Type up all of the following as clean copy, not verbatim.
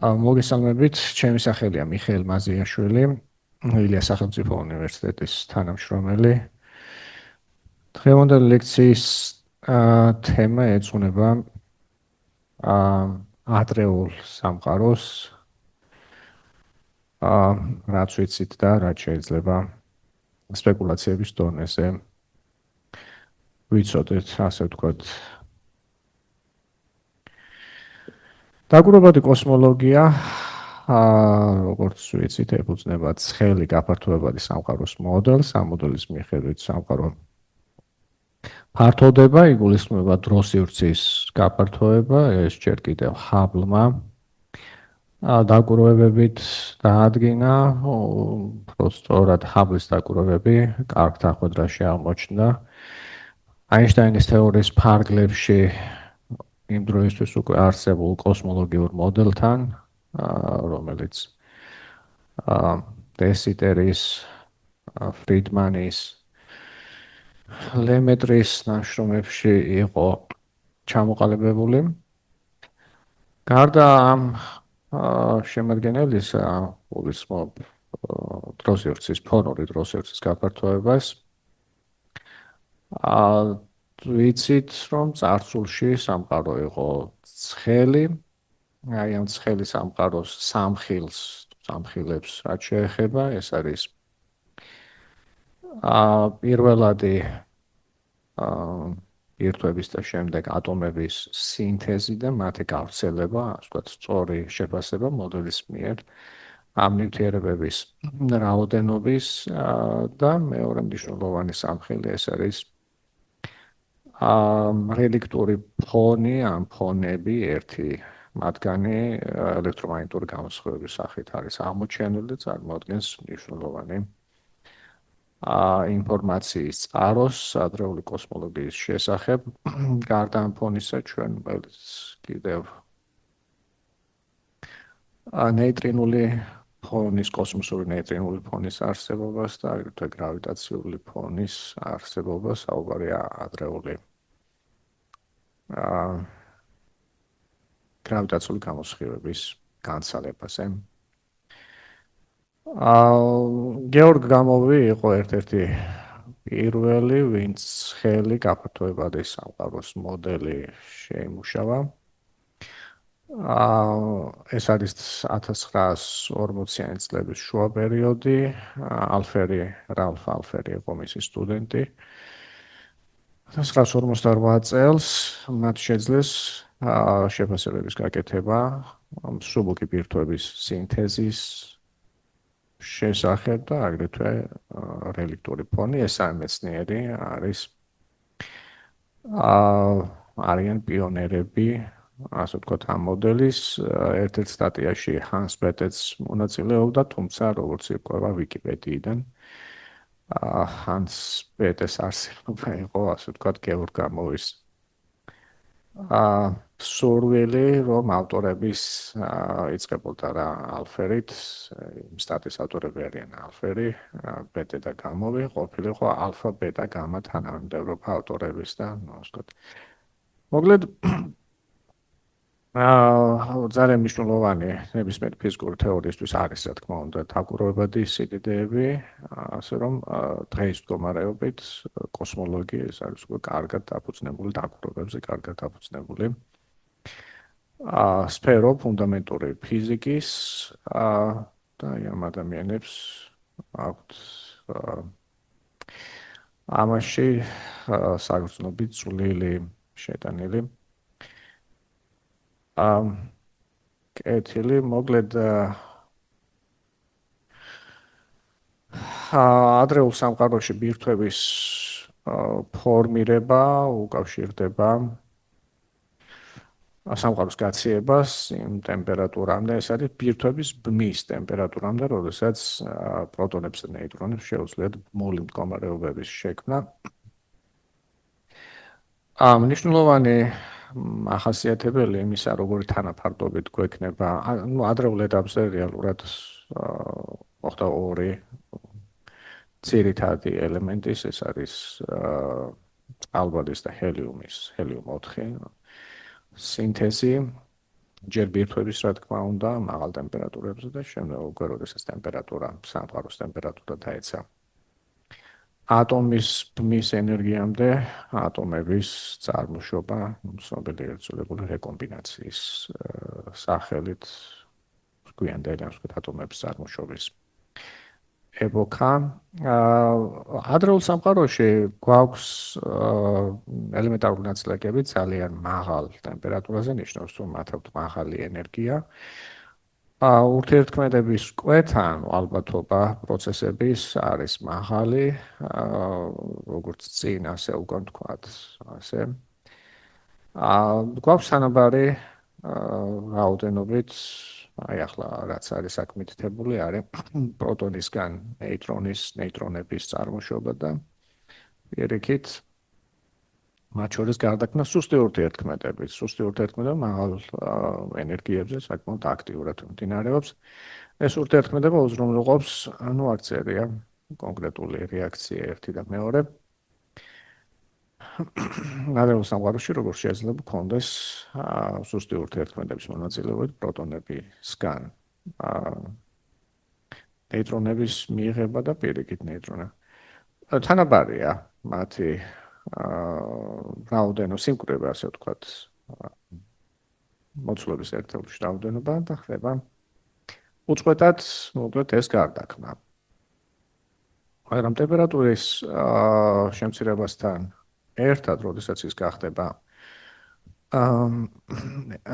მოგესალმებით, ჩემი სახელია მიხეილ მაზიაშვილი, ილიას სახელმწიფო უნივერსიტეტის თანამშრომელი. დღევანდელი ლექციის თემა ეძღვნება ადრეულ სამყაროს, რაც ვიცით და რაც შეიძლება სპეკულაციების დონეზე ვიცოდეთ, ასე ვთქვათ. დაკვირვებადი კოსმოლოგია, როგორც ვიცით, ეფუძნება ცხელი გაფართოებადი სამყაროს მოდელს. ამ მოდელის მიხედვით სამყარო ფართოვდება, იგულისხმება დროსივრცის გაფართოება, ეს ჯერ კიდევ ჰაბლმა დაკვირვებებით დაადგინა, სწორად ჰაბლის დაკვირვებები კარგ დახვედრაში აღმოჩნდა აინშტაინის თეორიის ფარგლებში იმ დროისთვის უკვე არსებულ კოსმოლოგიურ მოდელთან, რომელიც დესიტერის, ფრიდმანის, ლემეტრის ნაშრომებში იყო ჩამოყალიბებული. გარდა ამ შემადგენელისა, გულისხმობ დროსივრცის ფონური დროსივრცის გაფართოებას. ვიცით, რომ წარსულში სამყარო იყო ცხელი, აი ამ ცხელი სამყაროს სამხილებს რაც შეეხება, ეს არის პირველადი ბირთვების და შემდეგ ატომების სინთეზი და მათი გავრცელება, ასე ვთქვათ, სწორი შეფასება მოდელის მიერ ამ ნივთიერებების რაოდენობის და მეორე მნიშვნელოვანი სამხილი ეს არის რელიქტური ფონი, ამ ფონები ერთი მათგანი ელექტრომაგნიტური გამოსხივების სახით არის აღმოჩენილი, წარმოადგენს მნიშვნელოვანი ინფორმაციის წყაროს ადრეული კოსმოლოგიის შესახებ. გარდა ამ ფონისა ჩვენ კიდევ ნეიტრინული ფონის, კოსმოსური ნეიტრინული ფონის არსებობას და აგრეთვე გრავიტაციული ფონის არსებობას საუბარია ადრეული გრავიტაციული გამოსხივების განცალებაზე. გეორგ გამოვი იყო ერთ-ერთი პირველი, ვინც ცხელი გაფართოებადი სამყაროს მოდელი შეიმუშავა. ეს არის 1940-იანი წლების შუა პერიოდი. რალფ ალფერი იყო მისი სტუდენტი. 1958 წელს მათ შეძლეს შეფასებების გაკეთება მსუბუქი ბირთვების სინთეზის შესახებ და აგრეთვე რელიქტური ფონი, ეს მეცნიერი არის არიან პიონერები, ასე ვთქვათ, ამ მოდელის ერთ-ერთ სტატიაში ჰანს ბეტეც მონაწილეობდა, თუმცა როგორც ირკვევა ვიკიპედიიდან ჰანს ბეტეს არსებობა იყო, ასე ვთქვათ, გეორგ გამოვის სურვილი, რომ ავტორების იწყებოდა რა ალფერით, სტატის ავტორები არიან ალფერი, ბეტე და გამოვი, ყოფილიყო ალფა, ბეტა, გამა თანამდებობა ავტორების და ასე ვთქვათ. მოკლედ ძალიან მნიშვნელოვანი ნებისმიერი ფიზიკური თეორიისთვის არის, რა თქმა უნდა, დაკვირვებადი სიდიდეები, ასე რომ დღეს მდგომარეობით კოსმოლოგია ეს არის უკვე კარგად დაფუძნებული დაკვირვებებზე, კარგად დაფუძნებული სფერო ფუნდამენტური ფიზიკის და ამ ადამიანებს აქვთ ამაში საგრძნობი წვლილი შეტანილი. კეთილი, მოკლედ ადრეულ სამყაროში ბირთვების ფორმირება უკავშირდება სამყაროს გაციებას იმ ტემპერატურამდე, ეს არის ბირთვების ბმის ტემპერატურამდე, როდესაც პროტონებს და ნეიტრონებს შეუძლიათ ბმული მდგომარეობების შექმნა. მნიშვნელოვანი ახასიათებელი იმისა, როგორი თანაფარდობით გვექნება, ადრეულ ეტაპზე რეალურად მოხდა ორი ძირითადი ელემენტის, ეს არის ალბადის და ჰელიუმ 4 სინთეზი ჯერ ბირთვების რა თქმა უნდა, მაღალ ტემპერატურებზე და შემდეგ უკვე როდესაც ტემპერატურა, სამყაროს ტემპერატურა დაეცა ატომის ბმის ენერგიამდე, ატომების წარმოშობა, ცნობილი ერთწოდებული რეკომბინაციის სახელით გვიანდელი ატომების წარმოშობის ეპოქა. ადრეულ სამყაროში გვაქვს ელემენტარული ნაწილაკები ძალიან მაღალ ტემპერატურაზე, ნიშნავს რომ მათ აქვთ მაღალი ენერგია. ურთიერთქმედების კვეთან ალბათობა პროცესების არის მაღალი, როგორც წინ ასე უკან თქვათ, ასე. გვაქვს თანაბარი რაოდენობით, აი ახლა რაც არის აქ მითითებული, არის პროტონისგან ნეიტრონების წარმოშობა და პირიქით მათ შორის გარდაქმნა სუსტი ურთიერთქმედები. სუსტი ურთიერთქმედება მაღალ ენერგიებზე საკმაოდ აქტიურად მიმდინარეობს. ეს ურთიერთქმედება უზრუნველყოფს, ანუ არ წერია კონკრეტული რეაქცია ერთი და მეორე. ადრეულ სამყაროში როგორ შეიძლება გქონდეს სუსტი ურთიერთქმედების მონაწილეობით პროტონებისგან ნეიტრონების მიღება და პირიქით ნეიტრონები. თანაბარია მათი რაოდენობა, სიმკვრივე, ასე ვთქვათ, მოცულობის ერთეულში რაოდენობა და ხდება უწყვეტად, მოკლედ ეს გარდაქმნა. მაგრამ ტემპერატურის შემცირებასთან ერთად, როდესაც ის გახდება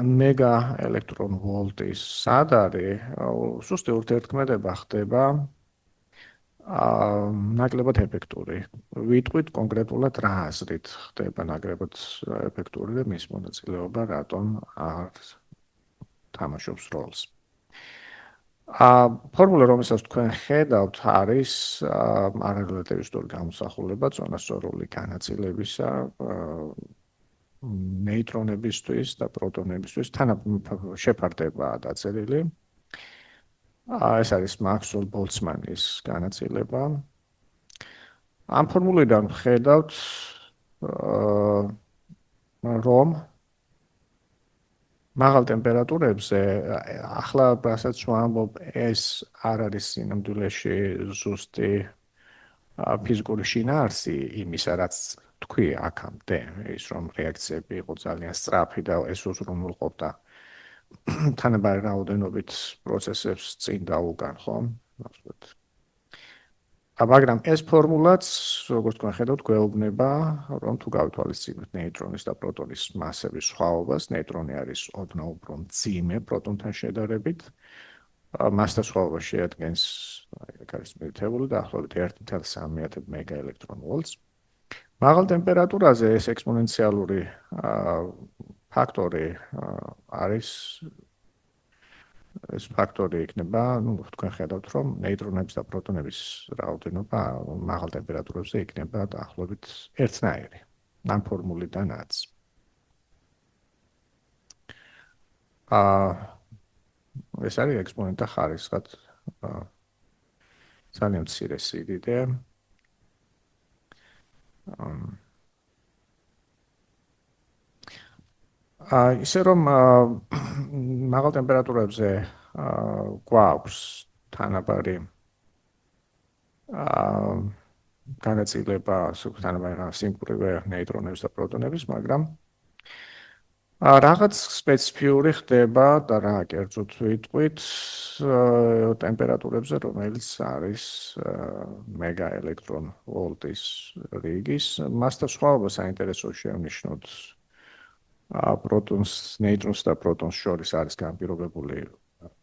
მეგა ელექტრონ ვოლტის სადარი, სუსტი ურთიერთქმედება ხდება ნაკლებად ეფექტური. ვიტყვით კონკრეტულად რა აზრით ხდება ნაკლებად ეფექტური და მის მონაწილეობა რატომ არ თამაშობს როლს. ფორმულა, რომელსაც თქვენ ხედავთ, არის არარელატივისტური გამოსახულება წონასწორული განაწილებისა ნეიტრონებისთვის და პროტონებისთვის შეფარდებაა დაწერილი. ეს არის მაქსველ ბოლცმანის განაწილება. ამ ფორმულიდან ხედავთ, რომ მაღალ ტემპერატურებზე ახლა რასაც ვამბობ, ეს არ არის სინამდვილეში ზუსტი ფიზიკური შინაარსი იმისა, რაც თქვი აქამდე, ის რომ რეაქციები იყო ძალიან სწრაფი და ეს უზრუნველყოფდა თანაბარი რაოდენობით პროცესებს წინ და უკან, ხო? მაგრამ ეს ფორმულაც, როგორც თქვენ ხედავთ, გვეუბნება, რომ თუ გავითვალისწინებთ ნეიტრონის და პროტონის მასების სხვაობას, ნეიტრონი არის ოდნავ უფრო მძიმე პროტონთან შედარებით. მასთა სხვაობა შეადგენს, აქ არის მითითებული, დაახლოებით 1.3 მეგა ელექტრონ ვოლტს. მაღალ ტემპერატურაზე ეს ექსპონენციალური ფაქტორი არის ეს ფაქტორი იქნება, თქვენ ხედავთ, რომ ნეიტრონების და პროტონების რაოდენობა მაღალ ტემპერატურებზე იქნება დაახლოებით ერთნაირი. ამ ფორმულიდანაც. ეს არის ექსპონენტთა ხარისხად ძალიან მცირე სიდიდე. ისე რომ მაღალ ტემპერატურებზე გვაქვს თანაბარი განაწილება, თანაბარი სიმკვრივე ნეიტრონების და პროტონების, მაგრამ რაღაც სპეციფიური ხდება და რა კერძოდ ვიტყვით ტემპერატურებზე, რომელიც არის მეგა ელექტრონ ვოლტის რიგის. მასთა სხვაობა საინტერესო შევნიშნოთ. პროტონს, ნეიტრონს და პროტონს შორის არის განპირობებული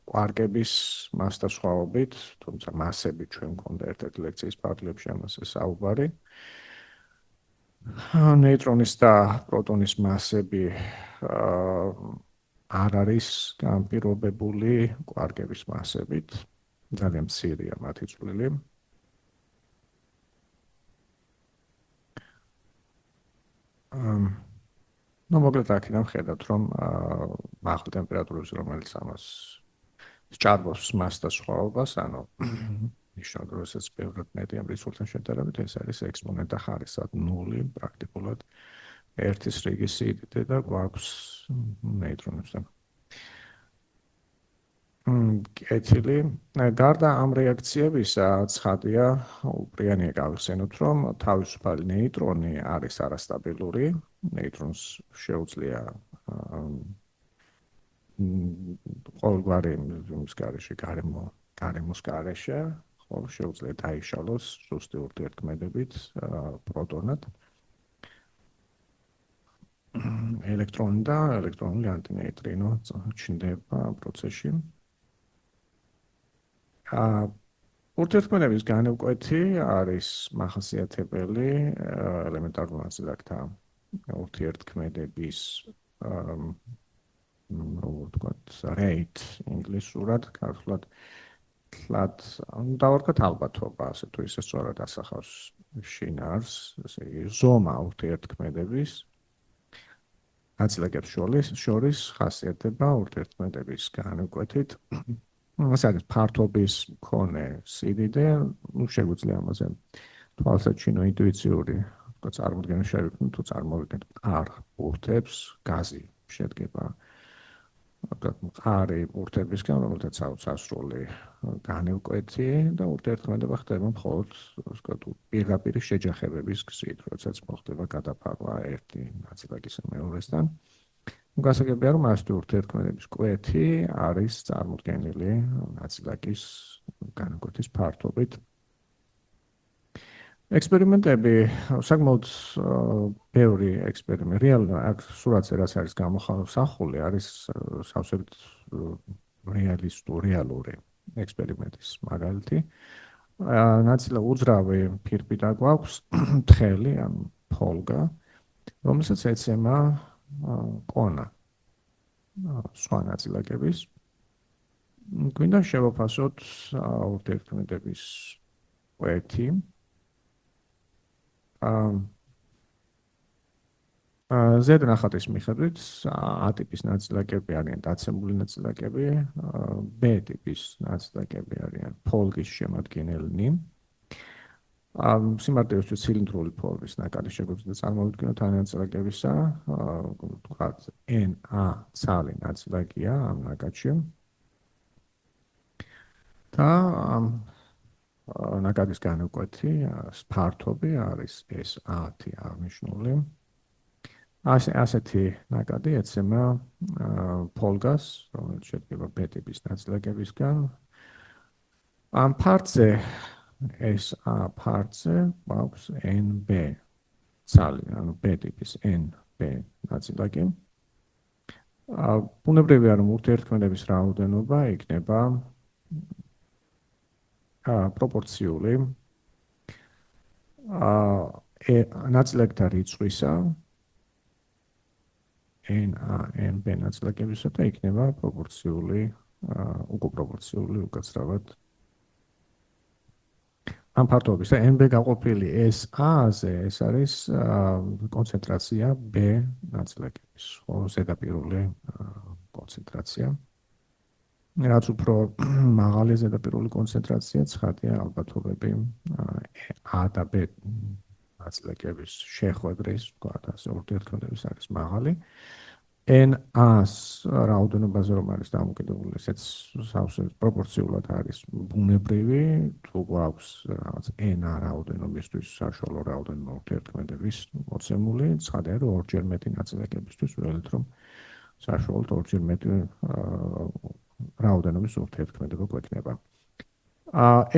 კვარკების მასთა სხვაობით, თუმცა მასები ჩვენ მქონდა ერთ-ერთი ლექციის ფარგლებში ამაზე საუბარი. ნეიტრონის და პროტონის მასები არ არის განპირობებული კვარკების მასებით, ძალიან მცირეა მათი წვლილი. მოკლედ აქედან ხედავთ, რომ მაღალ ტემპერატურებზე, რომელიც ამას სჭარბობს მასთა სხვაობას, ანუ ნიშნავთ, რომ ეს ბევრად მეტი ამ რისურსთან შედარებით, ეს არის ექსპონენტთა ხარისხად 0, პრაქტიკულად ერთის რიგის სიდიდე და გვაქვს ნეიტრონებს და კეთილი. გარდა ამ რეაქციებისა, ცხადია, უპრიანია გავიხსენოთ, რომ თავისუფალი ნეიტრონი არის არასტაბილური. ნეიტრონს შეუძლია ყოველგვარი იმის გარეშე, გარემოს გარეშე, ხო, შეუძლია დაიშალოს ზუსტი ურთიერთქმედებით პროტონად. ელექტრონი და ელექტრონული ანტინეიტრინო ჩნდება პროცესში. ურთიერთქმედების განუკვეთი არის მახასიათებელი ელემენტარულ ნაწილაკთა ურთიერთქმედების როგორ ვთქვათ, rate ინგლისურად, ქართულად დავარქვათ ალბათობა, ასე თუ ისე სწორად ასახავს შინაარს, ესე იგი ზომა ურთიერთქმედების ნაწილაკებს შორის ხასიათდება ურთიერთქმედების განუკვეთით. ასე არის ფართობის მქონე სიდიდე, შეგვიძლია ამაზე თვალსაჩინო ინტუიციური წარმოდგენა შევქმნით, თუ წარმოვიდგენთ მყარ ბურთებს, გაზი შედგება მყარი ბურთებისგან, რომელთაც აქვს ასრული განუკვეთი და ურთიერთქმედება ხდება მხოლოდ პირდაპირ შეჯახებების გზით, როდესაც მოხდება გადაფარვა ერთი ნაწილაკის მეორესთან. გასაგებია, რომ ასეთი ურთიერთქმედების კვეთი არის წარმოდგენილი ნაწილაკის განუკვეთის ფართობით. ექსპერიმენტები, საკმაოდ ბევრი ექსპერიმენტი, რეალურად სურათზე რაც არის გამოსახული, არის სავსებით რეალური ექსპერიმენტის მაგალითი. ნაწილაკი უძრავი ფირფიტა გვაქვს, თხელი ან ფოლგა, რომელსაც ეცემა კონა სხვა ნაწილაკების. გვინდა შევაფასოთ ურთიერთქმედების კვეთი. ზედ ნახატის მიხედვით A ტიპის ნაწილაკები არიან დაცემული ნაწილაკები, B ტიპის ნაწილაკები არიან ფოლგის შემადგენელნი. სიმარტივისთვის ცილინდრული ფორმის ნაკადი შეგვიძლია წარმოვიდგინოთ ამ ნაწილაკებისა, ვთქვათ Na ცალი ნაწილაკია ამ ნაკადში. და ნაკადის განუკვეთი ფართობი არის S10 აღნიშნული. ასეთი ნაკადი ეცემა ფოლგას, რომელიც შედგება B ტიპის ნაწილაკებისგან. ამ ფართზე SA ფართზე გვაქვს NB ცალი, ანუ B ტიპის NB ნაწილაკი. ბუნებრივია, რომ ურთიერთქმედების რაოდენობა იქნება პროპორციული ნაწილაკთა რიცხვისა NB ნაწილაკებისა და იქნება პროპორციული, უკუპროპორციული უკაცრავად ამ ფართობის და NB გაყოფილი SA-ზე ეს არის კონცენტრაცია B ნაწილაკების, ხო, ზედაპირული კონცენტრაცია. რაც უფრო მაღალი ზედაპირული კონცენტრაცია, ცხადია ალბათობები A და B ნაწილაკების შეხვედრის, ვთქვათ, ასე ურთიერთქმედების არის მაღალი. NA-ს რაოდენობაზე რომ არის დამოკიდებული, ესეც სავსე პროპორციულად არის ბუნებრივი, თუ გვაქვს რაღაც NA რაოდენობისთვის საშუალო რაოდენობა ურთიერთქმედების მოცემული, ცხადია რომ ორჯერ მეტი ნაწილაკებისთვის ველით რომ საშუალოდ ორჯერ მეტი რაოდენობის ურთიერთქმედება გვექნება.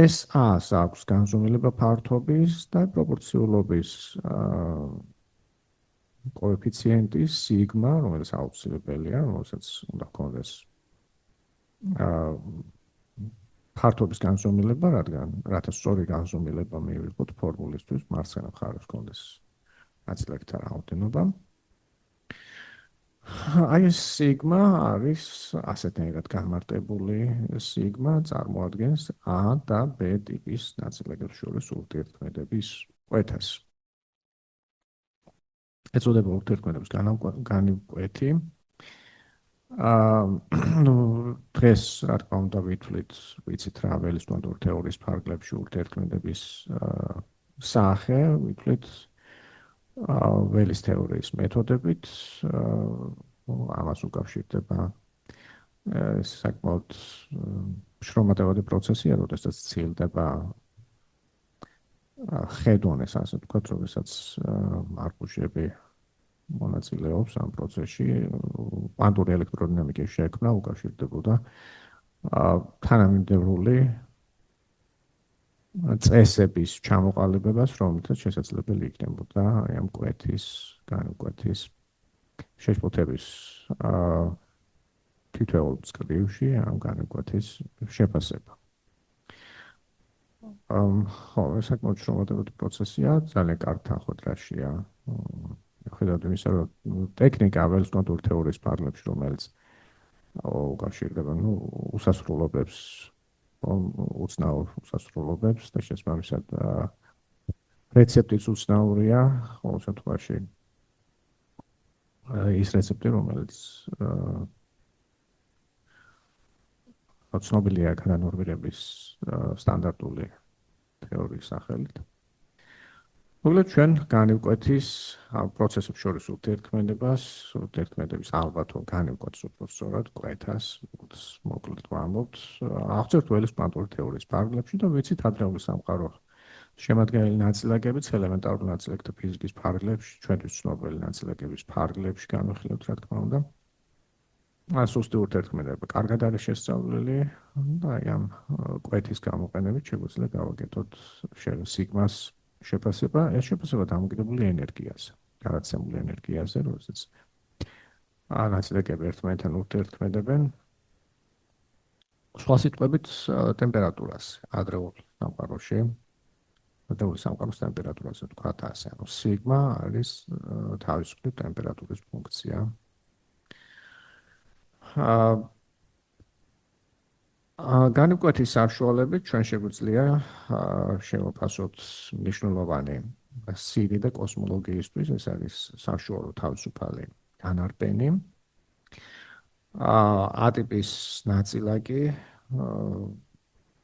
SA-ს აქვს განზომილება ფართობის და პროპორციულობის კოეფიციენტი სიგმა, რომელიც აუცილებელია, რომელსაც უნდა ჰქონდეს ფართობის განზომილება, რათა სწორი განზომილება მივიღოთ ფორმულისთვის, მარცხენა მხარეს ჰქონდეს ნაწილაკთა რაოდენობა. აი ეს სიგმა არის ასეთნაირად განმარტებული სიგმა წარმოადგენს A და B ტიპის ნაწილაკებს შორის ურთიერთქმედების კვეთას. ეწოდება ურთიერთქმედების განუკვეთი. დღეს რა თქმა უნდა ვიცით რა ველისტონდორ თეორიის ფარგლებში ურთიერთქმედების სახე, ვიცით ველის თეორიის მეთოდებით, ამას უკავშირდება ეს საკმაოდ შრომატევადი პროცესია, როდესაც ცილდება ხედვანეს, ასე ვთქვათ, როდესაც მარკუჩები მონაწილეობს ამ პროცესში, კვანტური ელექტროდინამიკის შექმნა უკავშირდებოდა თანამიმდევრული წესების ჩამოყალიბებას, რომელთაც შესაძლებელი იქნებოდა ამ კვეთის, განკვეთის შეშფოთების თითოეულ წრიში ამ განკვეთის შეფასება. ხო, ეს საკმაოდ შრომატევადი პროცესია, ძალიან კარგ თანხმოთრაშია. ხედავთ იმისა, რომ ტექნიკა ველს კვანტური თეორიის ფარგლებში, რომელიც უკავშირდება, უსასრულობებს, უცნაურ უსასრულობებს და შესაბამისად რეცეპტიც უცნაურია, ყოველ შემთხვევაში ის რეცეპტი, რომელიც ცნობილია განორმირების სტანდარტული თეორიის სახელით. მოკლედ ჩვენ განივკვეთის პროცესებს შორის ურთიერთქმედების ალბათო განივკვეთს უფრო სწორად კვეთას მოკლედ ვამბობთ აღწერთ ველის კვანტური თეორიის ფარგლებში და ვიცით ადრეული სამყარო შემადგენელი ნაწილაკებიც ელემენტარული ნაწილაკთა ფიზიკის ფარგლებში ჩვენთვის ცნობილი ნაწილაკების ფარგლებში განვიხილებთ რა თქმა უნდა სუსტი ურთიერთქმედება კარგად არის შესწავლილი და აი ამ კვეთის გამოყენებით შეგვიძლია გავაკეთოთ სიგმას შეფასება, ეს შეფასება დამოკიდებული ენერგიაზე, გადაცემული ენერგიაზე, როდესაც ნაწილაკები ერთმანეთთან ურთიერთქმედებენ. სხვა სიტყვებით, ტემპერატურას ადრეულ სამყაროში, ადრეული სამყაროს ტემპერატურაზე ვთქვათ ასე, ანუ სიგმა არის თავისუფლი ტემპერატურის ფუნქცია. განკვეთის საშუალებით ჩვენ შეგვიძლია შევაფასოთ მნიშვნელოვანი სირი და კოსმოლოგიისთვის, ეს არის საშუალო თავისუფალი განარბენი. A-ტიპის ნაწილაკი,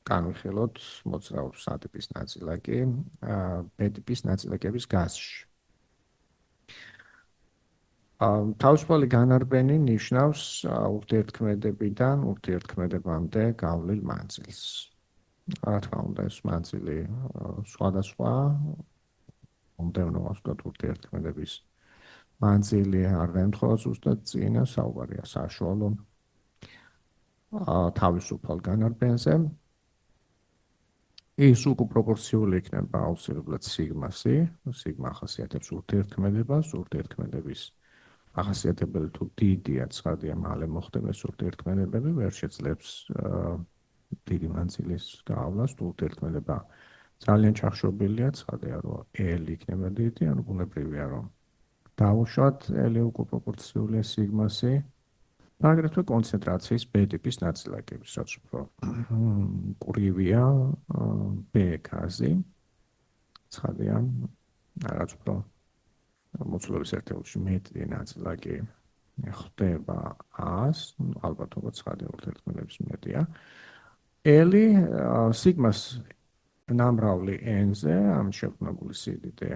განვიხილოთ მოძრაობ A-ტიპის ნაწილაკი, B-ტიპის ნაწილაკების გაზში. თავისუფალი განარბენი ნიშნავს ურთიერთქმედებიდან ურთიერთქმედებამდე გავლილ მანძილს. რა თქმა უნდა, ეს მანძილი სხვადასხვა მომდევნო ასოთ ურთიერთქმედების მანძილი არ ემთხვევა ზუსტად წინა საუბარია საშუალო თავისუფალ განარბენზე. ის უკუპროპორციული იქნება აუცილებლად სიგმასი, სიგმა ახასიათებს ურთიერთქმედებას, ურთიერთქმედების ახასიათებელი თუ დიდია, ცხადია, მალე მოხდება ეს ურთიერთქმედებები, ვერ შეძლებს დიდი მანძილის გავლას, თუ ურთიერთქმედება ძალიან ჩახშობილია, ცხადია, რომ L იქნება დიდი, ანუ ბუნებრივია, რომ დავუშვათ L უკუპროპორციულია სიგმასი, აგრეთვე კონცენტრაციის B-ტიპის ნაწილაკების, რაც უფრო ყრივია B გაზი, ცხადია, რაც უფრო მოცულობის ერთეულში მეტი ნაწილაკი ხდება A-ს, ალბათობა ცხადია ურთიერთქმედების მეტია. L-ი სიგმას ნამრავლი N-ზე, ამ შებრუნებული სიდიდე,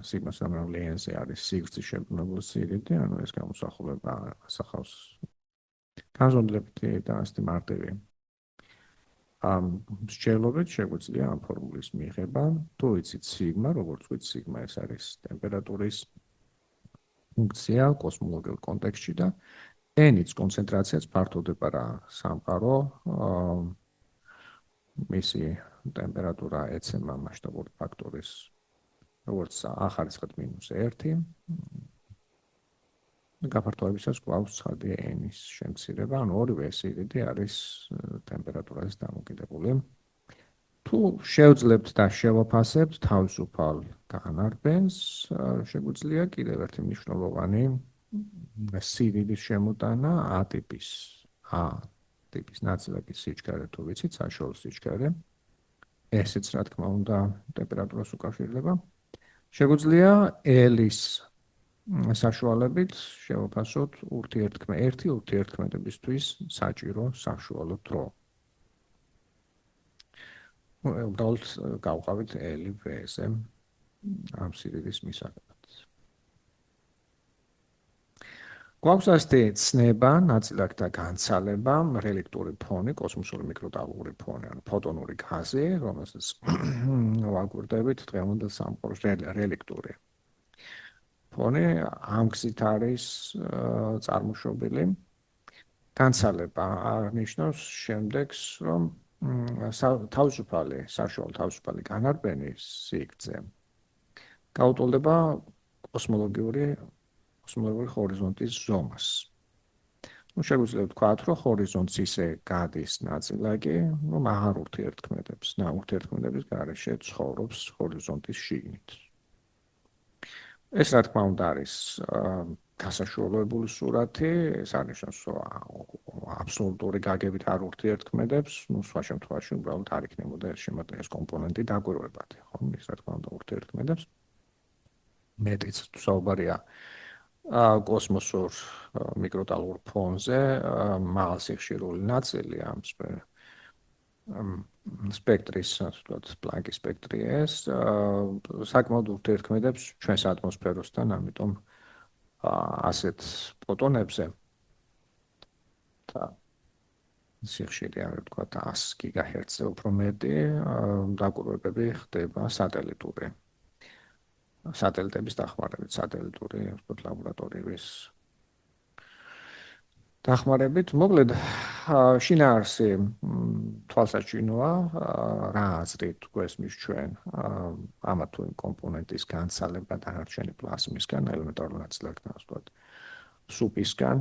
სიგმას ნამრავლი N-ზე არის სიგრძის შებრუნებული სიდიდე, ანუ ეს გამოსახულება ასახავს განზომილებითი და ასეთი მარტივი მსჯელობით შეგვიძლია ამ ფორმულის მიღება, თუ იცით სიგმა, როგორც ვიცით სიგმა ეს არის ტემპერატურის ფუნქცია კოსმოლოგიურ კონტექსტში და N-იც კონცენტრაციაც ფართოვდება რა სამყარო მისი ტემპერატურა ეცემა მასშტაბური ფაქტორის როგორც ახარისხად -1 გაფართოებისას გვაქვს ცხადია N-ის შემცირება, ანუ ორივე სიდიდე არის ტემპერატურაზე დამოკიდებული. თუ შევძლებთ და შევაფასებთ თავისუფალ განარბენს, შეგვიძლია კიდევ ერთი მნიშვნელოვანი სიდიდის შემოტანა A-ტიპის ნაწილაკის სიჩქარე თუ ვიცით, საშუალო სიჩქარე. ესეც რა თქმა უნდა ტემპერატურას უკავშირდება. შეგვიძლია L-ის საშუალებით შევაფასოთ ერთი ურთიერთქმედებისთვის საჭირო საშუალო დრო. უბრალოდ გავყავით L V-ზე ამ სიდიდის მისაღებად. გვაქვს ასეთი ცნება, ნაწილაკ და განცალება, რელიქტური ფონი, კოსმოსური მიკროტალღური ფონი, ანუ ფოტონური გაზი, რომელსაც ვაკვირდებით დღევანდელ სამყაროს რელიქტური ფონი, ამ გზით არის წარმოშობილი. განცალება აღნიშნავს შემდეგს, რომ თავისუფალი, საშუალო თავისუფალი განარბენი სიგრძე გაუტოლდება კოსმოლოგიური ჰორიზონტის ზომას. შეგვიძლია ვთქვათ, რომ ჰორიზონტს ისე გადის ნაწილაკი, რომ აღარ ურთიერთქმედებს, ურთიერთქმედების გარეშე ცხოვრობს ჰორიზონტის შიგნით. ეს რა თქმა უნდა არის გასაშუალებული სურათი, ეს არნიშნავს, რომ აბსოლუტური გაგებით არ ურთიერთქმედებს, სხვა შემთხვევაში უბრალოდ არ იქნებოდა ეს კომპონენტი დაკვირვებადი, ხო? ის რა თქმა უნდა ურთიერთქმედებს. მეტიც საუბარია კოსმოსურ მიკროტალღურ ფონზე მაღალ სიხშირული ნაწილი ამ სპექტრის, ასე ვთქვათ, პლანკის სპექტრი ეს საკმაოდ ურთიერთქმედებს ჩვენს ატმოსფეროსთან, ამიტომ ასეთ ფოტონებზე და სიხშირე, ასე ვთქვათ, 100 გიგაჰერცზე უფრო მეტი დაკვირვებები ხდება სატელიტების დახმარებით, სატელიტური ლაბორატორიების დახმარებით. მოკლედ, შინაარსი თვალსაჩინოა, რა აზრით გვესმის ჩვენ ამა თუ იმ კომპონენტის განცალება დანარჩენი პლაზმისგან, ელემენტარულ ნაწილაკთან, ასე ვთქვათ, სუპისგან,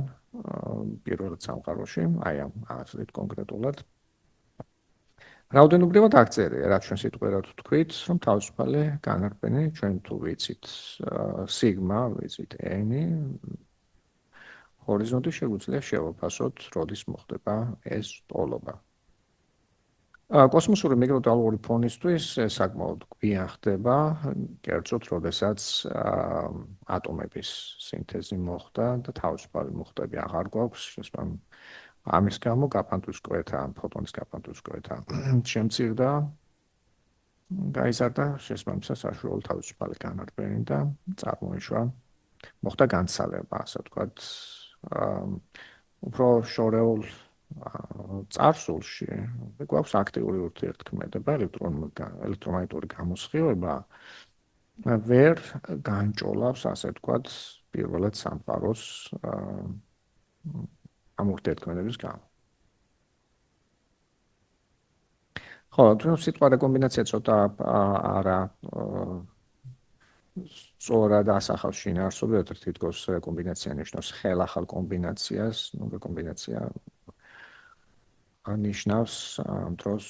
პირველად სამყაროში, აი ამ აზრით კონკრეტულად. რაოდენობრივად აღწერია, რაც ჩვენ სიტყვიერად ვთქვით, რომ თავისუფალი განარბენი ჩვენ თუ ვიცით სიგმა, ვიცით n-ი, ჰორიზონტი შეგვიძლია შევაფასოთ, როდის მოხდება ეს ტოლობა. კოსმოსური მიკროტალღური ფონისთვის საკმაოდ გვიან ხდება, კერძოდ, როდესაც ატომების სინთეზი მოხდა და თავისუფალი მუხტები აღარ გვაქვს, ამის გამო გაფანტვის კვეთა, ფოტონის გაფანტვის კვეთა შემცირდა, გაიზარდა შესაბამისად საშუალო თავისუფალი განარბენი და წარმოიშვა, მოხდა განცალება, ასე ვთქვათ, უფრო შორეულ წარსულში გვაქვს აქტიური ურთიერთქმედება, ელექტრომაგნიტური გამოსხივება ვერ განჭოლავს, ასე ვთქვათ, პირველად სამყაროს ამ ურთიერთქმედების გამო. ხო, თუ სიტყვა რეკომბინაცია ცოტა არა სწორად ასახავს შინაარსობრივად, თითქოს რეკომბინაცია ნიშნავს ხელახალ კომბინაციას, რეკომბინაცია ნიშნავს ამ დროს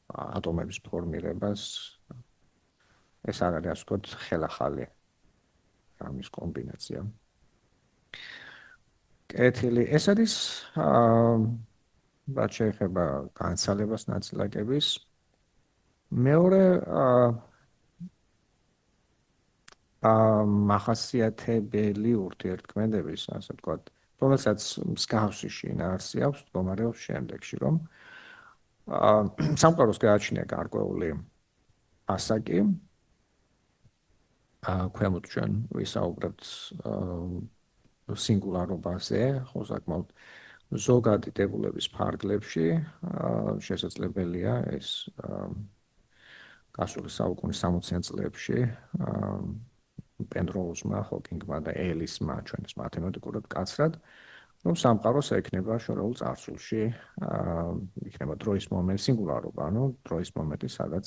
ატომების ფორმირებას. ეს არ არის, ასე ვთქვათ, ხელახალი ამის კომბინაცია. კეთილი, ეს არის რაც შეეხება განცალებას ნაწილაკების. მეორე მახასიათებელი ურთიერთქმედების, ასე ვთქვათ, რომელსაც მსგავსი შინაარსი აქვს, მდგომარეობს შემდეგში, რომ სამყაროს გააჩნია გარკვეული ასაკი. ქვემოთ ჩვენ ვისაუბრებთ სინგულარობაზე, ხო, საკმაოდ ზოგადი დებულების ფარგლებში შესაძლებელია ეს გასული საუკუნის 60-იან წლებში პენროუზმა, ჰოკინგმა და ელისმა ჩვენს მათემატიკურად კაცრად, რომ სამყაროს ექნება შორეულ წარსულში, იქნება დროის მომენტი, სინგულარობა, ანუ დროის მომენტი, სადაც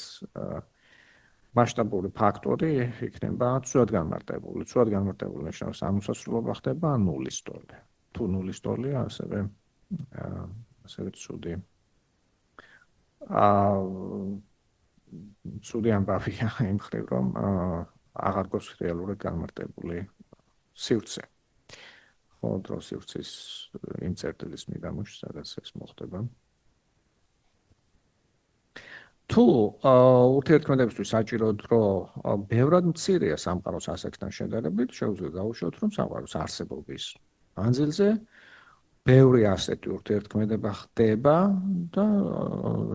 მასშტაბური ფაქტორი იქნება ცუდად განმარტებული. ცუდად განმარტებული ნიშნავს ამოსასრულობა ხდება ნულის ტოლი. თუ ნულის ტოლია, ასევე ცუდი. ცუდი ამბავია იმ მხრივ, რომ აღარ გვაქვს რეალურად განმარტებული სივრცე. ხო, დრო სივრცის იმ წერტილის მიდამოში, სადაც ეს მოხდება. თუ ურთიერთქმედებისთვის საჭირო დრო ბევრად მცირეა სამყაროს ასაკთან შედარებით, შეუძლია დავუშვათ, რომ სამყაროს არსებობის მანძილზე ბევრი ასეთი ურთიერთქმედება ხდება და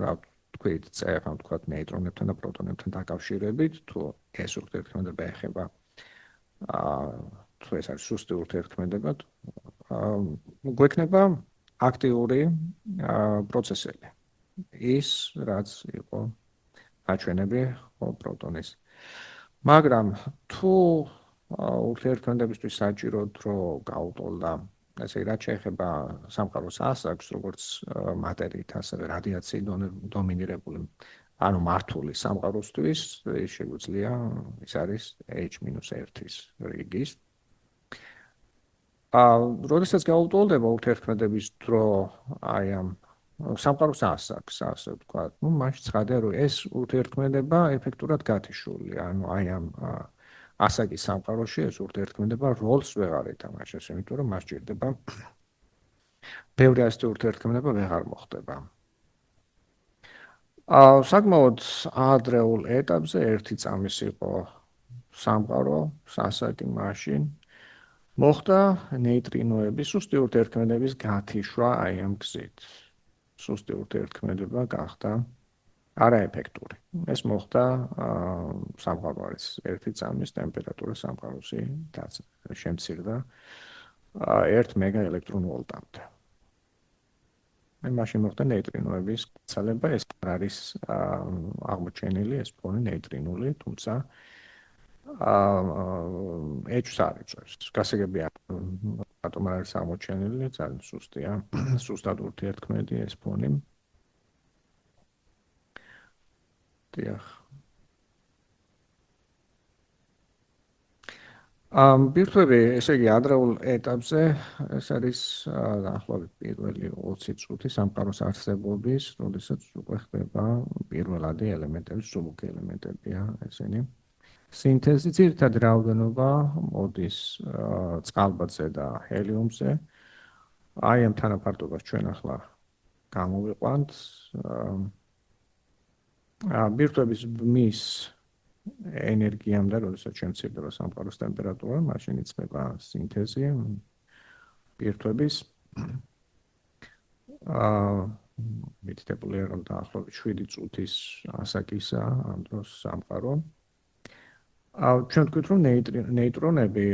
რა ვთქვით, წერა ვთქვათ, ნეიტრონებთან და პროტონებთან დაკავშირებით, თუ ეს ურთიერთქმედება ეხება თუ ეს არის სუსტი ურთიერთქმედება, გვექნება აქტიური პროცესები. ის რაც იყო აჩვენები პროტონის. მაგრამ თუ ურთიერთქმედებისთვის საჭიროდ რომ გაუტოლდა ესე რაც შეეხება სამყაროს ასაკს, როგორც მატერიით, ასევე რადიაციით დომინირებული, ანუ მართული სამყაროსთვის, ის შეგვიძლია ის არის H-1-ის რიგის. როდესაც გაუტოლდება ურთიერთქმედების დრო აი ამ სამყაროს ასაკს, ასე ვთქვათ, მაშინ ცხადია, რომ ეს ურთიერთქმედება ეფექტურად გათიშული, ანუ აი ამ ასაკის სამყაროში ეს ურთიერთქმედება როლს ვეღარ ეთამაშებს, იმიტომ რომ მას ჭირდება ბევრი ასეთი ურთიერთქმედება ვეღარ მოხდება. საკმაოდ ადრეულ ეტაპზე ერთი წამის იყო სამყარო, სასაკი მაშინ მოხდა ნეიტრინოების სუსტი ურთიერთქმედების გათიშვა აი ამ გზით. სუსტი ურთიერთქმედება გახდა არაეფექტური. ეს მოხდა სამყარო არის ერთი წამის ტემპერატურა სამყაროში შემცირდა 1 მეგა ელექტრონვოლტამდე. მაშინ მოხდა ნეიტრინოების გაცალება, ეს არის აღმოჩენილი ეს ფონი ნეიტრინული, თუმცა H-ს არ იწვევს. გასაგებია, რატომ არ არის აღმოჩენილი, ძალიან სუსტია, სუსტად ურთიერთქმედი ეს ფონი. დიახ. ბირთვები, ესე იგი, ადრეულ ეტაპზე ეს არის დაახლოებით პირველი 20 წუთი სამყაროს არსებობის, როდესაც უკვე ხდება პირველადი ელემენტები, სუბუქი ელემენტებია ესენი. სინთეზი ძირითადი რაოდენობა მოდის წყალბადზე და ჰელიუმზე. აი ამ თანაფარდობას ჩვენ ახლა გამოვიყვანთ. ბირთვების ბმის ენერგიამ და როდესაც შემცირდება სამყაროს ტემპერატურა, მაშინ იწყება სინთეზი ბირთვების. მითითებულია, რომ დაახლოებით 7 წუთის ასაკისა ამ დროს სამყარო. ჩვენ ვთქვით, რომ ნეიტრონები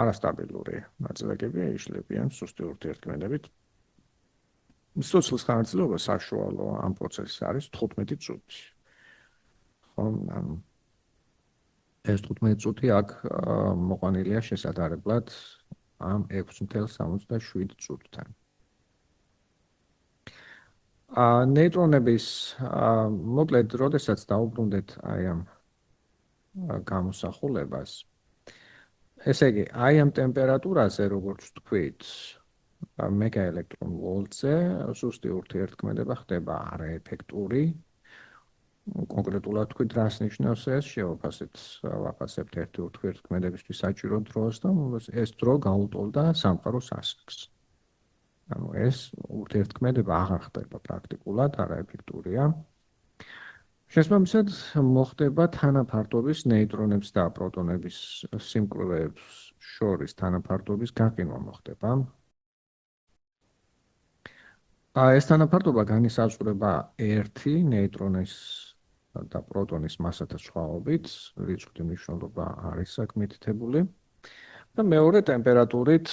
არასტაბილური ნაწილაკებია, იშლებიან სუსტი ურთიერთქმედებით. სიცოცხლის ხანგრძლივობა საშუალო ამ პროცესის არის 15 წუთი. ხომ, ეს 15 წუთი აქ მოყვანილია შესადარებლად ამ 6.67 წუთთან. ნეიტრონების მოკლედ, როდესაც დაუბრუნდეთ აი ამ გამოსახულებას, ესე იგი, აი ამ ტემპერატურაზე, როგორც ვთქვით, მეგა ელექტრონვოლტზე სუსტი ურთიერთქმედება ხდება არაეფექტური. კონკრეტულად თქვით, რას ნიშნავს ეს? შევაფასეთ, ვაფასებთ ერთი ურთიერთქმედებისთვის საჭირო დროს და ეს დრო გაუტოლდა სამყაროს ასაკს. ანუ ეს ურთიერთქმედება აღარ ხდება პრაქტიკულად, არაეფექტურია. შესაბამისად, მოხდება თანაფარდობის ნეიტრონებს და პროტონების სიმკვრივეებს შორის თანაფარდობის გაყინვა მოხდება. ეს თანაფარდობა განისაზღვრება ერთი ნეიტრონის და პროტონის მასათა სხვაობით, რიცხვითი მნიშვნელობა არის აქ მითითებული, და მეორე ტემპერატურით,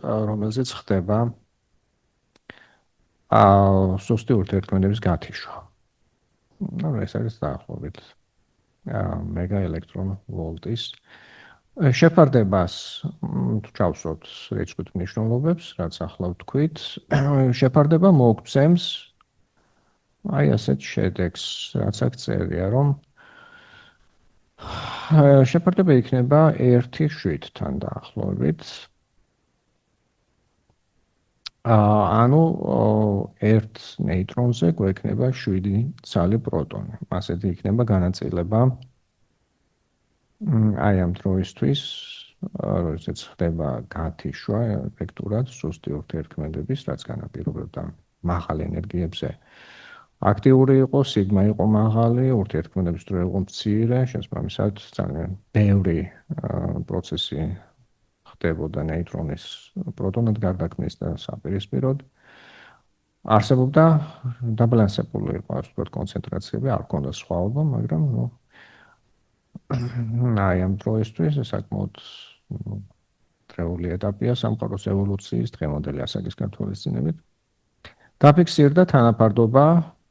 რომელზეც ხდება სუსტი ურთიერთქმედების გათიშვა. ანუ ეს არის დაახლოებით მეგა ელექტრონვოლტის შეფარდებას თუ ჩავსვათ რიცხვით მნიშვნელობებს, რაც ახლა ვთქვით, შეფარდება მოგცემს აი ასეთ შედეგს, რაც აქ წერია, რომ შეფარდება იქნება 1/7-თან დაახლოებით. ანუ ერთ ნეიტრონზე გვექნება 7 ცალი პროტონი. ასეთი იქნება განაწილება აი ამ დროისთვის, როდესაც ხდება გათიშვა ეფექტურად სუსტი ურთიერთქმედების, რაც განაპირობებდა მაღალ ენერგიებზე აქტიური იყო, სიგმა იყო მაღალი, ურთიერთქმედების დრო იყო მცირე, შესაბამისად ძალიან ბევრი პროცესი ხდებოდა ნეიტრონის პროტონად გარდაქმნის და საპირისპიროდ. არსებობდა დაბალანსებული იყო, ასე ვთქვათ, კონცენტრაციები, არ ჰქონდა სხვაობა, მაგრამ აი ამ დროისთვის საკმაოდ ადრეული ეტაპია სამყაროს ევოლუციის დღევანდელი ასაკის გათვალისწინებით. დაფიქსირდა თანაფარდობა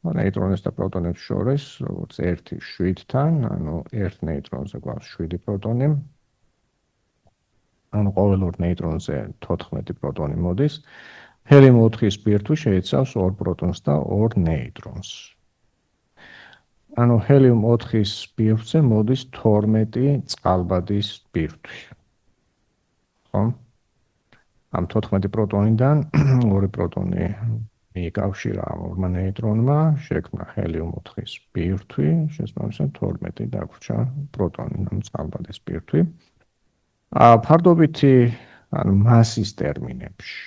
ნეიტრონებს და პროტონებს შორის, როგორც 1-7-თან, ანუ 1 ნეიტრონზე გვაქვს 7 პროტონი. ანუ ყოველ 2 ნეიტრონზე 14 პროტონი მოდის. ჰელიუმ-4-ის სპირტვი შეიცავს 2 პროტონს და 2 ნეიტრონს. ანუ ჰელიუმ-4-ის სპირტვზე მოდის 12 წყალბადის სპირტვი. ხო? ამ 14 პროტონიდან 2 პროტონი მიიკავშირა ამ 2 ნეიტრონმა, შექმნა ჰელიუმ-4-ის სპირტვი, შესაბამისად 12 დაგვრჩა პროტონი, ანუ წყალბადის სპირტვი. ფარდობითი ან მასის ტერმინებში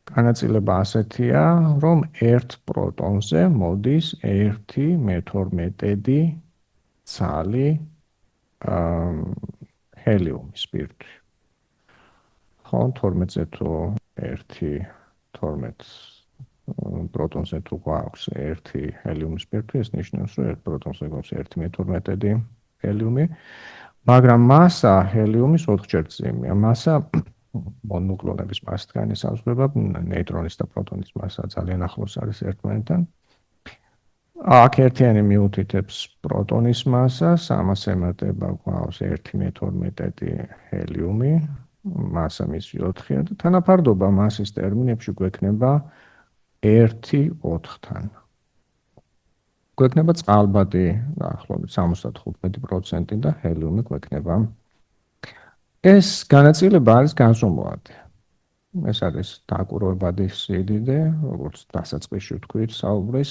განაწილება ასეთია, რომ 1 პროტონზე მოდის 1/12 ცალი ჰელიუმის სპირტვი. ხო, 12-ზე თუ 1/12 პროტონზე თუ გვაქვს 1 ჰელიუმის სპირტვი, ეს ნიშნავს, რომ 1 პროტონზე გვაქვს 1/12 ჰელიუმი, მაგრამ მასა ჰელიუმის 4-ჯერ მძიმეა. მასა მონუკლონების მასთან ესაზღვრება, ნეიტრონის და პროტონის მასა ძალიან ახლოს არის ერთმანეთთან. აქ ერთიანი მიუთითებს პროტონის მასას, ამას ემატება გვაქვს 1/12 ჰელიუმი, მასა მის 4-ია და თანაფარდობა მასის ტერმინებში გვექნება 1/4-თან. გვექნება წყალბადი დაახლოებით 75% და ჰელიუმი გვექნება. ეს განაწილება არის განსხვავებული. ეს არის დაკვირვებადი სიდიდე, როგორც დასაწყისში ვთქვით, საუბრის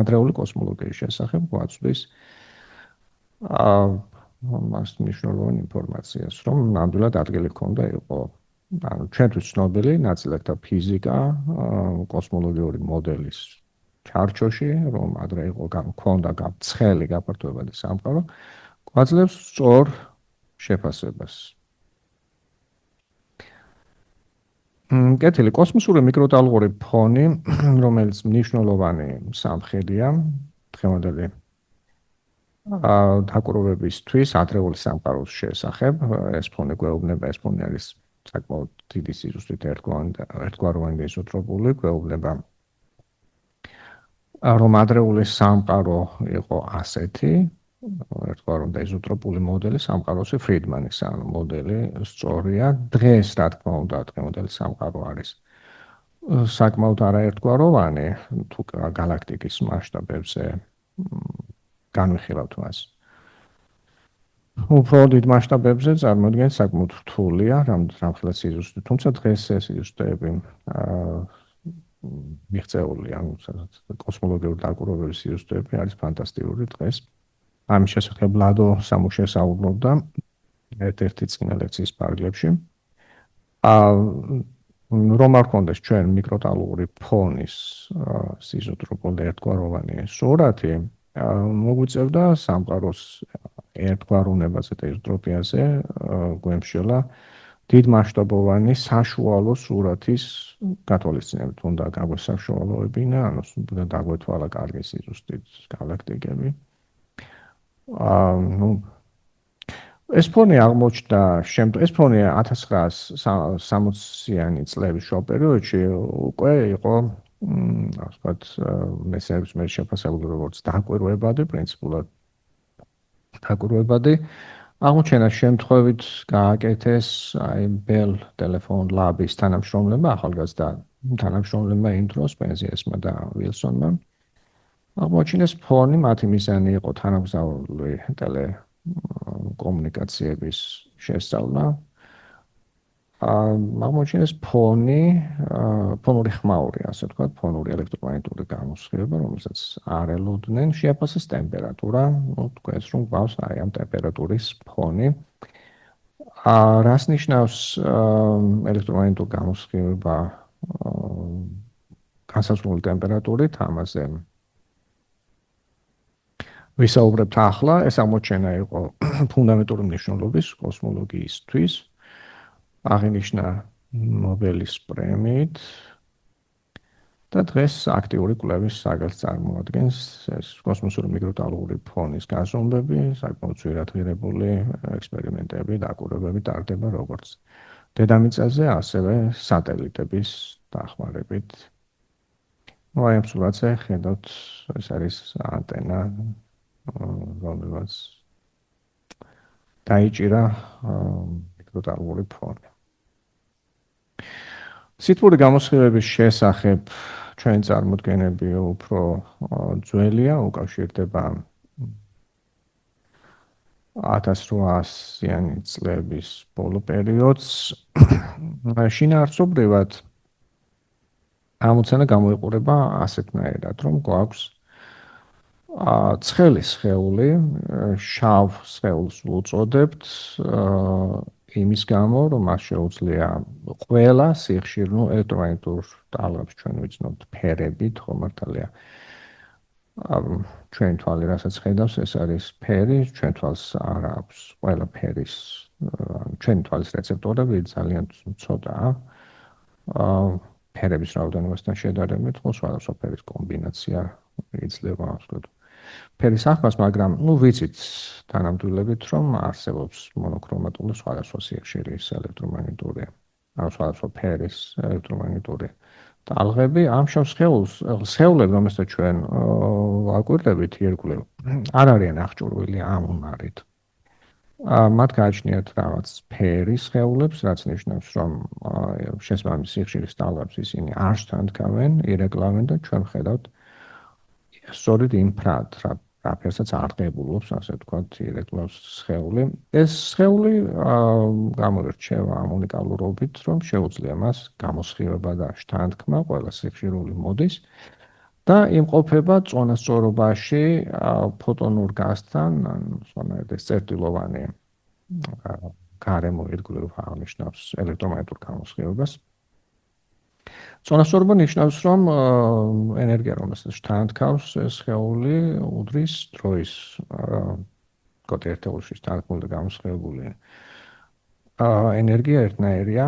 ადრეული კოსმოლოგიის შესახებ გვაწვდის მას მნიშვნელოვანი ინფორმაციას, რომ ნამდვილად ადგილი ჰქონდა იყო. ანუ ჩვენთვის ცნობილი ნაწილაკთა ფიზიკა, კოსმოლოგიური მოდელის ჩარჩოში, რომ ადრე იყო ჰქონდა ცხელი გაფართოებადი სამყარო, გვაძლევს სწორ შეფასებას. კეთილი, კოსმოსური მიკროტალღური ფონი, რომელიც მნიშვნელოვანი სამხედროა დღევანდელი დაკვირვებებისთვის ადრეული სამყაროს შესახებ, ეს ფონი გვეუბნება, ეს ფონი არის საკმაოდ დიდი სიზუსტით ერთგვაროვანი და იზოტროპული, გვეუბნება რომ ადრეული სამყარო იყო ასეთი, ერთგვაროვანი და იზოტროპული მოდელი სამყაროსი ფრიდმანის ანუ მოდელი სწორია. დღეს რა თქმა უნდა, დღევანდელი სამყარო არის საკმაოდ არაერთგვაროვანი, თუ გალაქტიკის მასშტაბებზე განვიხილავთ მას. უფრო დიდ მასშტაბებზე წარმოადგენს საკმაოდ რთულია, რამხელა სიზუსტე, თუმცა დღეს ეს სიზუსტეები მიღწეული, ანუ კოსმოლოგიური დაკვირვებების სიზუსტეები არის ფანტასტიკური დღეს. ამის შესახებ ლადო სამუშე საუბრობდა ერთ-ერთი წინა ლექციის პარალელში. რომ არ ქონდეს ჩვენ მიკროტალღური ფონის სიზოტროპული ერთგვაროვანი სურათი, მოგვიწევდა სამყაროს ერთგვაროვნებაზე და იზოტროპიაზე გვემშველა დიდმასშტაბოვანი საშუალო სურათის გათვალისწინებით. უნდა გაგვესაშუალოებინა, ანუ უნდა დაგვეთვალა კარგი სიზუსტით გალაქტიკები. ეს ფონი აღმოჩნდა ეს ფონი 1960-იანი წლების შუა პერიოდში უკვე იყო ასე ვთქვათ მესამეების მიერ შეფასებული როგორც დაკვირვებადი, პრინციპულად დაკვირვებადი. აღმოჩენას შემთხვევით გააკეთეს ბელ ტელეფონ ლაბის თანამშრომლებმა, ახალგაზრდა თანამშრომლებმა იმ დროს, პენზიესმა და ვილსონმა. აღმოჩენეს ფონი, მათი მიზანი იყო თანამგზავრული ტელეკომუნიკაციების შესწავლა. აღმოჩენეს ფონური ხმაური, ასე ვთქვათ, ფონური ელექტრომაგნიტური გამოსხივება, რომელსაც არ ელოდნენ, შეაფასეს ტემპერატურა, თქვენს რომ გვაქვს ამ ტემპერატურის ფონი. რას ნიშნავს ელექტრომაგნიტური გამოსხივება განსაზღვრული ტემპერატურით, ამაზე ვისაუბრებთ ახლა. ეს აღმოჩენა იყო ფუნდამენტური მნიშვნელობის კოსმოლოგიისთვის. აღინიშნა ნობელის პრემიით და დღეს აქტიური კვლევის საგანს წარმოადგენს. ეს კოსმოსური მიკროტალღური ფონის გაზომვები, საკმაოდ ძვირადღირებული ექსპერიმენტები, დაკვირვებები ტარდება როგორც დედამიწაზე, ასევე სატელიტების დახმარებით. ну, აი ამ სურათზე ხედავთ, ეს არის ანტენა, რომელსაც დაიჭირა მიკროტალღური ფონი. სითბური გამოსხივების შესახებ ჩვენ წარმოდგენები უფრო ძველია, უკავშირდება 1800-იანი წლების ბოლო პერიოდს. შინაარსობრივად ამოცანა გამოიყურება ასეთნაირად, რომ გვაქვს ცხელი სხეული, შავ სხეულს ვუწოდებთ იმის გამო, რომ მას შეუძლია ყველა სიხშირნუ ელექტრომაგნიტურ ტალღებს ჩვენ ვიცნობთ ფერებით, ხო მართალია. ჩვენ თვალი რასაც ხედავს, ეს არის ფერი, ჩვენ თვალს არ აქვს ყველა ფერის, ჩვენ თვალის რეცეპტორები ძალიან ცოტაა. ფერების რაოდენობასთან შედარებით, ხო, სხვადასხვა ფერის კომბინაცია იძლევა, ასე ვთქვათ. ფერის ახმას, მაგრამ, ვიცით თანამდებობით, რომ არსებობს მონოქრომატული სხვადასხვა სიხშირის ელექტრომაგნიტური, სხვადასხვა ფერის ელექტრომაგნიტური ტალღები. ამ შავ სხეულებს, რომელსაც ჩვენ ვაკვირდებით ირგვლივ, არ არიან აღჭურვილი ამ უნარით. მათ გააჩნიათ რაღაც ფერის სხეულებს, რაც ნიშნავს, რომ შესაბამის სიხშირის ტალღებს ისინი არ შთანთქავენ, ირეკლავენ და ჩვენ ვხედავთ სწორედ იმ ფრად, რა ფერსაც არყებულობს, ასე ვთქვათ, ირეკლავს სხეული. ეს სხეული გამოირჩევა ამ უნიკალურობით, რომ შეუძლია მას გამოსხივება და შთანთქმა, ყველა სიხშირული მოდის და იმყოფება წონასწორობაში ფოტონურ გაზთან, სწორედ ეს წერტილოვანი გარემო ირგვლივ აღნიშნავს ელექტრომაგნიტურ გამოსხივებას. წონასწორობა ნიშნავს, რომ ენერგია, რომელსაც შთანთქავს ეს სხეული, უდრის დროის კოტე ერთეულში შთანთქმული და გამოსხივებული ენერგია ერთნაირია.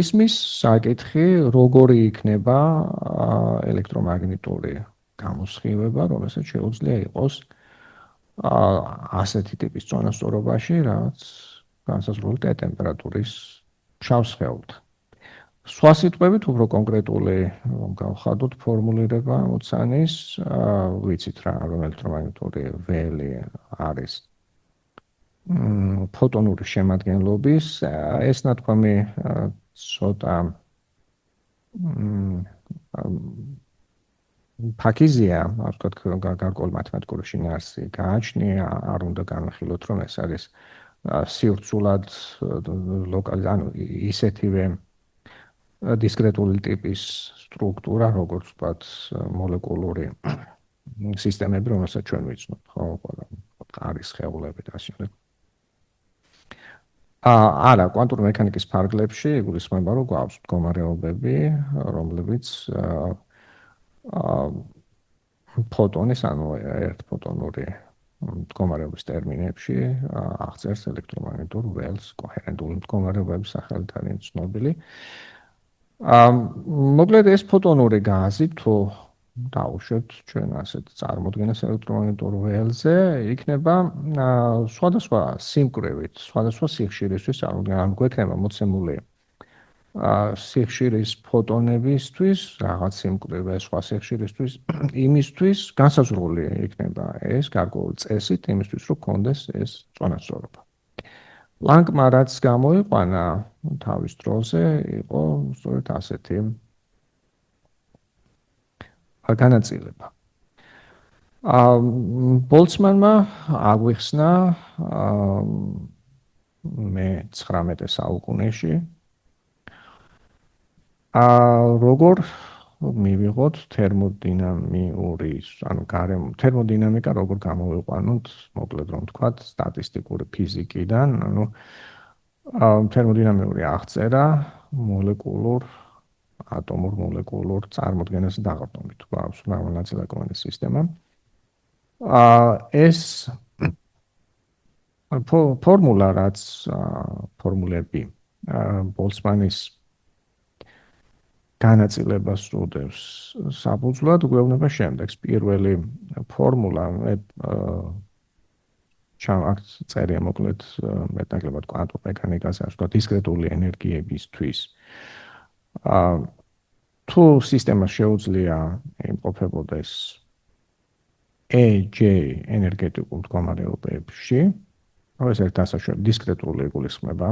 ისმის საკითხი, როგორი იქნება ელექტრომაგნიტური გამოსხივება, რომელსაც შეუძლია იყოს ასეთი ტიპის წონასწორობაში, რაც განსაზღვრული ტემპერატურის შავ სხეულთან. სხვა სიტყვებით, უფრო კონკრეტული გავხადოთ ფორმულირება ამოცანის, ვიცით რა, რომ ელექტრომაგნიტური ველი არის ფოტონური შემადგენლობის, ეს ნათქვამი ცოტა ფაქიზია, ასე ვთქვათ, გარკვეული მათემატიკური შინაარსი გააჩნია, არ უნდა განვიხილოთ, რომ ეს არის სივრცულად ისეთივე დისკრეტული ტიპის სტრუქტურა, როგორც ვთქვათ, მოლეკულური სისტემები, რომელსაც ჩვენ ვიცნობთ, ხო, არის სხეულები და ასე შემდეგ. არა, კვანტური მექანიკის ფარგლებში იგულისხმება, რომ გვაქვს მდგომარეობები, რომლებიც ფოტონის, ანუ ერთფოტონური მდგომარეობის ტერმინებში აღწერს ელექტრომაგნიტურ ველს, კოჰერენტული მდგომარეობების სახელით არის ცნობილი. მოკლედ ეს ფოტონური გაზი თუ დავუშვებთ ჩვენ ასეთ წარმოდგენას ელექტრომაგნიტურ ველზე, იქნება სხვადასხვა სიმკვრივით, სხვადასხვა სიხშირისთვის წარმოდგენა, ანუ გვექნება მოცემული სიხშირის ფოტონებისთვის, რაღაც სიმკვრივე სხვა სიხშირისთვის, იმისთვის განსაზღვრული იქნება ეს გარკვეული წესით, იმისთვის რომ გქონდეს ეს წონასწორობა. პლანკმა რაც გამოიყვანა თავის დროზე, იყო სწორედ ასეთი განაწილება. ბოლცმანმა აგვიხსნა მე-19 საუკუნეში როგორ მივიღოთ თერმოდინამიური, ანუ თერმოდინამიკა როგორ გამოვიყვანოთ, მოკლედ რომ ვთქვათ, სტატისტიკური ფიზიკიდან, ანუ თერმოდინამიური აღწერა მოლეკულურ ატომურ მოლეკულურ წარმოდგენას დაყრდნობით, გვაქვს მრავალნაწილაკოვანი სისტემა. ეს ფორმულა, რაც ფორმულები ბოლცმანის განაწილებას უდევს საბუძვლად, გვეუბნება შემდეგს. პირველი ფორმულა აქ წერია მოკლედ მეტნაკლებად კვანტურ მექანიკაზე, ასე ვთქვათ, დისკრეტული ენერგიებისთვის. თუ სისტემას შეუძლია იმყოფებოდეს EJ ენერგეტიკულ მდგომარეობებში, ეს ერთ ასაშუალო დისკრეტული იგულისხმება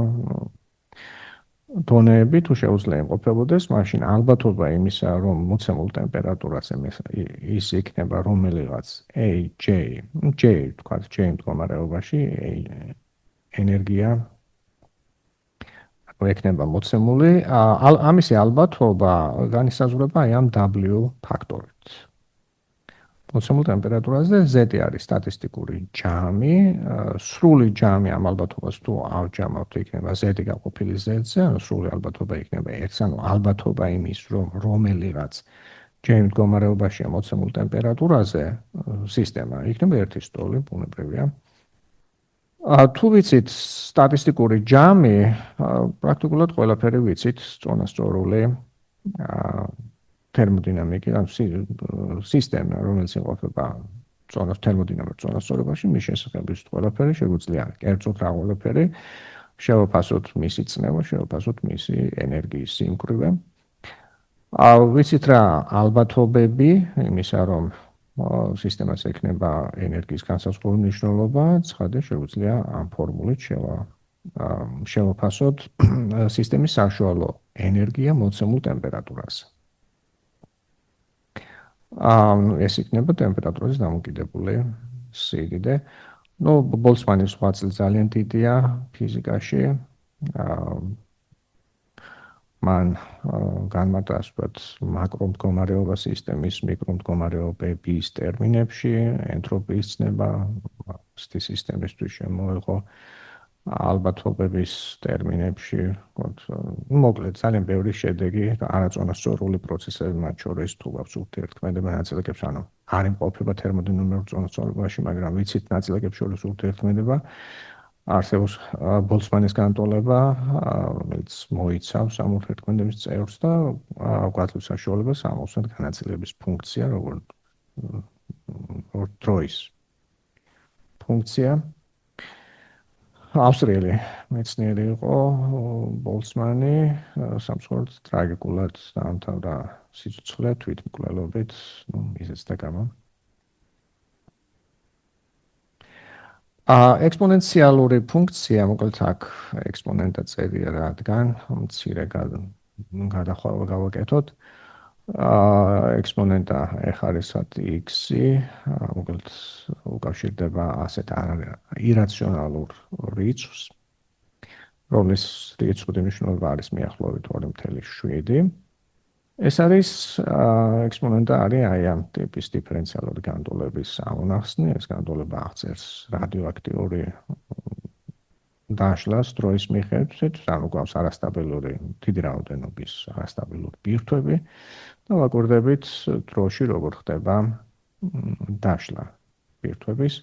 დონეები თუ შეუძლია იმყოფებოდეს, მაშინ ალბათობა იმისა, რომ მოცემულ ტემპერატურაზე ის იქნება რომელიღაც J თქვათ, J მდგომარეობაში ენერგია ექნება მოცემული, ამისი ალბათობა განისაზღვრება აი ამ W ფაქტორით. მოცემულ ტემპერატურაზე Z არის სტატისტიკური ჯამი, სრული ჯამი ამ ალბათობას თუ ავჯამავთ, იქნება Z გაყოფილი Z-ზე, ანუ სრული ალბათობა იქნება 1, ანუ ალბათობა იმის, რომ რომელიღაც J მდგომარეობაშია მოცემულ ტემპერატურაზე სისტემა, იქნება 1 სტოლი, ბუნებრივია. თუ ვიცით სტატისტიკური ჯამი, პრაქტიკულად ყველაფერი ვიცით, წონასწორული თერმოდინამიკი, ანუ სისტემა, რომელიც იმყოფება თერმოდინამიკურ წონასწორობაში, მის შესახებ ვიცით ყველაფერი, შეგვიძლია კერძოდ რა ყველაფერი, შევაფასოთ მისი წნევა, შევაფასოთ მისი ენერგიის სიმკვრივე. ვიცით რა ალბათობები იმისა, რომ სისტემას ექნება ენერგიის განსაზღვრო მნიშვნელობა, ცხადია შეგვიძლია ამ ფორმულით შევაფასოთ სისტემის საშუალო ენერგია მოცემულ ტემპერატურაზე. ეს იქნება ტემპერატურის დამოკიდებული სიდიდე. ბოლცმანის ღვაწლი ძალიან დიდია ფიზიკაში. მან განმარტა მაკრომდგომარეობა სისტემის მიკრომდგომარეობების ტერმინებში, ენტროპიის ცნება სისტემისთვის შემოიღო ალბათობების ტერმინებში, მოკლედ ძალიან ბევრი შედეგი არაწონასწორული პროცესები მათ შორის თუ გვაქვს ურთიერთქმედება ნაწილაკებს, ანუ არ იმყოფება თერმოდინამიკურ წონასწორობაში, მაგრამ ვიცით ნაწილაკებს შორის ურთიერთქმედება, არსებობს ბოლცმანის განტოლება, რომელიც მოიცავს ამ ურთიერთქმედების წევრს და გვაძლევს საშუალებას ამოვსვათ განაწილების ფუნქცია, როგორც დროის ფუნქცია. ავსტრიელი მეცნიერი იყო ბოლცმანი, სამწუხაროდ ტრაგიკულად დაამთავრა სიცოცხლე თვითმკვლელობით, ისეც და გამა. ექსპონენციალური ფუნქცია, მოკლედ აქ ექსპონენტა წერია, რადგან მცირე გადახვევა გავაკეთოთ. ექსპონენტა ეხარისად x-ი, მოკლედ უკავშირდება ასეთ ირაციონალურ რიცხვს, რომლის რიცხვის მნიშვნელობა არის მიახლოებით 2.7. ეს არის ექსპონენტა არის აი ამ ტიპის დიფერენციალური განტოლების ამონახსნი, ეს განტოლება აღწერს რადიოაქტიური დაშლას დროის მიხედვით, ანუ გვაქვს არასტაბილური დიდი რაოდენობის არასტაბილური ბირთვები და ვაკვირდებით დროში როგორ ხდება დაშლა ბირთვების.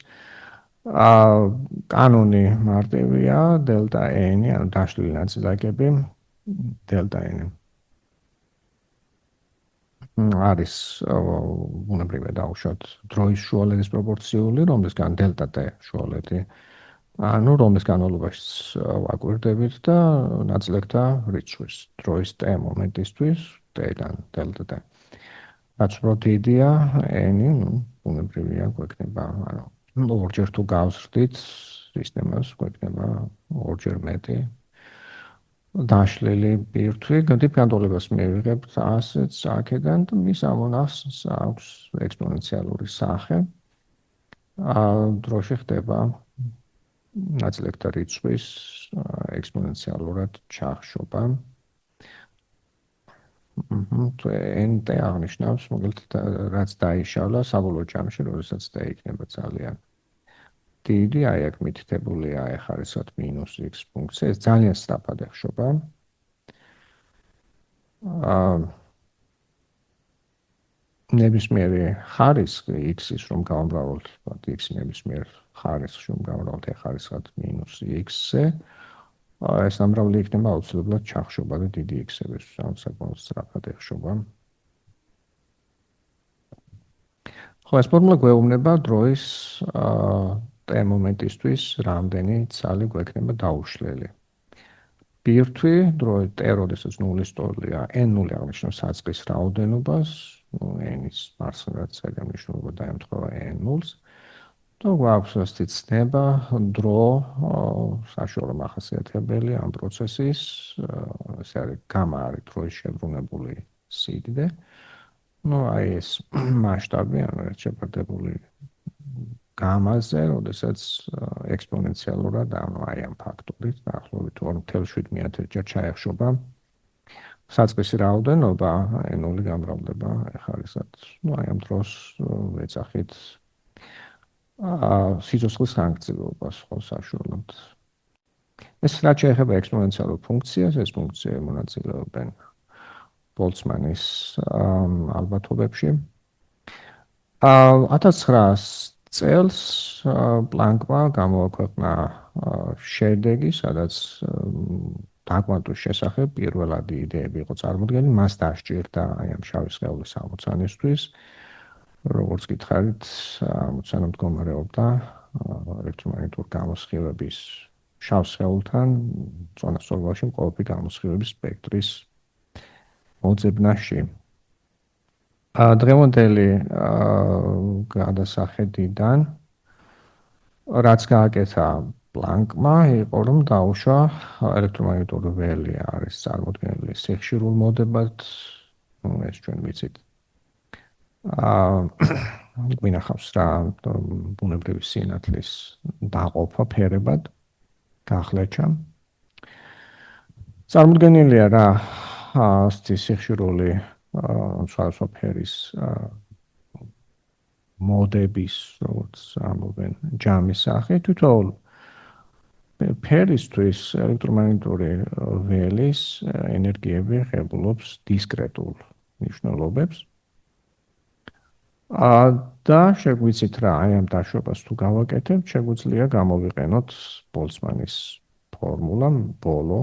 კანონი მარტივია, დელტა n, ანუ დაშლილი ნაწილაკები, დელტა n არის ბუნებრივია დავუშვათ დროის შუალედის პროპორციული, რომლისგან დელტა t შუალედი, ანუ რომლის განმავლობაში ვაკვირდებით და ნაწილაკთა რიცხვის დროის t მომენტისთვის t-დან დელტა t. რაც უფრო დიდია n, ბუნებრივია გვექნება, ანუ ორჯერ თუ გავსრდით სისტემას, გვექნება ორჯერ მეტი დაშლილი ბირთვი, განტოლებას მივიღებთ ასეც აქედან და მის ამონახსნს აქვს ექსპონენციალური სახე. დროში ხდება ნაწილაკთა რიცხვის ექსპონენციალურად ჩახშობა. n-t აღნიშნავს, მოკლედ რაც დაიშალა საბოლოო ჯამში, როდესაც t იქნება ძალიან დიდი, აი აქ მითითებულია ეხარისად -x ფუნქცია, ეს ძალიან სწრაფად ეხშობა. ნებისმიერი ხარისხი x-ის რომ გავამრავლოთ, x ნებისმიერ ხარისხში რომ გავამრავლოთ ეხარისად -x-ზე, ეს ამრავლი იქნება აუცილებლად ჩახშობა და დიდი x-ების, ანუ საკმაოდ სწრაფად ეხშობა. ხო, ეს ფორმულა გვეუბნება დროის T მომენტისთვის რამდენი ცალი გვექნება დაუშლელი. ბირთვი დროით T როდესაც 0-ის ტოლია, n0 აღნიშნავს საწყის რაოდენობას, n-ის მარცხნივ წერია მნიშვნელობა დაემთხვევა n0-ს. და გვაქვს ასეთი ცნება, დრო საშუალო მახასიათებელი ამ პროცესის, ეს არის გამა არის დროის შებრუნებული სიდიდე. აი ეს მასშტაბი, ანუ ერთ შეფარდებული გამაზე, როდესაც ექსპონენციალურად, ანუ აი ამ ფაქტორით, დაახლოებით 2.7 ჯერ ჩაეხშობა საწყისი რაოდენობა, n0 გამრავლდება ეხარისად. აი ამ დროს ეძახით სიცოცხლის ხანგრძლივობას ხო საშუალოდ. ეს რაც შეეხება ექსპონენციალურ ფუნქციას, ეს ფუნქციები მონაწილეობენ ბოლცმანის ალბათობებში. 1900 წელს პლანკმა გამოაქვეყნა შედეგი, სადაც დაკვანტვის შესახებ პირველადი იდეები იყო წარმოდგენილი, მას დასჭირდა აი ამ შავი სხეულის ამოცანისთვის. როგორც გითხარით, ამოცანა მდგომარეობდა ელექტრომაგნიტურ გამოსხივების შავ სხეულთან წონასწორობაში მყოფი გამოსხივების სპექტრის მოძებნაში. დღევანდელი გადასახედიდან რაც გააკეთა პლანკმა იყო რომ დაუშვა ელექტრომაგნიტური ველი არის წარმოდგენილი სიხშირულ მოდებად, ეს ჩვენ ვიცით. გვინახავს რა ბუნებრივი სინათლის დაყოფა ფერებად გახლეჩა. წარმოდგენილია რა ასეთი სიხშირული სხვადასხვა ფერის მოდების, როგორც ამობენ, ჯამის სახით, თითოეულ ფერისთვის ელექტრომაგნიტური ველის ენერგიები ღებულობს დისკრეტულ მნიშვნელობებს. და შეგვიცით რა, აი ამ დაშვებას თუ გავაკეთებთ, შეგვიძლია გამოვიყენოთ ბოლცმანის ფორმულა, ბოლო.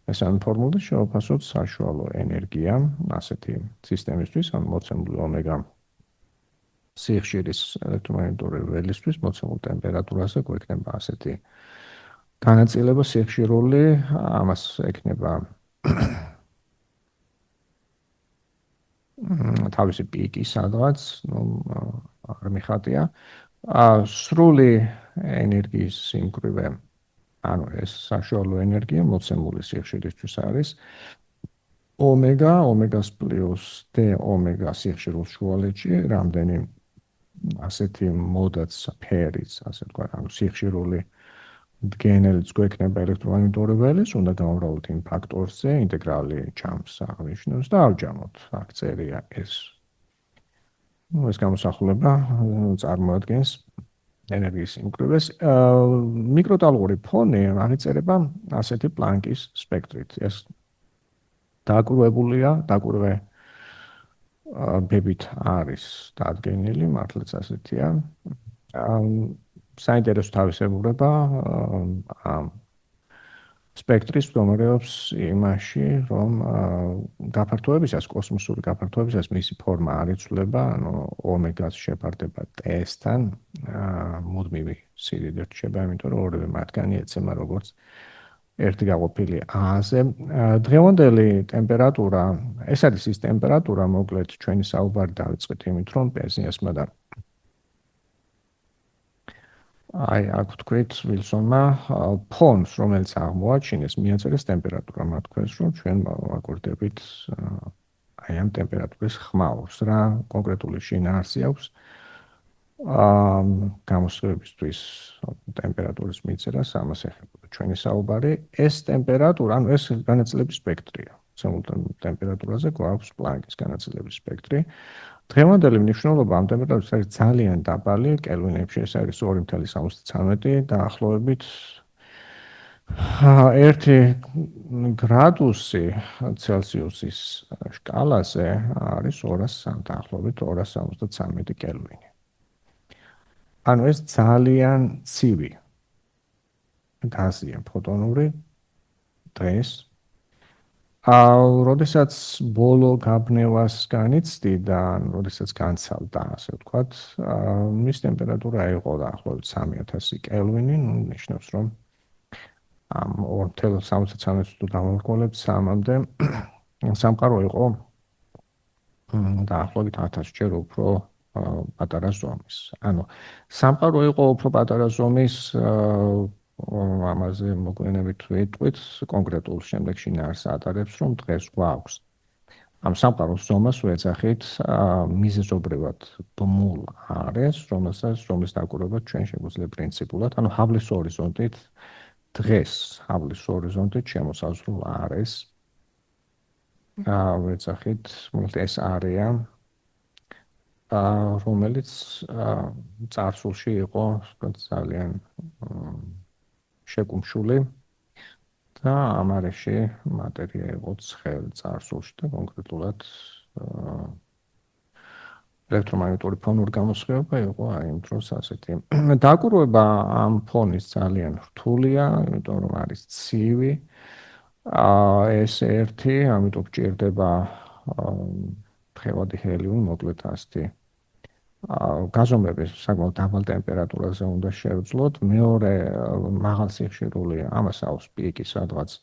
ეს ამ ფორმულა შევაფასოთ საშუალო ენერგია ასეთი სისტემისთვის, ან მოცემული ომეგა სიხშირის ელექტრომაგნიტური ველისთვის მოცემულ ტემპერატურაზე გვექნება ასეთი განაწილება სიხშირული, ამას ექნება თავისი პიკი სადღაც, არ მიხატია. სრული ენერგიის სიმკვრივე, ანუ ეს საშუალო ენერგია მოცემული სიხშირისთვის არის ომეგას პლუს d ომეგა სიხშირულ შუალედში, რამდენი ასეთი მოდაც ფერიც, ასე ვთქვათ, ანუ სიხშირული დგენელიც გვექნება ელექტრომაგნიტური ველის, უნდა გამოვრავოთ იმ ფაქტორზე, ინტეგრალი ჩამს აღნიშნავს და ავჯამოთ, აქ წერია ეს. ეს გამოსახულება წარმოადგენს ენერგიის სიმკვრივეს. მიკროტალღური ფონი აღიწერება ასეთი პლანკის სპექტრით. ეს დაკვირვებულია, დაკვირვე ბებით არის დადგენილი, მართლაც ასეთია. საინტერესო თავისებურება ამ სპექტრის მდგომარეობს იმაში, რომ გაფართოებისას, კოსმოსური გაფართოებისას მისი ფორმა არ იცვლება, ანუ ომეგას შეფარდება t-სთან, მუდმივი სიდიდე რჩება, იმიტომ რომ ორივე მათგანი ეცემა როგორც ერთი გაყოფილი a-ზე. დღევანდელი ტემპერატურა, ეს არის ის ტემპერატურა, მოკლედ ჩვენი საუბარი დავიწყეთ იმით, რომ პენზიასმა და აი, აქ ვთქვით ვილსონმა ფონს, რომელიც აღმოაჩინეს, მიაწერეს ტემპერატურა, მათ ქვეს, რომ ჩვენ ვაკურდებით აი ამ ტემპერატურის ხმაურს, რა კონკრეტული შინაარსი აქვს გამოსხივებისთვის ტემპერატურის მიცერას, ამას ეხება ჩვენი საუბარი. ეს ტემპერატურა, ანუ ეს განაწილების სპექტრია. მოცემულ ტემპერატურაზე გვაქვს პლანკის განაწილების სპექტრი. დღევანდელი მნიშვნელობა ამ ტემპერატურას არის ძალიან დაბალი, კელვინებში ეს არის 2.73 დაახლოებით 1 გრადუსი ცელსიუსის შკალაზე არის 200 დაახლოებით 273 კელვინი. ანუ ეს ძალიან ცივი გაზია ფოტონური დღეს. როდესაც ბოლო გაბნევას განიცდი და როდესაც განცალდა, ასე ვთქვათ, მის ტემპერატურა იყო დაახლოებით 3000 კელვინი, ნუ ნიშნავს, რომ ამ 2.60-ს თუ დავამორგოლებთ 3-მდე, სამყარო იყო დაახლოებით 1000 ჯერ უფრო პატარა ზომის. ანუ სამყარო იყო უფრო პატარა ზომის, ამაზე მოგვიანებით ვიტყვით, კონკრეტულ შემდეგში ნარს ატარებს, რომ დღეს გვაქვს ამ სამყაროს ზომას ვეძახით მიზეზობრივად ბმულ არეს, რომლის დაკვირვება ჩვენ შეგვიძლია პრინციპულად, ანუ ჰაბლის ჰორიზონტით დღეს ჰაბლის ჰორიზონტით შემოსაზღვრულ არეს ვეძახით, ეს არეა რომელიც წარსულში იყო ძალიან შეკუმშული და ამ არეში მატერია იყო ცხელი წარსულში და კონკრეტულად ელექტრომაგნიტური ფონური გამოსხივება იყო აი იმ დროს ასეთი. დაკვირვება ამ ფონის ძალიან რთულია, იმიტომ რომ არის ცივი. ეს ერთი, ამიტომ გჭირდება თხევადი ჰელიუმი, მოკლედ ასეთი გაზომვები საკმაოდ დაბალ ტემპერატურაზე უნდა შევძლოთ. მეორე მაღალ სიხშირული, ამას აქვს პიკი სადღაც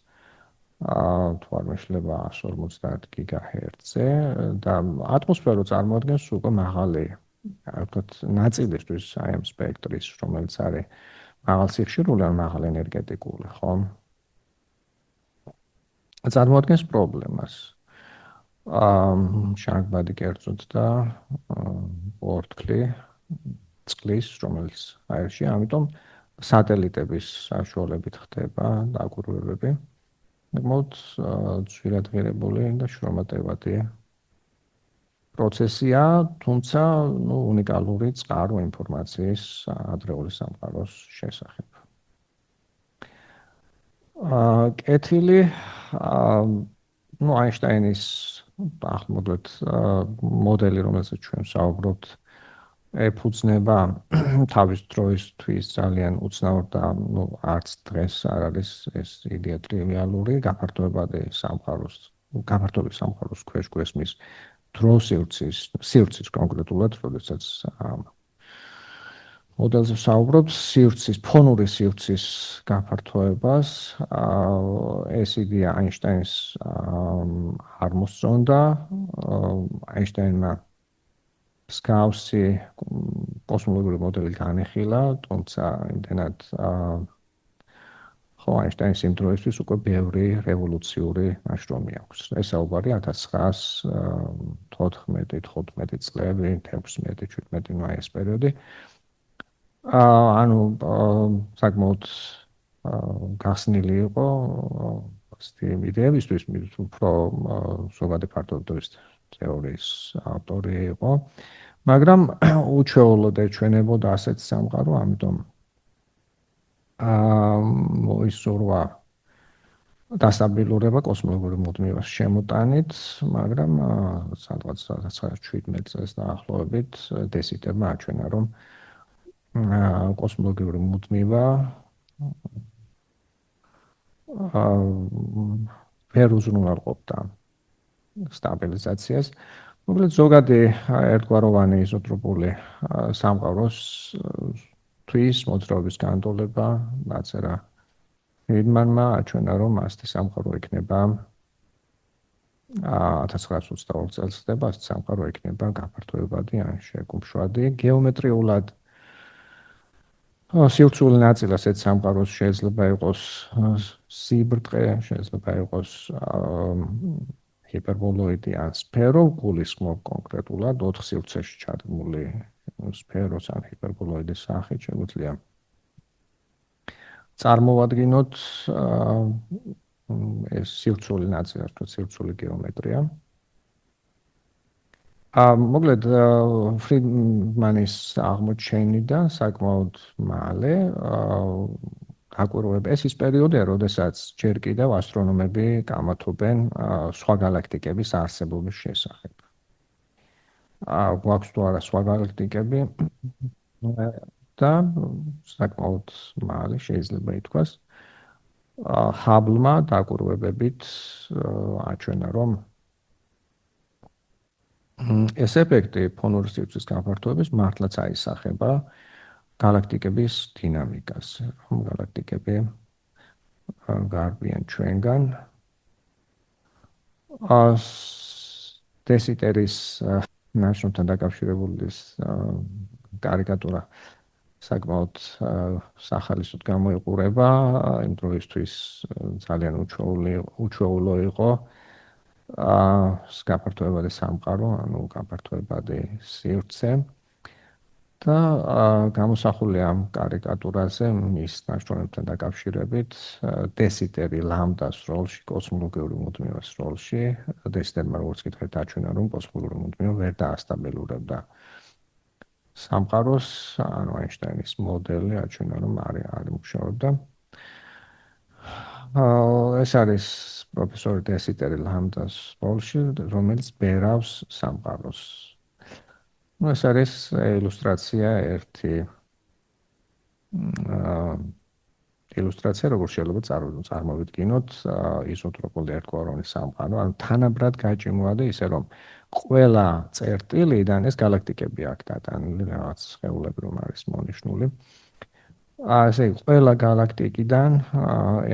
თუ არ მეშლება 150 გიგაჰერცზე და ატმოსფერო წარმოადგენს უკვე მაღალი, ვთქვათ, ნაწილისთვის აი ამ სპექტრის, რომელიც არის მაღალ სიხშირული ან მაღალ ენერგეტიკული, ხო? წარმოადგენს პრობლემას. შარკბადი კერძოდ და ორთქლი წყლის, რომელიც აირში, ამიტომ სატელიტების საშუალებით ხდება დაკვირვებები. მოდ ძვირადღირებული და შრომატევადი პროცესია, თუმცა უნიკალური წყარო ინფორმაციის ადრეული სამყაროს შესახებ. კეთილი, აინშტაინის ახმოკლეთ მოდელი, რომელსაც ჩვენ საუბრობთ, ეფუძნება თავის დროისთვის ძალიან უცნაურ და არც დღეს არ არის ეს იდეა ტრივიალური, გაფართოებადი სამყაროს ქვეშ გვესმის სივრცის კონკრეტულად, როდესაც მოდელზე საუბრობს ფონური სივრცის გაფართოებას. ეს იდეა აინშტაინს არ მოსწონდა. აინშტაინმა მსგავსი კოსმოლოგიური მოდელი განეხილა, თუმცა იმდენად აინშტაინის იმ დროისთვის უკვე ბევრი რევოლუციური ნაშრომი აქვს. ეს საუბარი 1914-15 წლები, 16-17 ნუ ეს პერიოდი. ანუ საკმაოდ გახსნილი იყო ასეთი იდეებისთვის, უფრო ზოგადი ფართობების თეორიის ავტორი იყო, მაგრამ უჩვეულოდ ეჩვენებოდა ასეთ სამყარო, ამიტომ მოისურვა დასტაბილურება კოსმოლოგიური მუდმივას შემოტანით, მაგრამ სადღაც 17 წელს დაახლოებით დესიტებმა აჩვენა, რომ კოსმოლოგიური მუდმივა ვერ უზრუნველყოფდა სტაბილიზაციას. მოკლედ ზოგადი ერთგვაროვანი იზოტროპული სამყაროს თვის მოძრაობის განტოლება დაწერა ფრიდმანმა, აჩვენა, რომ ასეთი სამყარო იქნება 1922 წელს ხდება, ასეთი სამყარო იქნება გაფართოებადი ან შეკუმშვადი. გეომეტრიულად სივრცული ნაწილი ასეთ სამყაროს შეიძლება იყოს სიბრტყე, შეიძლება იყოს ჰიპერბოლოიდი ან სფერო, გულისხმობ კონკრეტულად 4 სივრცეში ჩადგმული სფეროს ან ჰიპერბოლოიდის სახით შეგვიძლია წარმოვადგინოთ ეს სივრცული ნაწილი, ასე ვთქვათ, სივრცული გეომეტრია. მოკლედ ფრიდმანის აღმოჩენიდან საკმაოდ მალე დაკვირვება ეს ის პერიოდია, როდესაც ჯერ კიდევ ასტრონომები გამათობენ სხვა გალაქტიკების არსებობის შესახებ. გვაქვს თუ არა სხვა გალაქტიკები და საკმაოდ მალე შეიძლება ითქვას ჰაბლმა დაკვირვებებით აჩვენა, რომ ეს ეფექტი ფონური სივრცის გაფართოების მართლაც აისახება galaktikების დინამიკას, რომ galaktikები გარბიან ჩვენგან. დესიტერის ნაშრომთან დაკავშირებული კარიკატურა საკმაოდ სახალისოდ გამოიყურება, იმ დროისთვის ძალიან უჩვეულო იყო გაფართოებადი სამყარო, ანუ გაფართოებადი სივრცე. და გამოსახულია ამ კარიკატურაზე მის ნაშრომებთან დაკავშირებით დესიტერი ლამდას როლში, კოსმოლოგიური მუდმივას როლში. დესიტერმა როგორც კითხეთ აჩვენა, რომ კოსმოლოგიური მუდმივა ვერ დაასტაბილურებდა სამყაროს, ანუ აინშტაინის მოდელი აჩვენა, რომ არ იმუშავებდა. ეს არის პროფესორი დესიტერი ლამდას როლში, რომელიც ბერავს სამყაროს. ეს არის ილუსტრაცია ერთი ილუსტრაცია, როგორ შეიძლება წარმოვიდგინოთ იზოტროპული ერთგვაროვანი სამყარო, ანუ თანაბრად გაჭიმულა და ისე რომ ყველა წერტილიდან ეს galaktikები აქ დატანილი რაღაც სხეულები რომ არის მონიშნული. ასე ყველა galaktikიდან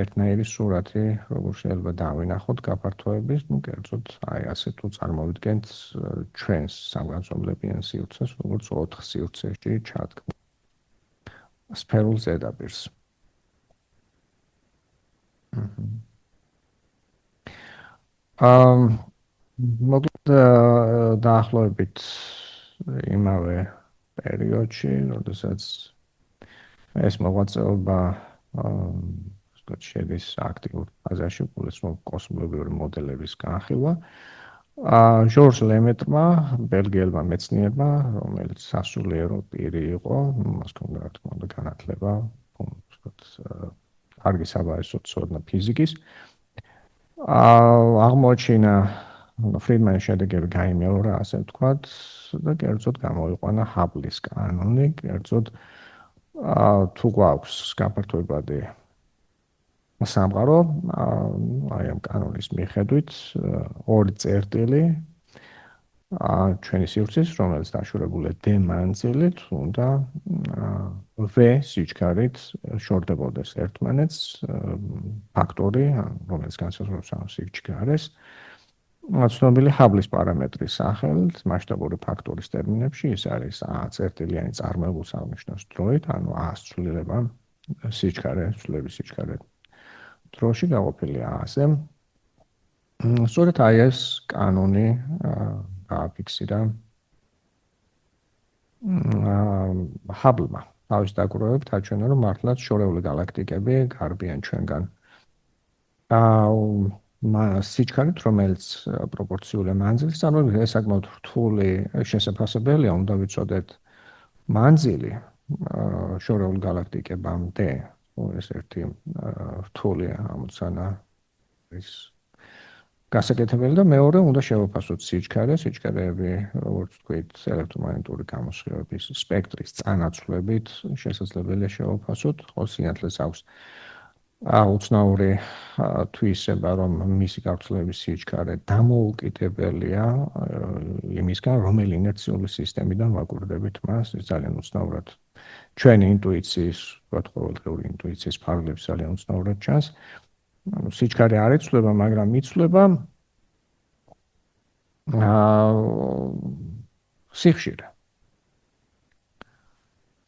ერთნაირი სურათი როგორ შეიძლება დავინახოთ გაფართოების, ну, კერძოდ აი ასე თუ წარმოვიდგენთ ჩვენს სამგანზომლებიან სივრცეს, როგორც 4 სივრცეში ჩადგმულ სფერულ ზედაპირს. მოკლედ დაახლოებით იმავე პერიოდში, როდესაც ეს მოღვაწეობა შედის აქტიურ ფაზაში, კოსმოლოგიური მოდელების განხილვა. ჟორჟ ლემეტრმა, ბელგიელმა მეცნიერმა, რომელიც სასულიერო პირი იყო, მას ჰქონდა რა თქმა უნდა განათლება, კარგი საბაისო ცოდნა ფიზიკის. აღმოაჩინა ფრიდმანის შედეგები გაიმეორა, ასე ვთქვათ, და კერძოდ გამოიყვანა ჰაბლის კანონი, კერძოდ თუ გვაქვს გაფართოებადი სამყარო, აი ამ კანონის მიხედვით ორი წერტილი ჩვენი სივრცის, რომელიც დაშორებულია d მანძილით, უნდა v სიჩქარით შორდებოდეს ერთმანეთს ფაქტორი, რომელიც განსაზღვრავს ამ სიჩქარეს. ცნობილი ჰაბლის პარამეტრის სახელით, მასშტაბური ფაქტორის ტერმინებში, ის არის a წერტილიანი წარმოებულს აღნიშნავს დროით, ანუ a-ს ცვლილება სიჩქარე, ცვლილების სიჩქარე დროში გაყოფილია a-ზე. სწორედ აი ეს კანონი გააფიქსირა ჰაბლმა. თავის დაკვირვებებით აჩვენა, რომ მართლაც შორეული galaktikები გარბიან ჩვენგან სიჩქარით, რომელიც პროპორციულია მანძილის, ანუ ეს საკმაოდ რთული შესაძლებლია, უნდა ვიცოდეთ მანძილი შორეულ galaktikებამდე, ეს ერთი რთული ამოცანა ის გასაკეთებელი და მეორე უნდა შევაფასოთ სიჩქარე, სიჩქარეები, როგორც ვთქვით, ელექტრომაგნიტური გამოსხივების სპექტრის წანაცვლებით შესაძლებელია შევაფასოთ, ხო სინათლეს აქვს უცნაური თვისება, რომ მისი გავრცელების სიჩქარე დამოუკიდებელია იმისგან, რომელი ინერციული სისტემიდან ვაკვირდებით მას, ეს ძალიან უცნაურად ჩვენი ინტუიციის, ვთქვათ, ყოველდღიური ინტუიციის ფარგლებს ძალიან უცნაურად ჩანს. სიჩქარე არ იცვლება, მაგრამ იცვლება სიხშირე.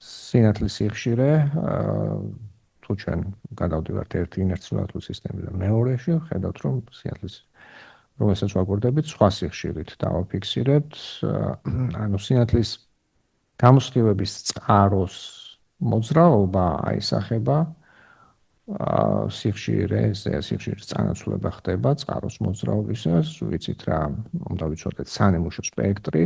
სინათლის სიხშირე თუ ჩვენ გადავდივართ ერთი ინერციული სისტემიდან მეორეში, ხედავთ, რომ სინათლის რომელსაც ვაკვირდებით, სხვა სიხშირით დავაფიქსირებთ, ანუ სინათლის გამოსხივების წყაროს მოძრაობა აისახება სიხშირეზე, სიხშირის წანაცვლება ხდება წყაროს მოძრაობისას, ვიცით რა, უნდა ვიცოდეთ სანიმუშო სპექტრი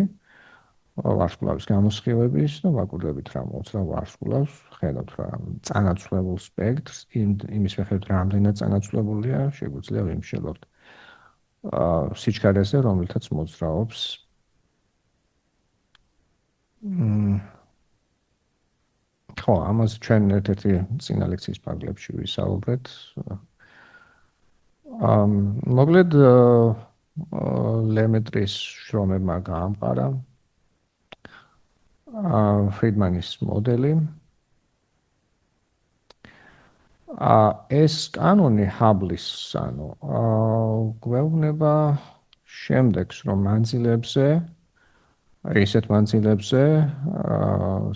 ვარსკვლავის გამოსხივების და ვაკვირდებით რა მოძრა ვარსკვლავს, ხედავთ რა წანაცვლებულ სპექტრს, იმის მიხედვით რამდენად წანაცვლებულია, შეგვიძლია ვიმშილოთ სიჩქარეზე, რომელთაც მოძრაობს ხო, ამას ჩვენ ერთ-ერთი წინა ლექციის ფარგლებში ვისაუბრეთ. მოკლედ ლემეტრის შრომებმა გაამყარა ფრიდმანის მოდელი. ეს კანონი ჰაბლის, ანუ გვეუბნება შემდეგს, რომ მანძილებზე, ისეთ მანძილებზე,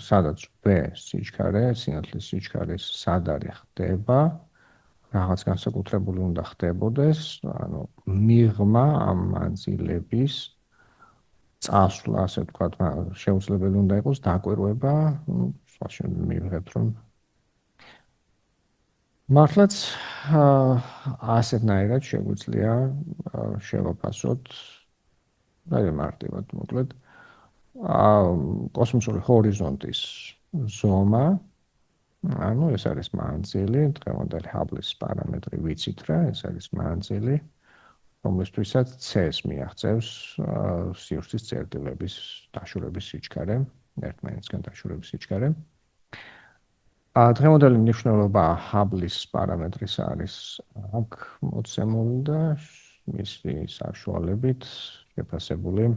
სადაც V სიჩქარე, სინათლის სიჩქარის სადარი ხდება, რაღაც განსაკუთრებული უნდა ხდებოდეს, ანუ მიღმა ამ მანძილების წასვლა, ასე ვთქვათ, შეუძლებელი უნდა იყოს დაკვირვება, მივიღებთ, რომ მართლაც ასეთნაირად შეგვიძლია შევაფასოთ აი მარტივად, მოკლედ კოსმოსური ჰორიზონტის ზომა, ანუ ეს არის მანძილი, დღევანდელი ჰაბლის პარამეტრი ვიცით რა, ეს არის მანძილი, რომლისთვისაც C-ს მიაღწევს სივრცის წერტილების დაშორების სიჩქარე, ერთმანეთისგან დაშორების სიჩქარე. დღევანდელი მნიშვნელობა ჰაბლის პარამეტრის არის აქ მოცემული და მისი საშუალებით შეფასებული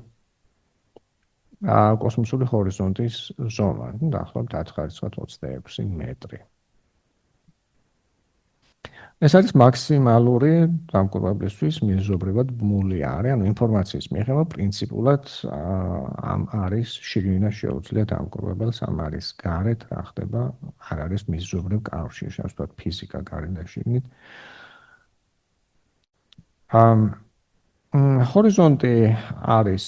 კოსმოსური ჰორიზონტის ზომა, დაახლოებით 1026 მეტრი. ეს არის მაქსიმალური დამკვირვებლისთვის მიზობრივად ბმული არე, ანუ ინფორმაციის მიღება პრინციპულად ამ არის შიგნიდან შეუძლია დამკვირვებელს ამ არის გარეთ რა ხდება, არ არის მიზობრივ კავშირში, ასე ვთქვათ, ფიზიკა გარეთ და შიგნით. ჰორიზონტი არის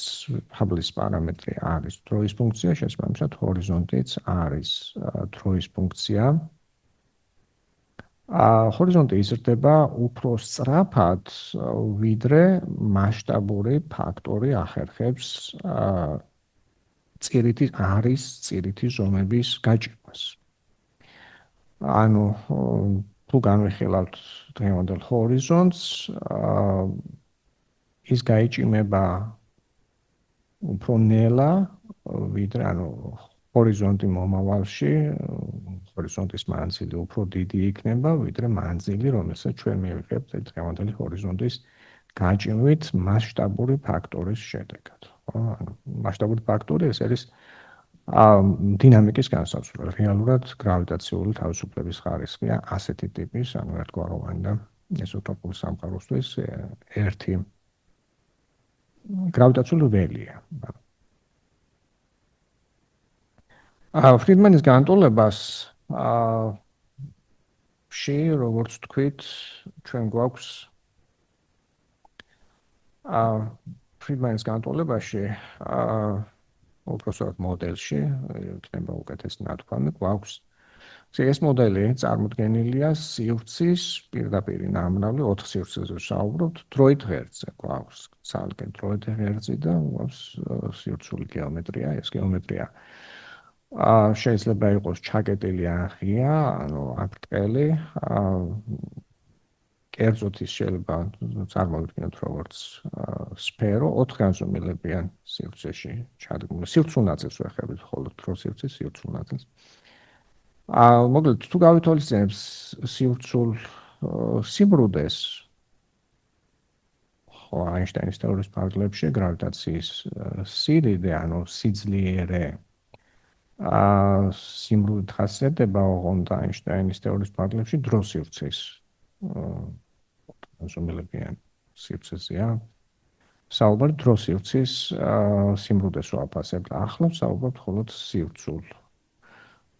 ჰაბლის პარამეტრი არის დროის ფუნქცია, შესაბამისად ჰორიზონტიც არის დროის ფუნქცია. ჰორიზონტი იზრდება უფრო სწრაფად, ვიდრე მასშტაბური ფაქტორი ახერხებს წირითი ზომების გაჭიმას. ანუ თუ განვიხილავთ დღევანდელ ჰორიზონტს, ის გაიჭიმება უფრო ნელა, ვიდრე ანუ ჰორიზონტი მომავალში, ჰორიზონტის მანძილი უფრო დიდი იქნება, ვიდრე მანძილი, რომელსაც ჩვენ მივიღებთ დღევანდელი ჰორიზონტის გაჭიმვით მასშტაბური ფაქტორის შედეგად. ანუ მასშტაბური ფაქტორი ეს არის დინამიკის განსაზღვრა, რეალურად გრავიტაციული თავისუფლების ხარისხია ასეთი ტიპის, ანუ ერთგვაროვანი და იზოტოპური სამყაროსთვის ერთი გრავიტაციული ველია. ფრიდმანის განტოლებას როგორც თქვით, ჩვენ გვაქვს ფრიდმანის განტოლებაში უпроსტად მოდელში იქნება უკეთესი ნათქვამი, გვაქვს ეს მოდელი წარმოდგენილია სივრცის პირდაპირ ნამრავლი 4 სივრცეზე ვსაუბრობთ, დროით ღერძზე გვაქვს ცალკე დროით ღერძი და გვაქვს სივრცული გეომეტრია, ეს გეომეტრია შეიძლება იყოს ჩაკეტილი ან ღია, ანუ ბრტყელი, კერძოდ ის შეიძლება წარმოვიდგინოთ როგორც სფერო 4 განზომილებიან სივრცეში ჩადგმული. სივრცულ ნაწილს ვეხებით, ხოლო დრო სივრცის სივრცულ ნაწილს. მოკლედ, თუ გავითვალისწინებთ სივრცულ სიმრუდეს, ხო, აინშტაინის თეორიის ფარგლებში გრავიტაციის სიდიდე, ანუ სიძლიერე სიმრუდით ხასიათდება, ოღონდ აინშტაინის თეორიის ფარგლებში დრო სივრცის განზომილებიან სივრცეზეა. საუბარი დრო სივრცის სიმრუდეს ვაფასებთ. ახლა ვსაუბრობთ მხოლოდ სივრცულ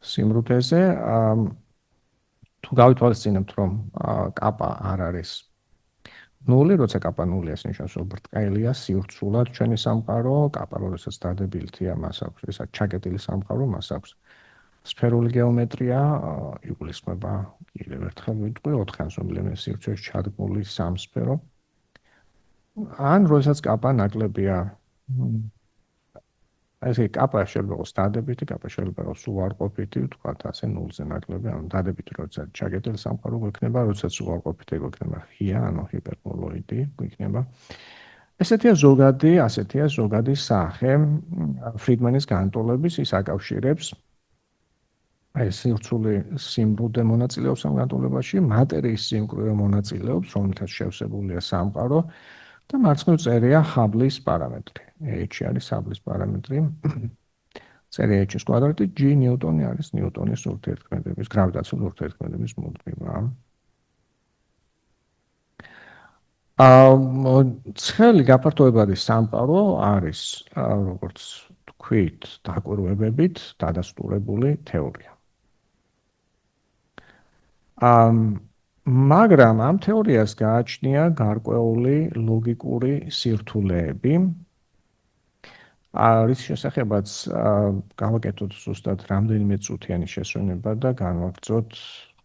სიმრუდეზე. თუ გავითვალისწინებთ, რომ კაპა არ არის ნული, როცა კაპა ნული ეს ნიშნავს, რომ ბრტყელია სივრცულად ჩვენი სამყარო, კაპა როდესაც დადებითია, მას აქვს ესა ჩაკეტილი სამყარო, მას აქვს სფერული გეომეტრია, იგულისხმება კიდევ ერთხელ ვიტყვი 4 განზომილებიან სივრცეში ჩადგმული სამსფერო. ან როდესაც კაპა ნაკლებია ეს კაპა შეიძლება იყოს დადებითი, კაპა შეიძლება იყოს უარყოფითი, ვთქვათ ასე ნულზე ნაკლები, ანუ დადებითი როდესაც ჩაკეტილი სამყარო გვექნება, როდესაც უარყოფითი გვექნება ღია, ანუ ჰიპერბოლოიდი გვექნება. ასეთია ზოგადი სახე ფრიდმანის განტოლების, ის აკავშირებს აი სივრცული სიმრუდე მონაწილეობს ამ განტოლებაში, მატერიის სიმკვრივე მონაწილეობს, რომელთაც შევსებულია სამყარო და მარცხნივ წერია ჰაბლის პარამეტრი. h არის ჰაბლის პარამეტრი. წერია h-ის კვადრატი, g ნიუტონი არის ნიუტონის ურთიერთქმედების, გრავიტაციული ურთიერთქმედების მუდმივა. ცხელი გაფართოებადი სამყარო არის, როგორც თქვით, დაკვირვებებით დადასტურებული თეორია. მაგრამ ამ თეორიას გააჩნია გარკვეული ლოგიკური სირთულეები. რის შესახებაც გავაკეთოთ ზუსტად რამდენიმე წუთიანი შესვენება და განვაგრძოთ,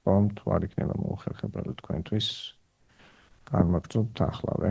ხომ თუ არ იქნება მოუხერხებელი თქვენთვის. განვაგრძოთ ახლავე.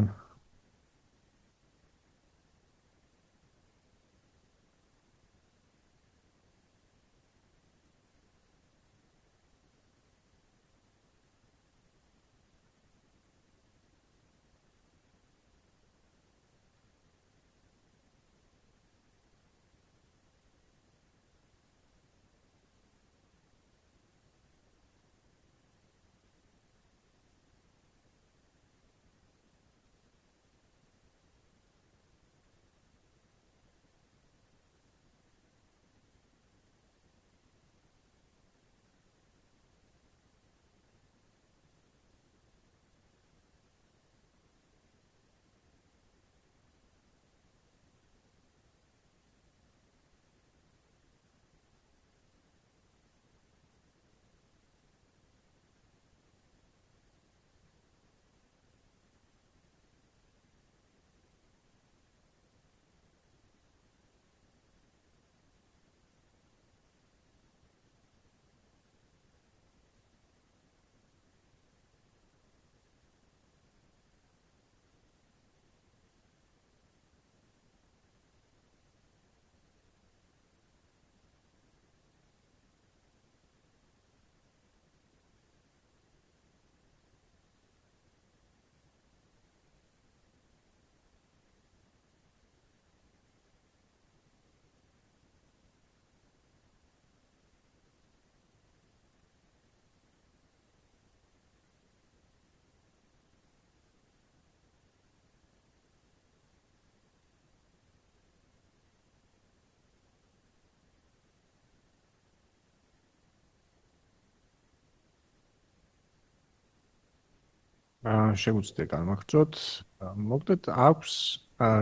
შეგვიძლია განვაგრძოთ. მოკლედ აქვს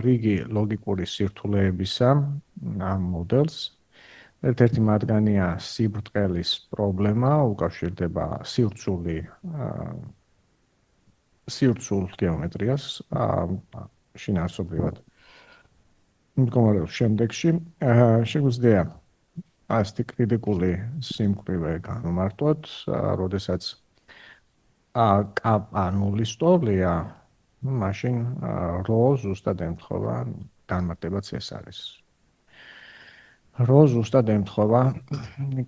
რიგი ლოგიკური სირთულეებისა ამ მოდელს. ერთ-ერთი მათგანია სიბრტყელის პრობლემა, უკავშირდება სივრცულ გეომეტრიას, შინაარსობრივად. მდგომარეობს შემდეგში. შეგვიძლია ასეთი კრიტიკული სიმკვრივე განვმარტოთ, როდესაც კაპა ნულის ტოლია, მაშინ რო ზუსტად ემთხვევა განმარტებაც ეს არის. რო ზუსტად ემთხვევა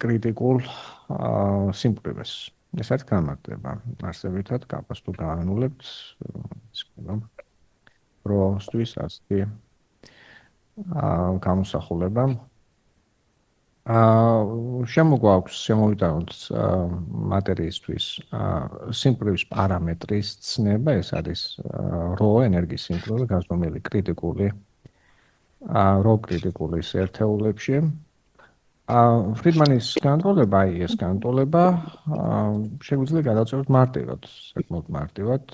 კრიტიკულ სიმკვრივეს. ეს არის განმარტება. არსებითად კაპას თუ გაანულებთ, ისქნება როსთვის ასეთი გამოსახულება. შემოგვაქვს შემოვიტანოთ მატერიისთვის სიმკვრივის პარამეტრის ცნება, ეს არის რო ენერგიის სიმკვრივე გაზომილი კრიტიკული რო კრიტიკულის ერთეულებში. ფრიდმანის განტოლება, ეს განტოლება შეგვიძლია გადავწეროთ მარტივად, საკმაოდ მარტივად.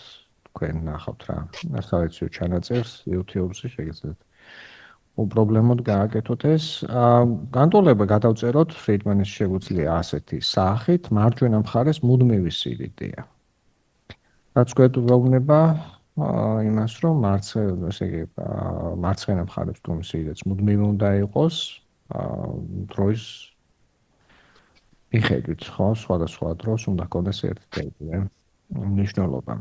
თქვენ ნახავთ რა, საეციო ჩანაწერს YouTube-ზე შეგიძლიათ უპრობლემოდ გააკეთოთ ეს. განტოლება გადავწეროთ ფრიდმანის შეგვიძლია ასეთი სახით, მარჯვენა მხარეს მუდმივი სიდიდეა. რაც გვეუბნება იმას, რომ მარცხენა მხარეს თუ სიდიდეც მუდმივი უნდა იყოს, დროის მიხედვით, ხო, სხვადასხვა დროს უნდა ჰქონდეს ერთ-ერთი მნიშვნელობა.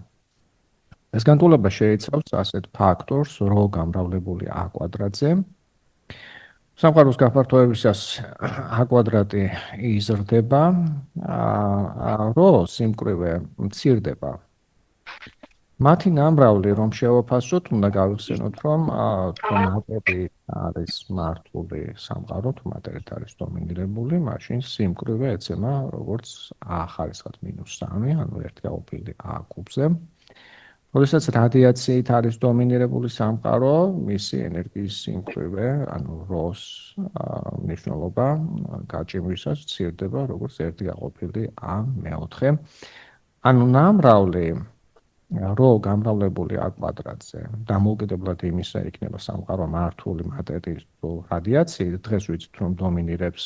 ეს განტოლება შეიცავს ასეთ ფაქტორს, რო გამრავლებული a კვადრატზე. სამყაროს გაფართოებისას a კვადრატი იზრდება, რო სიმკვრივე მცირდება. მათი ნამრავლი რომ შევაფასოთ, უნდა გავიხსენოთ, რომ თუ მატერი არის მართული სამყარო, თუ მატერით არის დომინირებული, მაშინ სიმკვრივე ეცემა როგორც a ხარისხად -3, ანუ 1/a კუბზე. როდესაც რადიაციით არის დომინირებული სამყარო, მისი ენერგიის სიმკვრივე, ანუ როს მნიშვნელობა გაჭიმვისას ცირდება როგორც 1/a. ანუ ნამრავლი რო გამრავლებული a კვადრატზე დამოუკიდებლად იმისა იქნება სამყარო მართული მატერიის თუ რადიაციით, დღეს ვიცით რომ დომინირებს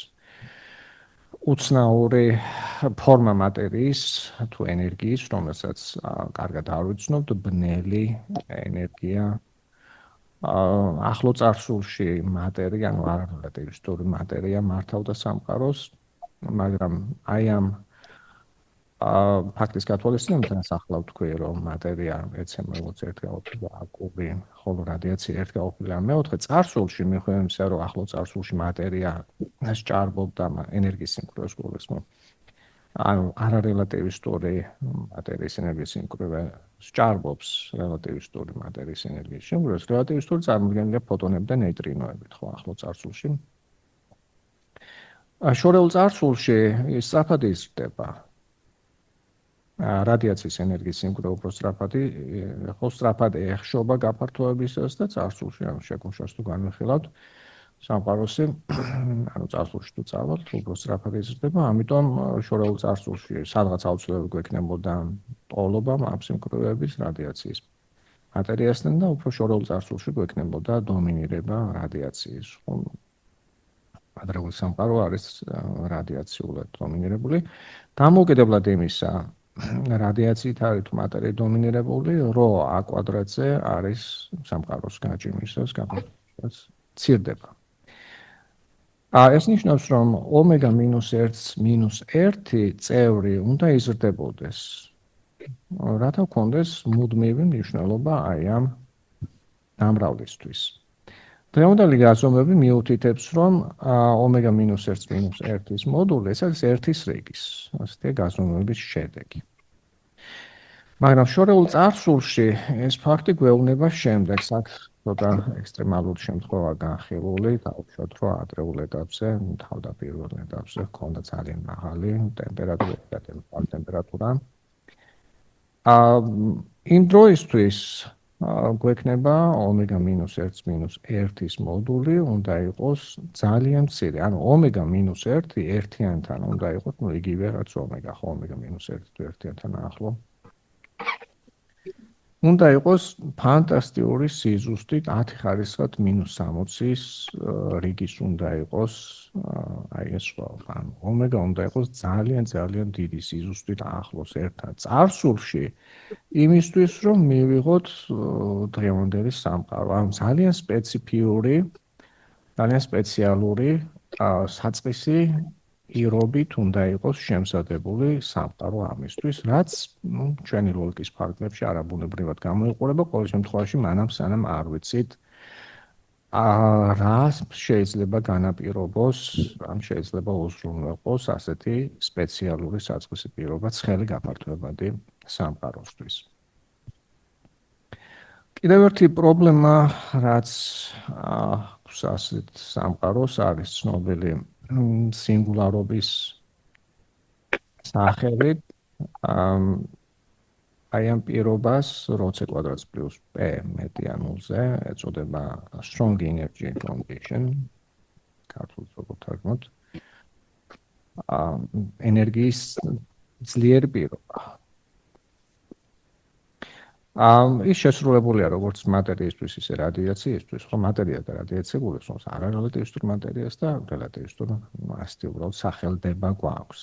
უცნაური ფორმა მატერიის თუ ენერგიის, რომელსაც კარგად არ ვიცნობთ, ბნელი ენერგია ახლო წარსულში მატერია, ანუ არარელატივისტური მატერია მართავდა სამყაროს, მაგრამ აი ამ ფაქტის გათვალისწინებიდან ახლა ვთქვი, რომ მატერია ეცემა როგორც 1/a კუბი, ხოლო რადიაცია 1/4. წარსულში მიუხედავად იმისა, რომ ახლო წარსულში მატერია სჭარბობდა ენერგიის სიმკვრივეს გულისხმობ. ანუ არარელატივისტური მატერიის ენერგიის სიმკვრივე სჭარბობს რელატივისტური მატერიის ენერგიის სიმკვრივეს. რელატივისტური წარმოდგენილია ფოტონები და ნეიტრინოებით, ხო, ახლო წარსულში. შორეულ წარსულში ის სწრაფად იზრდება. რადიაციის ენერგიის სიმკვრივე უფრო სწრაფად ეხშობა გაფართოებისას და წარსულში, ანუ შეკუმშვას თუ განვიხილავთ, სამყაროსი, ანუ წარსულში თუ წავალთ, უფრო სწრაფად იზრდება, ამიტომ შორეულ წარსულში სადღაც აუცილებლად გვექნებოდა ტოლობა ამ სიმკვრივეების რადიაციის მატერიასთან და უფრო შორეულ წარსულში გვექნებოდა დომინირება რადიაციის. ადრეული სამყარო არის რადიაციულად დომინირებული. დამოუკიდებლად იმისა, რადიაციით არის თუ მატერია დომინირებული, რო a კვადრატზე არის სამყაროს გაჭიმვისას გაფართოებას ცირდება. ეს ნიშნავს, რომ ω-1 წევრი უნდა იზრდებოდეს. რათა გქონდეს მუდმივი მნიშვნელობა აი ამ ნამრავლისთვის. დღევანდელი გაზომვები მიუთითებს, რომ ω-1-1-ის მოდული ეს არის ერთის რიგის, ასეთი გაზომვების შედეგი. მაგრამ შორეულ წარსულში ეს ფაქტი გვეუბნება შემდეგს, აქ ცოტა ექსტრემალური შემთხვევა განხილული, დავუშვათ, რომ ადრეულ ეტაპზე, თავდაპირველ ეტაპზე ჰქონდა ძალიან მაღალი ტემპერატურა. იმ დროისთვის გვექნება ω-1-1-ის მოდული უნდა იყოს ძალიან მცირე, ანუ ω-1 ერთიანთან უნდა იყოს, ну იგივე რაც ω, ხო, ω-1 თუ ერთიანთან ახლო. უნდა იყოს ფანტასტიკური სიზუსტით 10 ხარისხად -60-ის რიგის უნდა იყოს აი ეს სხვა, ანუ ω უნდა იყოს ძალიან დიდი სიზუსტით ახლოს ერთად წარსულში იმისთვის რომ მივიღოთ დღევანდელი სამყარო, ანუ ძალიან სპეციფიური, ძალიან სპეციალური საწყისი ირობით უნდა იყოს შემზადებული სამყარო ამისთვის, რაც ჩვენი ლოგიკის ფარგლებში არაბუნებრივად გამოიყურება, ყოველ შემთხვევაში მანამ სანამ არ ვიცით რა შეიძლება განაპირობოს, რამ შეიძლება უზრუნველყოს ასეთი სპეციალური საწყისი პირობა ცხელი გაფართოებადი სამყაროსთვის. კიდევ ერთი პრობლემა, რაც ასეთ სამყაროს არის ცნობილი სინგულარობის სახელით, აი ამ პირობას როც კვადრატს პლუს p მეტი ან 0-ზე ეწოდება strong energy condition, ქართულად როგორ თარგმნოთ, ენერგიის ძლიერი პირობა. ის შესრულებულია როგორც მატერიისთვის, ისე რადიაციისთვის, ხო მატერია და რადიაცია გულისხმობს არარელატივისტურ მატერიას და რელატივისტურ მასს უბრალოდ სახელდება გვაქვს.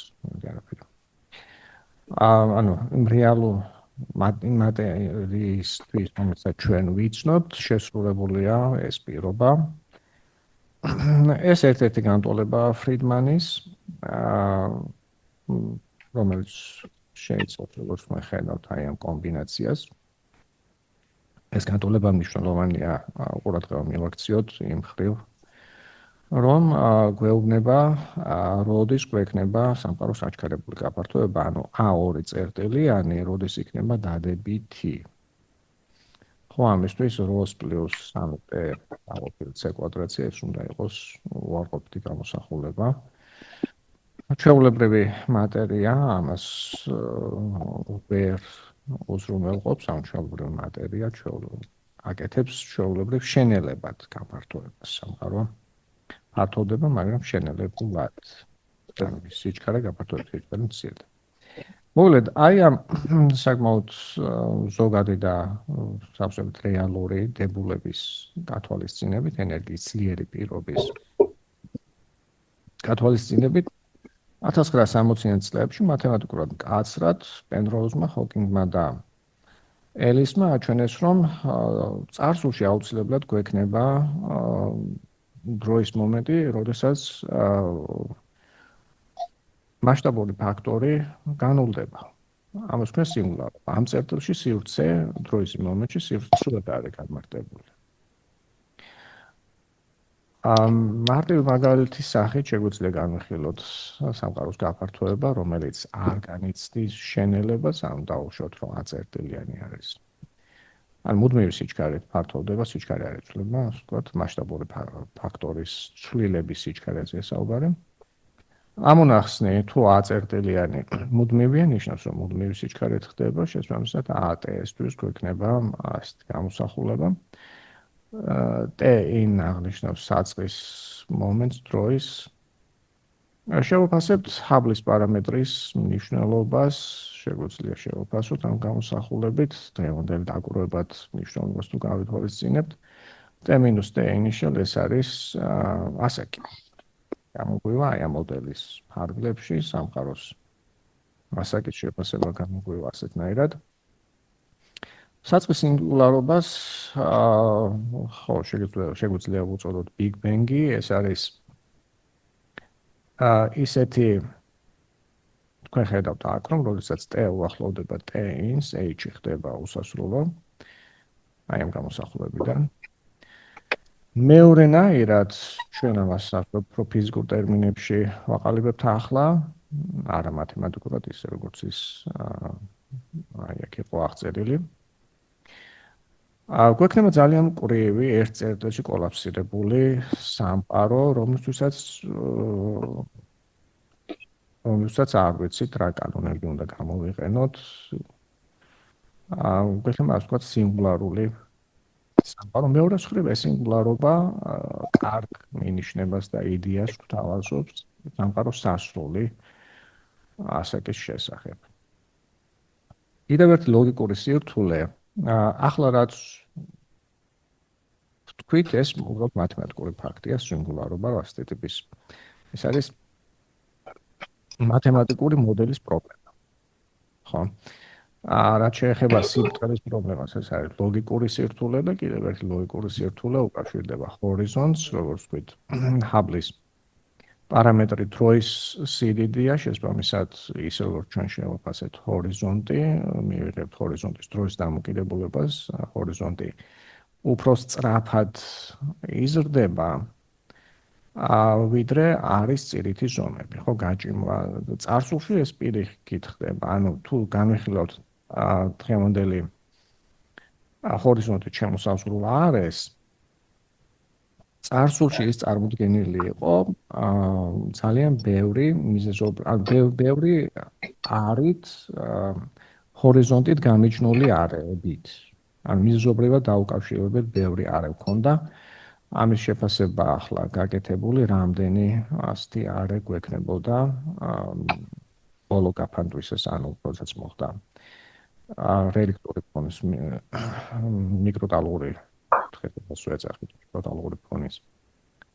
ანუ რეალურ მატერიისთვის, რომელსაც ჩვენ ვიცნობთ, შესრულებულია ეს პირობა. ეს ერთ-ერთი განტოლებაა ფრიდმანის, რომელიც შეიძლება როგორც მოიხედავთ აი ამ კომბინაციას. ეს განტოლება მნიშვნელოვანია ყურადღება მივაქციოთ იმ ხრივ, რომ გვეუბნება, როდის გვექნება სამყაროს აჩქარებული გაფართოება, ანუ A2 წერტილიანი, როდის იქნება დადებითი. ხო, ამისთვის ρ პლუს 3t დაყოფილ c კვადრატზე ეს უნდა იყოს უარყოფითი გამოსახულება. ჩვეულებრივი მატერია ამას ვერ უზრუნველყოფს, ამ ჩვეულებრივი მატერია აკეთებს ჩვეულებრივ შენელებად გაფართოებას სამყარო ფართოვდება, მაგრამ შენელებულად. ანუ სიჩქარე გაფართოების სიჩქარე მცირდება. მოკლედ, აი ამ საკმაოდ ზოგადი და სავსებით რეალური დებულების გათვალისწინებით, ენერგიის ძლიერი პირობის გათვალისწინებით 1960-იან წლებში მათემატიკურად მკაცრად პენროუზმა, ჰოკინგმა და ელისმა აჩვენეს, რომ წარსულში აუცილებლად გვექნება დროის მომენტი, როდესაც მასშტაბური ფაქტორი განულდება. ამას ქვია სინგულარობა. ამ წერტილში სივრცე დროის მომენტში სრულად არის განმარტებული. მარტივი მაგალითის სახით შეგვიძლია განვიხილოთ სამყაროს გაფართოება, რომელიც არ განიცდის შენელებას, ანუ დავუშვათ, რომ აწერტილიანი არის. ან მუდმივი სიჩქარით ფართოვდება, სიჩქარე არ იცვლება, ასე ვთქვათ, მასშტაბური ფაქტორის ცვლილების სიჩქარეზე საუბარი. ამონახსნი თუ აწერტილიანი მუდმივია, ნიშნავს, რომ მუდმივი სიჩქარით ხდება, შესაბამისად AT-ისთვის გვექნება ასეთი გამოსახულება. T-in აღნიშნავს საწყის მომენტს დროის. შევაფასებთ ჰაბლის პარამეტრის მნიშვნელობას, შეგვიძლია შევაფასოთ ამ გამოსახულებით, დღევანდელი დაკვირვებად მნიშვნელობას თუ გავითვალისწინებთ. T-T initial ეს არის ასაკი. გამოგვივა აი ამ მოდელის ფარგლებში სამყაროს ასაკის შეფასება გამოგვივა ასეთნაირად. საწყის სინგულარობას ხო შეგვიძლია ვუწოდოთ Big Bang-ი, ეს არის ისეთი თქვენ ხედავთ აქ, რომ როდესაც T უახლოვდება T-ins, H ხდება უსასრულო. აი ამ გამოსახულებიდან. მეორენაირად ჩვენ ამას უფრო ფიზიკურ ტერმინებში ვაყალიბებთ ახლა, არა მათემატიკურად ისე როგორც ის აი აქ იყო აღწერილი. გვექნება ძალიან მკვრივი ერთ წერტილში კოლაფსირებული სამყარო, რომელსაც არ ვიცით რა კანონები უნდა გამოვიყენოთ. გვექნება ასე ვთქვათ სინგულარული სამყარო. მეორე მხრივ ეს სინგულარობა კარგ მინიშნებას და იდეას გვთავაზობს სამყაროს სასრული ასაკის შესახებ. კიდევ ერთი ლოგიკური სირთულე ახლა რაც ვთქვით, ეს უბრალოდ მათემატიკური ფაქტია, სინგულარობა ასეთი ტიპის. ეს არის მათემატიკური მოდელის პრობლემა. ხო? რაც შეეხება სიმყარის პრობლემას, ეს არის ლოგიკური სირთულე და კიდევ ერთი ლოგიკური სირთულე უკავშირდება ჰორიზონტს, როგორც ვთქვით, ჰაბლის პარამეტრი დროის სიდიდეა, შესაბამისად, ისე როგორც ჩვენ შევაფასეთ ჰორიზონტი, მივიღებთ ჰორიზონტის დროის დამოკიდებულებას, ჰორიზონტი უფრო სწრაფად იზრდება, ვიდრე არის წირითი ზომები, ხო, გაჭიმვა წარსულში ეს პირიქით ხდება, ანუ თუ განვიხილავთ დღევანდელი ჰორიზონტი შემოსაზღვრულ არის, წარსულში ის წარმოდგენილი იყო ძალიან ბევრი ბევრი არით ჰორიზონტით გამიჯნული არეებით. ან მიზობრივად დაუკავშირებელ ბევრი არე ჰქონდა. ამის შეფასება ახლა გაკეთებული, რამდენი ასეთი არე გვექნებოდა ბოლო გაფანტვისას, ანუ როდესაც მოხდა რელიქტური ფონის მიკროტალღური ხეთებას უეძახით მიკროტალღური ფონის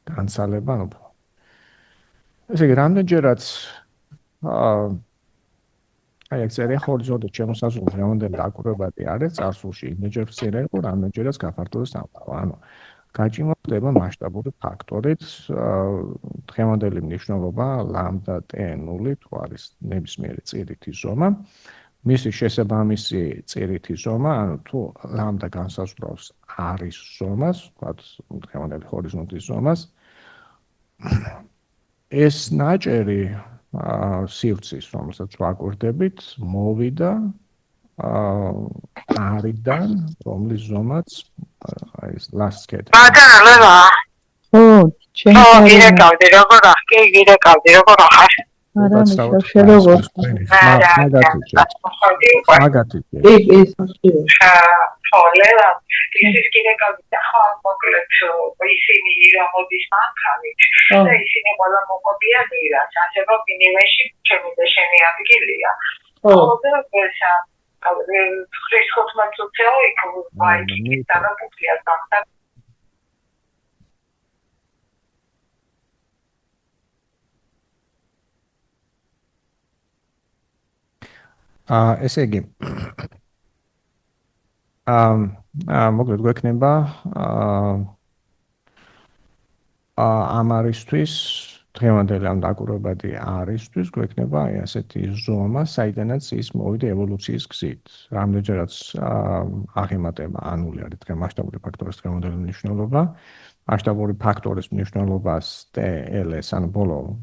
განცალება, ანუ ესე იგი რამდენჯერაც აი ეს წერია ჰორიზონტით შემოსაზღვრული რამდენი დაკვირვებადი არის წარსულში იმეჯერ მცირე იყო, რამდენჯერაც გაფართოვდა სამყარო, ანუ გაჭიმვა ხდება მასშტაბური ფაქტორით, დღევანდელი მნიშვნელობა ლამდა T0 თუ არის ნებისმიერი წირითი ზომა, მისი შესაბამისი წირითი ზომა, ანუ თუ ლამდა განსაზღვრავს არის ზომას, ვთქვათ, დღევანდელი ჰორიზონტის ზომას, ეს ნაჭერი სივრცის, რომელსაც ვაკვირდებით, მოვიდა არიდან, რომლის ზომაც აი ეს last scale. ბატონო, გირეკავდი როგორ ახკი გირეკავდი როგორ ახარ არა მიშავ როგორ მაგათი ხოლელა ის გირეკავდი და ხო მოკლედ ისინი გამოდის მანქანით და ისინი ყველა მოყობიან ირას ასე რომ მინიმეში ჩემი და შენი ადგილია ხო და ესა ხრის ხოთმაცუცეო იქ ვაიკი დანაპუქია სამთა ესე იგი მოკლედ გვექნება ამ არისთვის დღევანდელი ამ დაკვირვებადი არისთვის გვექნება აი ასეთი ზომა, საიდანაც ის მოვიდა ევოლუციის გზით. რამდენჯერაც აღემატება ანული არის დღე მასშტაბური ფაქტორის დღევანდელი მნიშვნელობა. მასშტაბური ფაქტორის მნიშვნელობას TLS ან ბოლო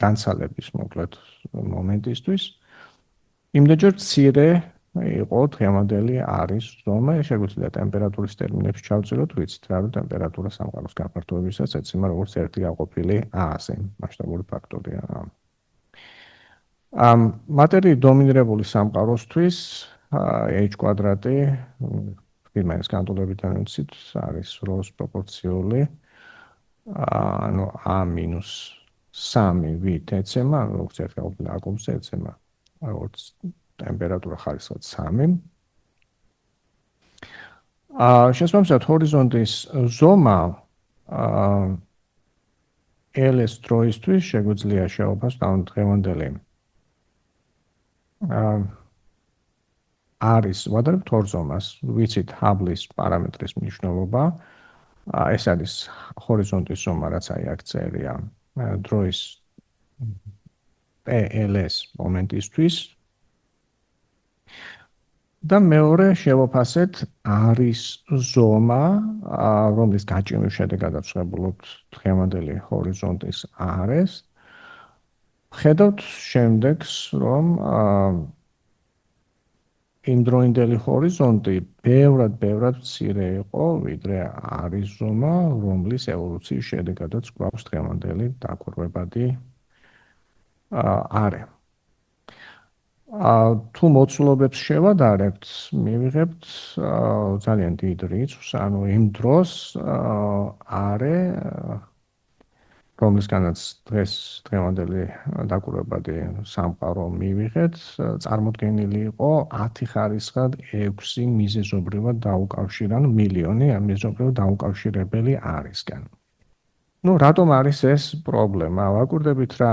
განცალების მოკლედ მომენტისთვის იმდენჯერ მცირე იყო დღევანდელი არის ზომა, შეგვიძლია ტემპერატურის ტერმინებში ჩავწეროთ, ვიცით რა, რომ ტემპერატურა სამყაროს გაფართოებისას ეცემა როგორც ერთი გაყოფილი A-ზე მასშტაბური ფაქტორია. მატერიის დომინირებული სამყაროსთვის h კვადრატი პირველის განტოლებიდან ვიცით არის როს პროპორციული ანუ A-3 ვით ეცემა, როგორც ერთი გაყოფილი A-ზე ეცემა როგორც ტემპერატურა ხარისხად 3. შესაბამისად ჰორიზონტის ზომა LS დროისთვის შეგვიძლია შევაფასოთ დღევანდელი არის ვადარებთ ორ ზომას, ვიცით ჰაბლის პარამეტრის მნიშვნელობა. ეს არის ჰორიზონტის ზომა, რაც აი აქ წერია დროის PLS მომენტისთვის. და მეორე შევაფასეთ არის ზომა, რომლის გაჭიმვის შედეგადაც ვღებულობთ დღევანდელი ჰორიზონტის არეს. ხედავთ შემდეგს, რომ იმდროინდელი ჰორიზონტი ბევრად მცირე იყო, ვიდრე არის ზომა, რომლის ევოლუციის შედეგადაც გვაქვს დღევანდელი დაკვირვებადი არე. თუ მოცულობებს შევადარებთ, მივიღებთ ძალიან დიდ რიცხვს, ანუ იმ დროს არე რომლისგანაც დღევანდელი დაკვირვებადი სამყარო მივიღეთ, წარმოდგენილი იყო 10 ხარისხად 6 მიზეზობრივად დაუკავშირან მილიონი მიზეზობრივად დაუკავშირებელი არისგან. ნუ რატომ არის ეს პრობლემა? ვაკვირდებით რა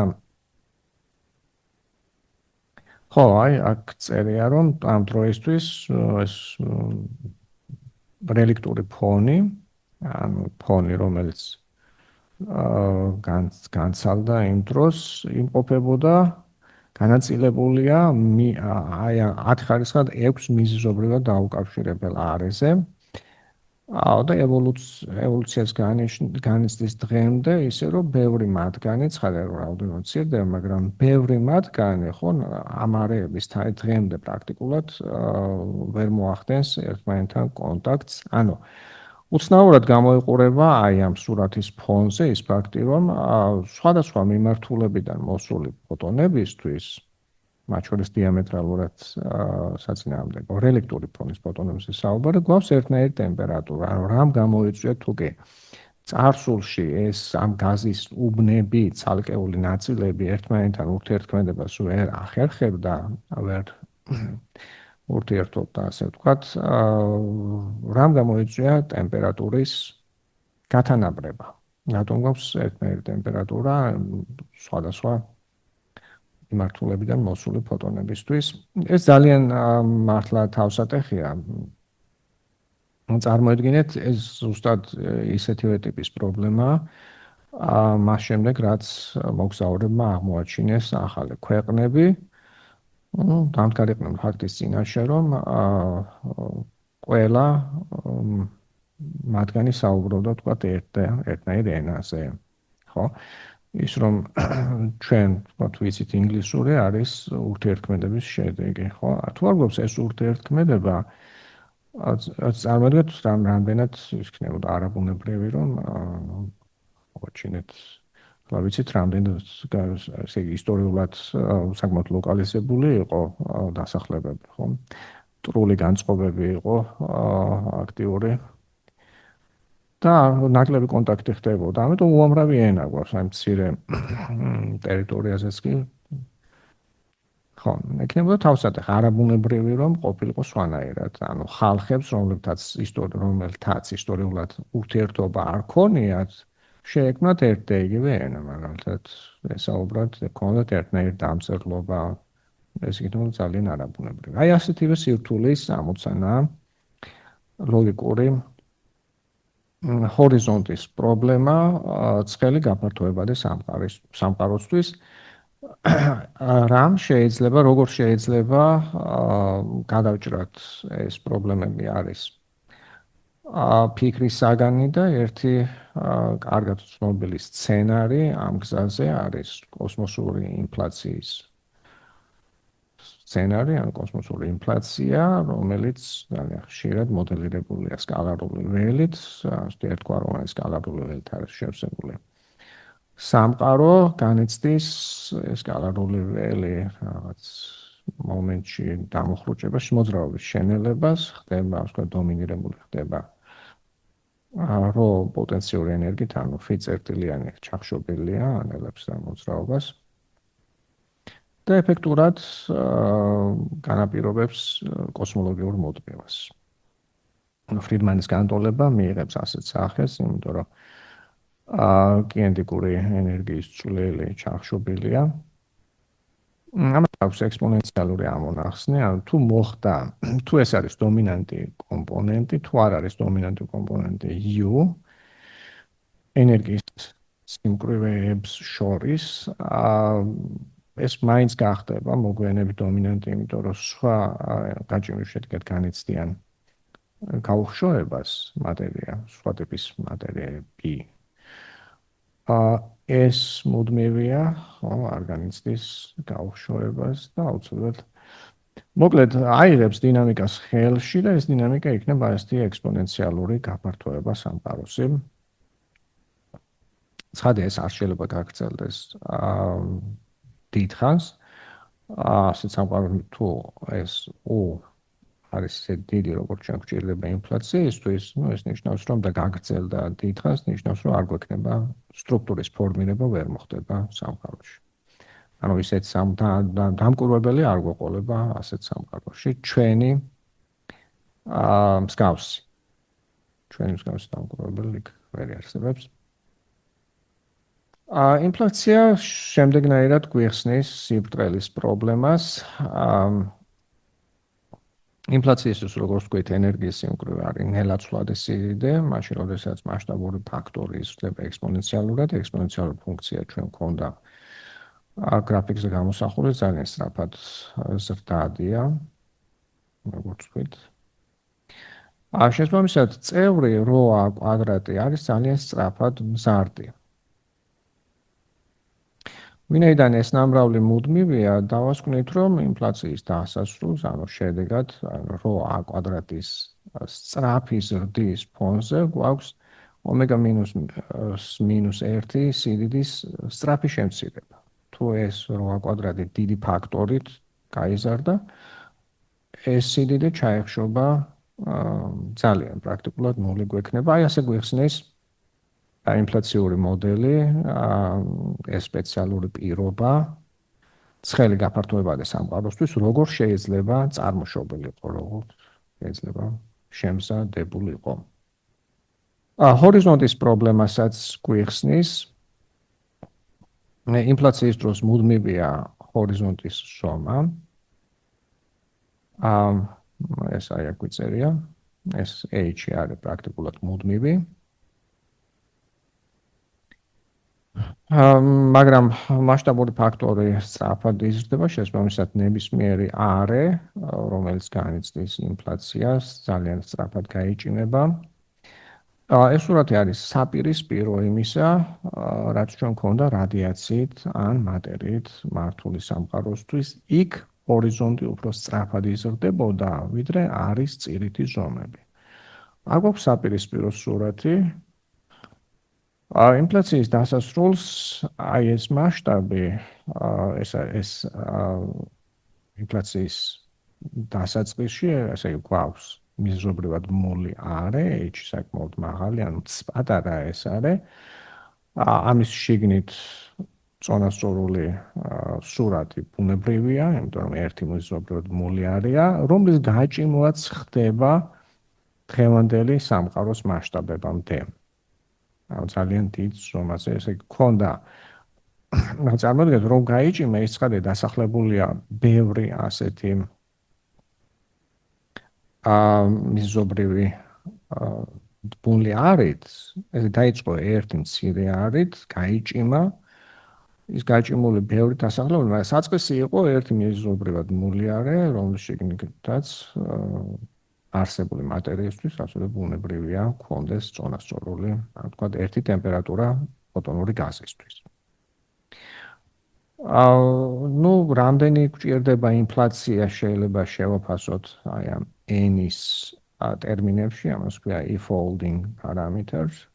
ხო, აი, აქ წერია, რომ ამ დროისთვის ეს რელიქტური ფონი, ანუ ფონი, რომელიც განცალდა იმ დროს იმყოფებოდა განაწილებულია აი 10 ხარისხად 6 მიზეზობრივად დაუკავშირებელ არეზე. და ევოლუციას განიცდის დღემდე ისე რომ ბევრი მათგანი ცხადია რომ რაოდენობა მცირდება, მაგრამ ბევრი მათგანი ხო ამ არეების დღემდე პრაქტიკულად ვერ მოახდენს ერთმანეთთან კონტაქტს. ანუ უცნაურად გამოიყურება აი ამ სურათის ფონზე ის ფაქტი, რომ სხვადასხვა მიმართულებიდან მოსული ფოტონებისთვის მათ შორის დიამეტრალურად საწინააღმდეგო რელიქტური ფონის ფოტონებზე საუბარი გვაქვს ერთნაირი ტემპერატურა. ანუ რამ გამოიწვია თუკი წარსულში ეს ამ გაზის უბნები, ცალკეული ნაწილები ერთმანეთთან ურთიერთქმედებას ვერ ახერხებდა, ვერ ურთიერთობდა, ასე ვთქვათ, რამ გამოიწვია ტემპერატურის გათანაბრება. რატომ გვაქვს ერთნაირი ტემპერატურა სხვადასხვა მიმართულებიდან მოსული ფოტონებისთვის. ეს ძალიან მართლა თავსატეხია. წარმოიდგინეთ, ეს ზუსტად ისეთივე ტიპის პრობლემაა. მას შემდეგ, რაც მოგზაურებმა აღმოაჩინეს ახალი ქვეყნები, დამდგარიყნენ ფაქტის წინაშე, რომ ყველა მათგანი საუბრობდა თქვათ ერთნაირ ენაზე. ხო? ის რომ ჩვენ ვთქვათ ვიცით ინგლისური არის ურთიერთქმედების შედეგი, ხო? თუ არ გვაქვს ეს ურთიერთქმედება, წარმოიდგინეთ რამდენად იქნებოდა არაბუნებრივი რომ ვაჩინეთ რა ვიცით რამდენად ესე იგი ისტორიულად საკმაოდ ლოკალიზებული იყო დასახლებები, ხო? ტრული განწყობები იყო აქტიური და ნაკლები კონტაქტი ხდებოდა. ამიტომ უამრავი ენა გვაქვს აი მცირე ტერიტორიაზეც კი. ხო, ექნებოდა თავსატეხ არაბუნებრივი რომ ყოფილიყო სვანაერად. ანუ ხალხებს, რომელთაც ისტორიულად ურთიერთობა არ ქონიათ, შეექმნათ ერთ და იგივე ენა, მაგალითად, ესაუბრათ, ქონდათ ერთნაირი დამწერლობა, ეს იქნება ძალიან არაბუნებრივი. აი ასეთივე სირთულის ამოცანა ლოგიკური ჰორიზონტის პრობლემა ცხელი გაფართოებადი სამყაროსთვის რამ შეიძლება როგორ შეიძლება გადავჭრათ ეს პრობლემები არის ფიქრის საგანი და ერთი კარგად ცნობილი სცენარი ამ გზაზე არის კოსმოსური ინფლაციის სცენარი ან კოსმოსური ინფლაცია, რომელიც ძალიან ხშირად მოდელირებულია სკალარული ველით, ასე თქვა რომ ეს სკალარული ველით არის შევსებული. სამყარო განიცდის სკალარული ველი რაღაც მომენტში დამოხრუჭებას, მოძრაობის შენელებას, ხდება, ასე ვთქვათ, დომინირებული ხდება რო პოტენციური ენერგიით, ანუ ფი-წერტილიანი ჩახშობილია, ანელებს და მოძრაობას. და ეფექტურად განაპირობებს კოსმოლოგიურ მოდრევას. ფრიდმანის განტოლება მიიღებს ასეთ სახეს, იმიტომ რომ კინეტიკური ენერგიის წვლილი ჩახშობილია. ამას აქვს ექსპონენციალური ამონახსნი, ანუ თუ მოხდა, თუ ეს არის დომინანტი კომპონენტი, თუ არ არის დომინანტი კომპონენტი U, ენერგიის სიმკვრივეებს შორის, ეს მაინც გახდება მოგვიანებით დომინანტი, იმიტომ რომ სხვა გაჭიმვის შედეგად განიცდიან გაუხშოებას მატერია, სხვა ტიპის მატერიები. ეს მუდმივია, ხო, არ განიცდის გაუხშოებას და აუცილებლად მოკლედ აიღებს დინამიკას ხელში და ეს დინამიკა იქნება ასეთი ექსპონენციალური გაფართოება სამყაროსი. ცხადია ეს არ შეიძლება გაგრძელდეს დიდხანს. ასეთ სამყაროში თუ ეს არის ესე დიდი, როგორც ჩვენ გვჭირდება ინფლაციისთვის, ну ეს ნიშნავს, რომ და გაგრძელდა დიდხანს, ნიშნავს, რომ არ გვექნება სტრუქტურის ფორმირება ვერ მოხდება სამყაროში. ანუ ისეთ დამკვირვებელი არ გვეყოლება ასეთ სამყაროში ჩვენი მსგავსი. ჩვენი მსგავსი დამკვირვებელი ვერ არსებობს. ინფლაცია შემდეგნაირად გვიხსნის სიბრტყელის პრობლემას. ინფლაციისთვის როგორც ვთქვით, ენერგიის სიმკვრივე არის ნელაცვლად სიდიდე, მაშინ როდესაც მასშტაბური ფაქტორი იზრდება ექსპონენციალურად, ექსპონენციალური ფუნქცია ჩვენ გვქონდა გრაფიკზე გამოსახული ძალიან სწრაფად ზრდადია, როგორც ვთქვით. შესაბამისად, წევრი როა კვადრატი არის ძალიან სწრაფად მზარდი. ვინაიდან ეს ნამრავლი მუდმივია, დავასკვნით, რომ ინფლაციის დასასრულს, ანუ შედეგად, რო a კვადრატის სწრაფი ზრდის ფონზე გვაქვს ომეგა მინუს 1 სიდიდის სწრაფი შემცირება. თუ ეს რო a კვადრატი დიდი ფაქტორით გაიზარდა, ეს სიდიდე ჩაეხშობა ძალიან პრაქტიკულად ნული გვექნება. აი ასე გვიხსნის ინფლაციური მოდელი, ეს სპეციალური პირობა, ცხელი გაფართოებადი სამყაროსთვის, როგორ შეიძლება წარმოშობილიყო, როგორ შეიძლება შემზადებულიყო. ჰორიზონტის პრობლემასაც გვიხსნის. ინფლაციის დროს მუდმივია ჰორიზონტის ზომა. ეს აი აქ გვიწერია, ეს H არის პრაქტიკულად მუდმივი. მაგრამ მასშტაბური ფაქტორი სწრაფად იზრდება, შესაბამისად ნებისმიერი არე, რომელიც განიცდის ინფლაციას, ძალიან სწრაფად გაიჭიმება. ეს სურათი არის საპირისპირო იმისა, რაც ჩვენ ქონდა რადიაციით ან მატერიით მართული სამყაროსთვის, იქ ჰორიზონტი უფრო სწრაფად იზრდებოდა, ვიდრე არის წირითი ზომები. აქ გვაქვს საპირისპირო სურათი. ინფლაციის დასასრულს აი ეს მასშტაბი, ეს ინფლაციის დასაწყისში, ასე გვაქვს მიზობრივად მოლი არე, h საკმაოდ მაღალი, ანუ პატარა ეს არე. ამის შიგნით წონასწორული სურათი ბუნებრივია, იმიტომ რომ ერთი მიზობრივად მოლი არეა, რომლის გაჭიმვაც ხდება დღევანდელი სამყაროს მასშტაბებამდე. ძალიან დიდ ზომაზე, ესე გქონდა წარმოიდგინეთ, რომ გაიჭიმა ეს ცხადია დასახლებულია ბევრი ასეთი მიზობრივი ბუნლი არით, ეს დაიწყო ერთი მცირე არით, გაიჭიმა ის გაჭიმული ბევრი დასახლებული, მაგრამ საწყისი იყო ერთი მიზობრივად მული არე, რომლის შიგნითაც არსებული მატერიისთვის, ასევე ბუნებრივია, ქონდეს წონასწორული, ასე ვთქვათ, ერთი ტემპერატურა ფოტონური გაზისთვის. ნუ რამდენი გვჭირდება ინფლაცია შეიძლება შევაფასოთ აი ამ n-ის ტერმინებში, ამას ქვია e-folding parameters.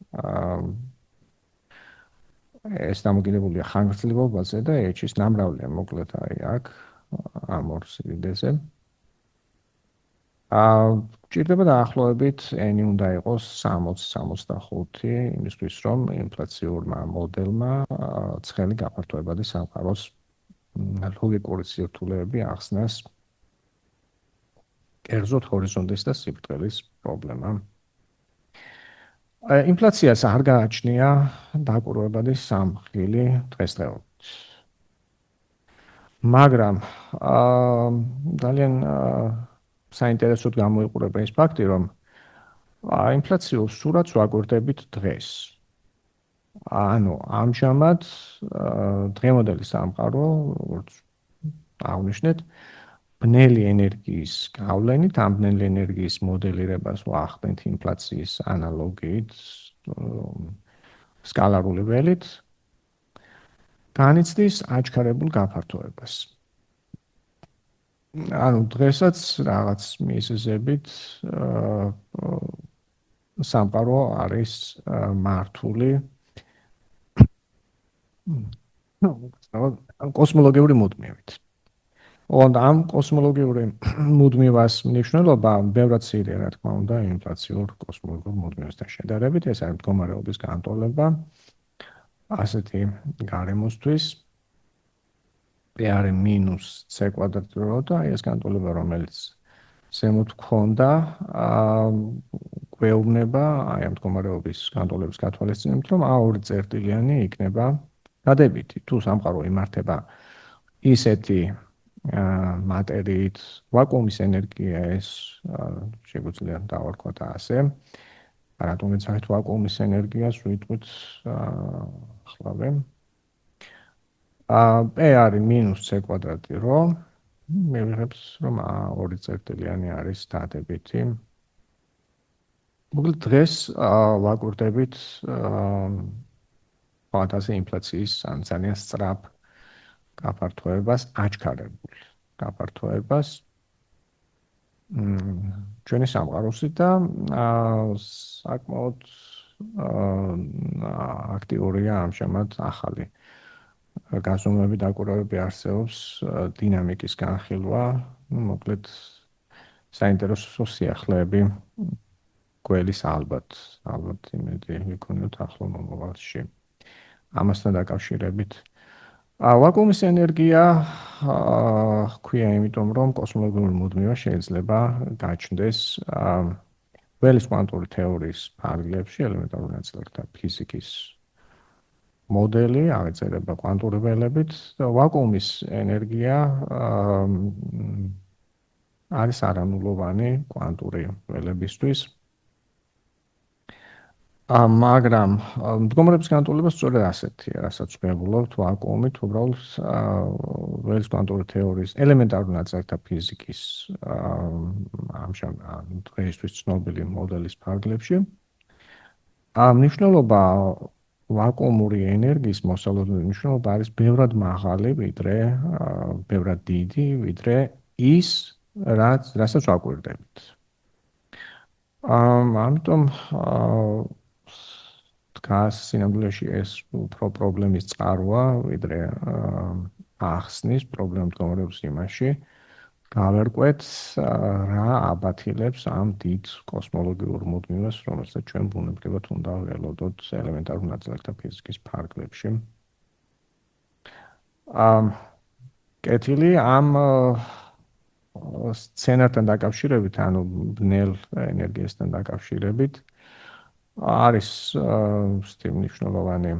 ეს დამოკიდებულია ხანგრძლივობაზე და h-ის ნამრავლია მოკლედ აი აქ ამ ორ სიდიდეზე. გვჭირდება დაახლოებით n უნდა იყოს 60-65 იმისთვის რომ ინფლაციურმა მოდელმა ცხელი გაფართოებადი სამყაროს ლოგიკური სირთულეები ახსნას კერძოდ ჰორიზონტის და სიბრტყელის პრობლემა. ინფლაციას არ გააჩნია დაკვირვებადი სამხილი დღესდღეობით. მაგრამ ძალიან საინტერესოდ გამოიყურება ის ფაქტი, რომ ინფლაციურ სურათს ვაკვირდებით დღეს. ანუ ამჟამად დღევანდელი სამყარო, როგორც აღნიშნეთ, ბნელი ენერგიის გავლენით, ამ ბნელი ენერგიის მოდელირებას ვახდენთ ინფლაციის ანალოგიით, სკალარული ველით, განიცდის აჩქარებულ გაფართოებას. ანუ დღესაც რაღაც მიზეზებით სამყარო არის მართული კოსმოლოგიური მუდმივით. ამ კოსმოლოგიური მუდმივას მნიშვნელობა ბევრად ცირია, რა თქმა უნდა, ინფლაციურ კოსმოლოგიურ მუდმივასთან შედარებით, ეს არის მდგომარეობის განტოლება ასეთი გარემოსთვის. p არის -c კვადრატი და ეს განტოლება, რომელიც ზემოთ გქონდა, გვეუბნება აი ამ მდგომარეობის განტოლების გათვალისწინებით, რომ ორი წერტილიანი იქნება დადებითი. თუ სამყარო იმართება ისეთი მატერიით, ვაკუუმის ენერგია ეს შეგვიძლია დავარქვათ ასე. რატომაც საერთოდ ვაკუუმის ენერგიას ვიტყვით ახლავე. p არის -c კვადრატი რო მივიღებს რომ ორი წერტილიანი არის დადებითი. მოკლედ დღეს ვაკვირდებით ფანტაზი ინფლაციის ძალიან სწრაფ გაფართოებას, აჩქარებულ გაფართოებას ჩვენი სამყაროსი და საკმაოდ აქტიურია ამჟამად ახალი გაზომვები დაკვირვებები არსებობს დინამიკის განხილვა, მოკლედ საინტერესო სიახლეები გველის ალბათ იმედი ვიქონიოთ ახლო მომავალში. ამასთან დაკავშირებით ვაკუუმის ენერგია ქვია იმიტომ, რომ კოსმოლოგიური მუდმივა შეიძლება გაჩნდეს გველის კვანტური თეორიის ფარგლებში, ელემენტარული ნაწილაკთა ფიზიკის მოდელი, აღწერება კვანტური ველებით და ვაკუუმის ენერგია არის არანულოვანი კვანტური ველებისთვის. მაგრამ მდგომარეობის განტოლება სწორედ ასეთია, რასაც ვღებულობთ ვაკუუმით, უბრალოდ ველის კვანტური თეორიის ელემენტარული ნაწილაკთა ფიზიკის ამჟამად დღეისთვის ცნობილი მოდელის ფარგლებში. მნიშვნელობა ვაკუუმური ენერგიის მოსალოდნელი მნიშვნელობა არის ბევრად მაღალი, ვიდრე ბევრად დიდი, ვიდრე ის, რასაც ვაკვირდებით. ამიტომ დგას სინამდვილეში ეს უფრო პრობლემის წყაროა, ვიდრე ახსნის პრობლემ მდგომარეობს იმაში, გავერკვეთ რა აბათილებს ამ დიდ კოსმოლოგიურ მუდმივას, რომელსაც ჩვენ ბუნებრივად უნდა ველოდოთ ელემენტარულ ნაწილაკთა ფიზიკის ფარგლებში. კეთილი ამ სცენართან დაკავშირებით, ანუ ბნელ ენერგიასთან დაკავშირებით, არის მნიშვნელოვანი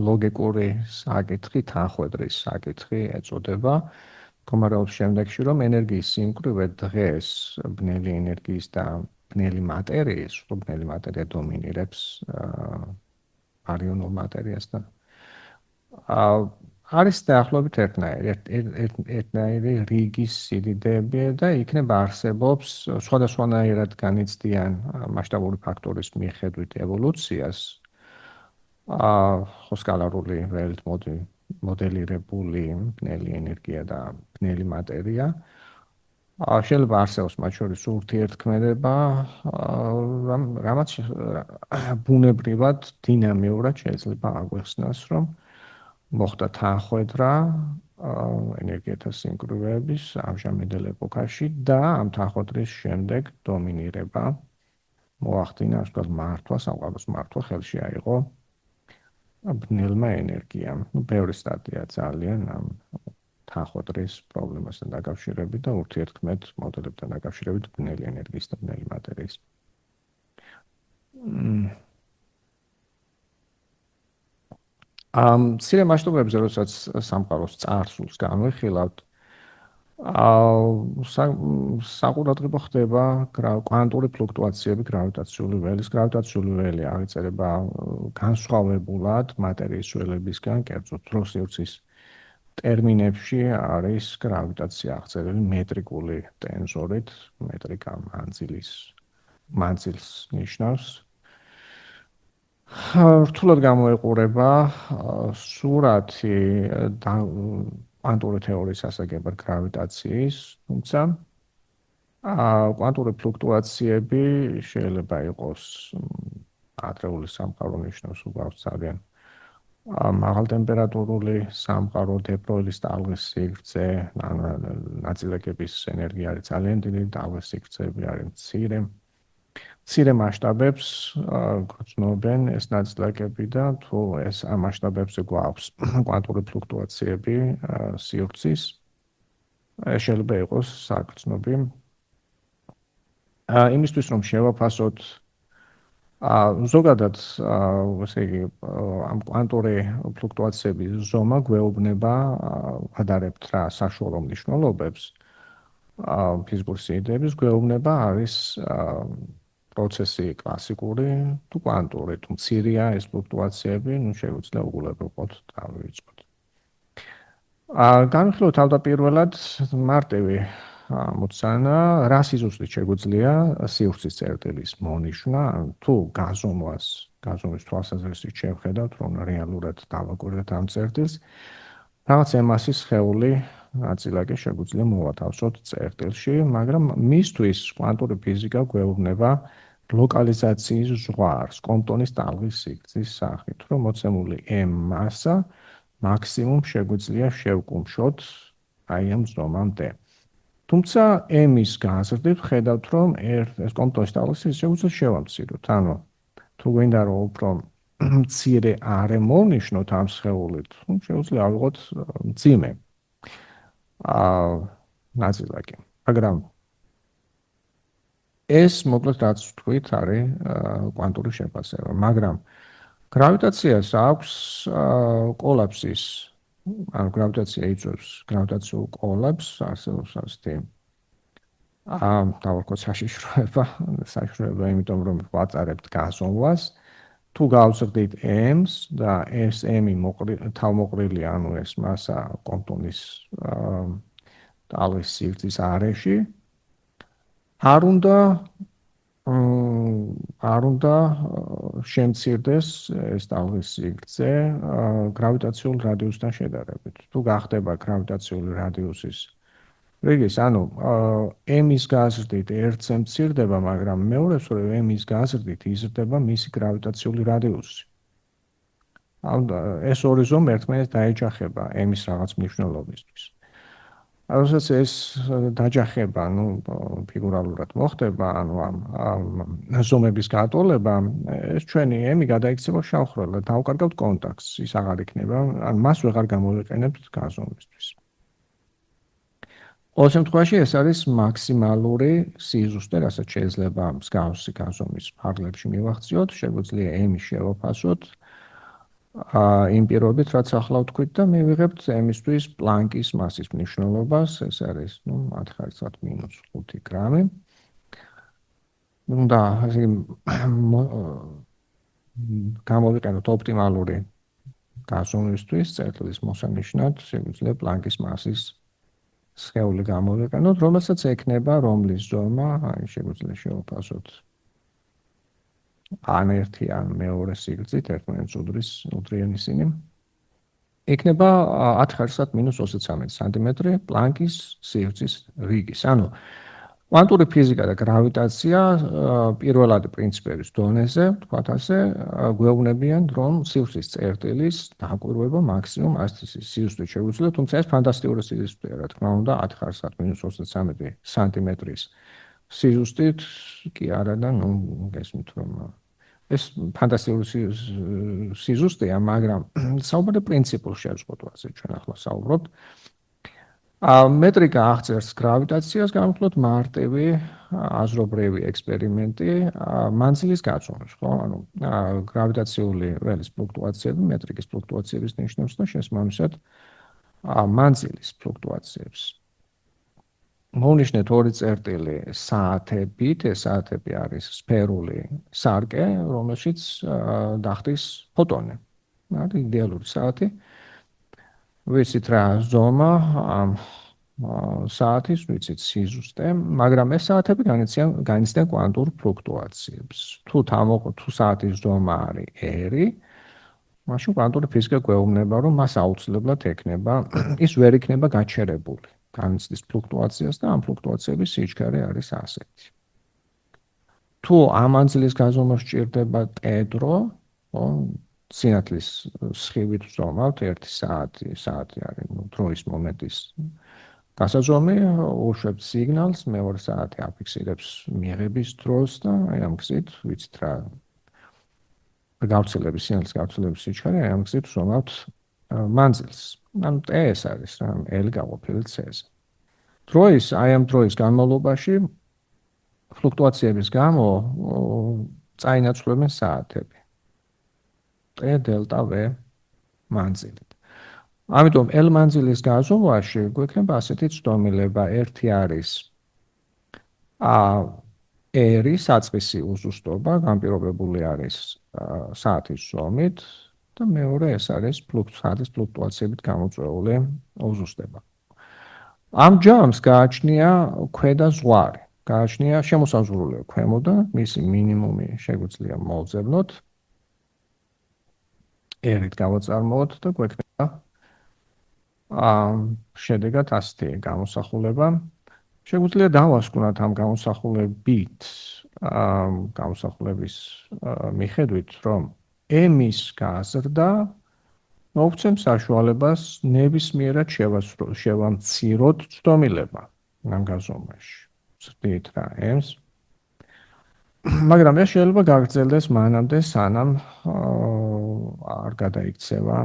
ლოგიკური საკითხი, თანხwebdriver საკითხი ეწოდება, მდგომარეობს შემდეგში, რომ ენერგიის სიმკვრივე დღეს ბნელი ენერგიის და ბნელი მატერიის, ბნელი მატერია დომინირებს ბარიონულ მატერიასთან. არის დაახლოებით ერთნაირი რიგის სიდიდეები და იქნება არსებობს სხვადასხვანაირად განიცდიან მასშტაბური ფაქტორის მიხედვით ევოლუციას, სკალარული ველით მოდელირებული ბნელი ენერგია და ბნელი მატერია. შეიძლება არსებობს მათ შორის ურთიერთქმედება, რამაც ბუნებრივად დინამიურად შეიძლება აგვეხსნას, რომ მოხდა თანხwebdriver ენერგიათა სიმკვრივეების ამჟამინდელ ეპოქაში და ამ თანხwebdriver-ის შემდეგ დომინირება მოახდინა, ასე ვთქვათ, მართვა, სამყაროს მართვა ხელში აიღო ბნელმა ენერგიამ. ბევრი სტატია ძალიან ამ თანხwebdriver-ის პრობლემასთან დაკავშირებით და ურთიერთქმედ მოდელებთან დაკავშირებით ბნელი ენერგიის და ბნელი მატერიის. მცირე მასშტაბებზე, როდესაც სამყაროს წარსულს განვიხილავთ, საყურადღებო ხდება კვანტური ფლუქტუაციები გრავიტაციული ველის. გრავიტაციული ველი აღიწერება განსხვავებულად მატერიის ველებისგან, კერძოდ დროს-სივრცის ტერმინებში არის გრავიტაცია აღწერილი მეტრიკული ტენზორით, მეტრიკა მანძილს ნიშნავს. რთულად გამოიყურება სურათი კვანტური თეორიის ასაგებად გრავიტაციის, თუმცა კვანტური ფლუქტუაციები შეიძლება იყოს ადრეული სამყარო ნიშნავს უბრალოდ ძალიან მაღალტემპერატურული სამყარო, დეპროილის ტალღის სიგრძე, ნაწილაკების ენერგია არის ძალიან დიდი, ტალღის სიგრძეები არის მცირე მასშტაბებს გრძნობენ ეს ნაწილაკები და თუ ეს ამ მასშტაბებზე გვაქვს კვანტური ფლუქტუაციები სივრცის, შეიძლება იყოს საგრძნობი. იმისთვის რომ შევაფასოთ ზოგადად, ესე იგი, ამ კვანტური ფლუქტუაციების ზომა გვეუბნება ვადარებთ რა საშუალო მნიშვნელობებს ფიზიკური სიდიდეების გვეუბნება არის პროცესი კლასიკური თუ კვანტური, თუ მცირეა ეს ფლუქტუაციები, შეგვიძლია უგულებელყოთ დავივიწყოთ. განვიხილოთ თავდაპირველად მარტივი მოცანა, რა სიზუსტით შეგვიძლია სივრცის წერტილის მონიშნა, თუ გაზომვის თვალსაზრისით შევხედავთ, რომ რეალურად დავაკვირდეთ ამ წერტილს, რაღაც ემასის სხეული ნაწილაკი შეგვიძლია მოვათავსოთ წერტილში, მაგრამ მისთვის კვანტური ფიზიკა გვეუბნება ლოკალიზაციის ზღვარს, კომპტონის ტალღის სიგრძის სახით, რომ მოცემული m მასა მაქსიმუმ შეგვიძლია შევკუმშოთ აი ამ ზომამდე. თუმცა m-ის გაზრდით ხედავთ, რომ ეს კომპტონის ტალღის სიგრძე შეგვიძლია შევამციროთ, ანუ თუ გვინდა რომ უფრო მცირე არე მოვნიშნოთ ამ სხეულით, შეგვიძლია ავიღოთ მძიმე ნაწილაკი. მაგრამ ეს მოკლედ რაც ვთქვით არის კვანტური შეფასება, მაგრამ გრავიტაციას აქვს კოლაფსის, ანუ გრავიტაცია იწვევს გრავიტაციულ კოლაფს, არსებობს ასეთი დავარქოთ საშიშროება, იმიტომ რომ ვაწარებთ გაზომვას, თუ გავზრდით m-ს და ეს m-ი თავმოყრილი, ანუ ეს მასა კომპტონის ტალღის სიგრძის არეში, არ უნდა არ უნდა შემცირდეს ეს ტალღის სიგრძე გრავიტაციულ რადიუსთან შედარებით. თუ გახდება გრავიტაციული რადიუსის რიგის, ანუ m-ის გაზრდით ერთზე მცირდება, მაგრამ მეორეს რომ m-ის გაზრდით იზრდება მისი გრავიტაციული რადიუსი. ეს ორი ზომი ერთმანეთს დაეჯახება m-ის რაღაც მნიშვნელობისთვის. როდესაც ეს დაჯახება, ფიგურალურად მოხდება, ამ ზომების გატოლება, ეს ჩვენი m-ი გადაიქცევა შავხრელად, დავკარგავთ კონტაქტს, ის აღარ იქნება, ან მას ვეღარ გამოვიყენებთ გაზომვისთვის. ყოველ შემთხვევაში ეს არის მაქსიმალური სიზუსტე, რასაც შეიძლება მსგავსი გაზომვის ფარგლებში მივახციოთ, შეგვიძლია m-ი შევაფასოთ იმ პირობით, რაც ახლა ვთქვით და მივიღებთ m-ისთვის პლანკის მასის მნიშვნელობას, ეს არის 10⁻⁵ გრამი. უნდა გამოვიყენოთ ოპტიმალური გაზომვისთვის, წერტილის მოსანიშნად, შეგვიძლია პლანკის მასის სხეული გამოვიყენოთ, რომელსაც ექნება რომლის ზომა, შეგვიძლია შევაფასოთ ან ერთი ან მეორე სიგრძით, ერთმანეთს უდრიან ისინი. იქნება 10⁻-23 სანტიმეტრი პლანკის სივრცის რიგის. ანუ კვანტური ფიზიკა და გრავიტაცია პირველადი პრინციპების დონეზე, თქვათ ასე, გვეუბნებიან, რომ სივრცის წერტილის დაკვირვება მაქსიმუმ 100 სიზუსტით შეგვიძლია, თუმცა ეს ფანტასტიკური სიზუსტეა, რა თქმა უნდა, 10⁻-23 სანტიმეტრის სიზუსტით კი არა და გესმით რომ ეს ფანტასტიკური სიზუსტეა, მაგრამ საუბარი პრინციპულ შეზღუდვაზე ჩვენ ახლა საუბრობთ. მეტრიკა აღწერს გრავიტაციას, განვიხილოთ მარტივი აზრობრივი ექსპერიმენტი მანძილის გაწვევას, ხო? ანუ გრავიტაციული ველის ფლუქტუაციები მეტრიკის ფლუქტუაციების ნიშნავს და შესაბამისად მანძილის ფლუქტუაციებს. მოვნიშნეთ ორი წერტილი საათებით, ეს საათები არის სფერული სარკე, რომელშიც დახტის ფოტონი. არის იდეალური საათი. ვიცით რა ზომა ამ საათის, ვიცით სიზუსტე, მაგრამ ეს საათები განიცდიან კვანტურ ფლუქტუაციებს. თუ საათის ზომა არის r, მაშინ კვანტური ფიზიკა გვეუბნება, რომ მას აუცილებლად ექნება, ის ვერ იქნება გაჩერებული. განიცდის ფლუქტუაციას და ამ ფლუქტუაციების სიჩქარე არის ასეთი. თუ ამ მანძილის გაზომა სჭირდება ტედრო, სინათლის სხივით ვზომავთ 1 საათი არის დროის მომენტის გასაზომი, უშვებთ სიგნალს, მეორე საათი აფიქსირებს მიღების დროს და აი ამ გზით ვიცით რა გავრცელების სინათლის გავრცელების სიჩქარე, აი ამ გზით ვზომავთ მანძილს. ანუ t ეს არის რა, l გაყოფილი c-ზე. ამ დროის განმავლობაში ფლუქტუაციების გამო წაინაცვლებენ საათები. t დელტა v მანძილით. ამიტომ l მანძილის გაზომვაში გვექნება ასეთი ცდომილება, ერთი არის r საწყისი უზუსტობა, განპირობებული არის საათის ზომით და მეორე ეს არის საათის ფლუქტუაციებით გამოწვეული უზუსტება. ამ ჯამს გააჩნია ქვედა ზღვარი, გააჩნია შემოსაზღვრული ქვემოდან, მისი მინიმუმი შეგვიძლია მოვძებნოთ. r-ით გავაწარმოოთ და გვექნება შედეგად ასეთი გამოსახულება. შეგვიძლია დავასკვნათ ამ გამოსახულების მიხედვით, რომ m-ის გაზრდა მოგცემს საშუალებას ნებისმიერად შევამციროთ ცდომილება ამ გაზომვაში. ვწრდით რა m-ს. მაგრამ ეს შეიძლება გაგრძელდეს მანამდე, სანამ არ გადაიქცევა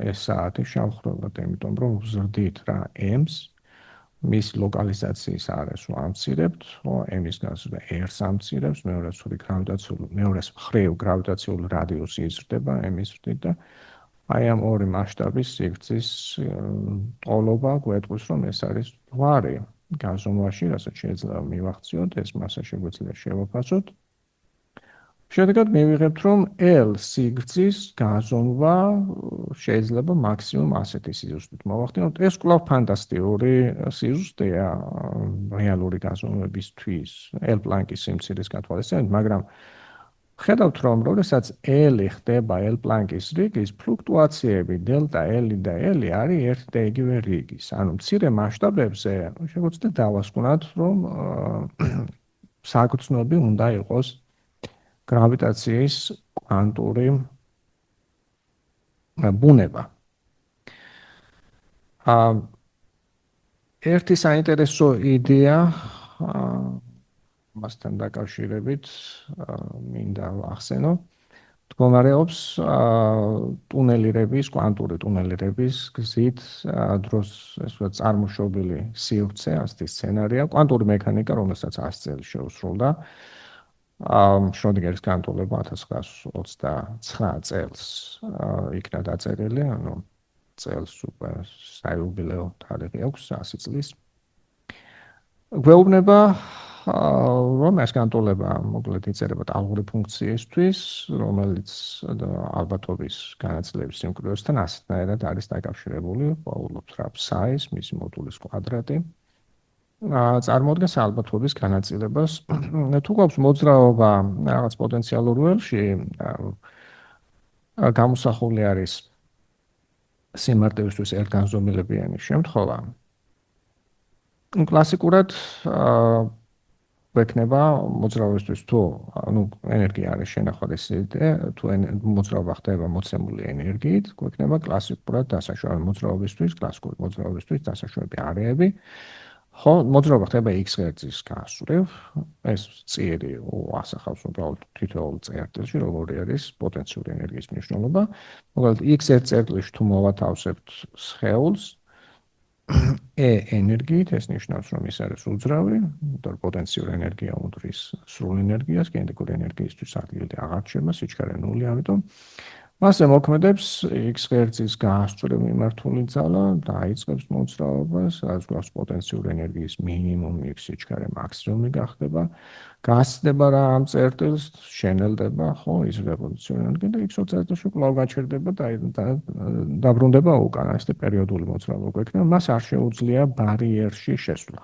ეს საათი შავხრელად, იმიტომ რომ ვზრდით რა m-ს, მის ლოკალიზაციის არეშს ვამცირებთ, m-ის გაზრდა r-ს ამცირებს, მეორეს მხრივ გრავიტაციული რადიუსი იზრდება m-ის ზრდით და აი ამ ორი მასშტაბის სიგრძის ტოლობა გვეტყვის, რომ ეს არის ჯვარი გაზომვაში, რასაც შეიძლება მივახციოთ, ეს მასა შეგვიძლია შევაფასოთ. შედეგად მივიღებთ, რომ L სიგრძის გაზომვა შეიძლება მაქსიმუმ ასეთი სიზუსტით მოვახდინოთ. ეს კვლავ ფანტასტიკური სიზუსტეა რეალური გაზომვებისთვის, L პლანკის სიმცირის გათვალისწინებით, მაგრამ ხედავთ, რომ როდესაც L ხდება L პლანკის რიგის, ფლუქტუაციები დელტა L და L არის ერთი და იგივე რიგის. ანუ მცირე მასშტაბებზე შეგვიძლია დავასკვნათ, რომ საგრძნობი უნდა იყოს გრავიტაციის კვანტური ბუნება. ერთი საინტერესო იდეა მასთან დაკავშირებით მინდა ვახსენო. მდგომარეობს ტუნელირების, კვანტური ტუნელირების გზით დროს ესე წარმოშობილი სივრცე, ასეთი სცენარია, კვანტური მექანიკა, რომელსაც 100 წელი შეუსრულდა. შროდინგერის განტოლება 1929 წელს იქნა დაწერილი, ანუ წელს უკვე საიუბილეო თარიღი აქვს 100 წლის. გვეუბნება, რომ ეს განტოლება მოკლედ იწერება ტალღური ფუნქციისთვის, რომელიც ალბათობის განაწილების სიმკვრივესთან ასეთნაირად არის დაკავშირებული, ყვავილობს რა ფსაის, მისი მოდულის კვადრატი. წარმოადგენს ალბათობის განაწილებას. თუ გვაქვს მოძრაობა რაღაც პოტენციალურ ველში, გამოსახული არის სიმარტივისთვის ერთგანზომილებიანი შემთხვევა. კლასიკურად გვექნება მოძრაობისთვის თუ ენერგია არის შენახვადესიდი, თუ მოძრაობა ხდება მოცემული ენერგიით, გვექნება კლასიკურად დასაშვები მოძრაობისთვის, კლასიკური მოძრაობისთვის დასაშვები არეები. ხო, მოძრაობა ხდება x ღერძის გასწვრივ, ეს ციერი ასახავს უბრალოდ თითოეულ წერტილში, როგორი არის პოტენციური ენერგიის მნიშვნელობა. მოკლედ x წერტილში თუ მოვათავსებთ სხეულს E ენერგიით, ეს ნიშნავს, რომ ის არის უძრავი, იმიტომ რომ პოტენციური ენერგია უდრის სრულ ენერგიას, კინეტიკური ენერგიისთვის ადგილი აღარ რჩება, სიჩქარე ნული, ამიტომ მასზე მოქმედებს x ღერძის გასწვრივ მიმართული ძალა, დაიწყებს მოძრაობას, რაც გვაქვს პოტენციური ენერგიის მინიმუმი, x სიჩქარე მაქსიმუმი გახდება, გასცდება რა ამ წერტილს, შენელდება, ხო, იზრდება პოტენციური ენერგია და x წერტილში კვლავ გაჩერდება და დაბრუნდება უკან, ეს პერიოდული მოძრაობა გვექნება, მას არ შეუძლია ბარიერში შესვლა.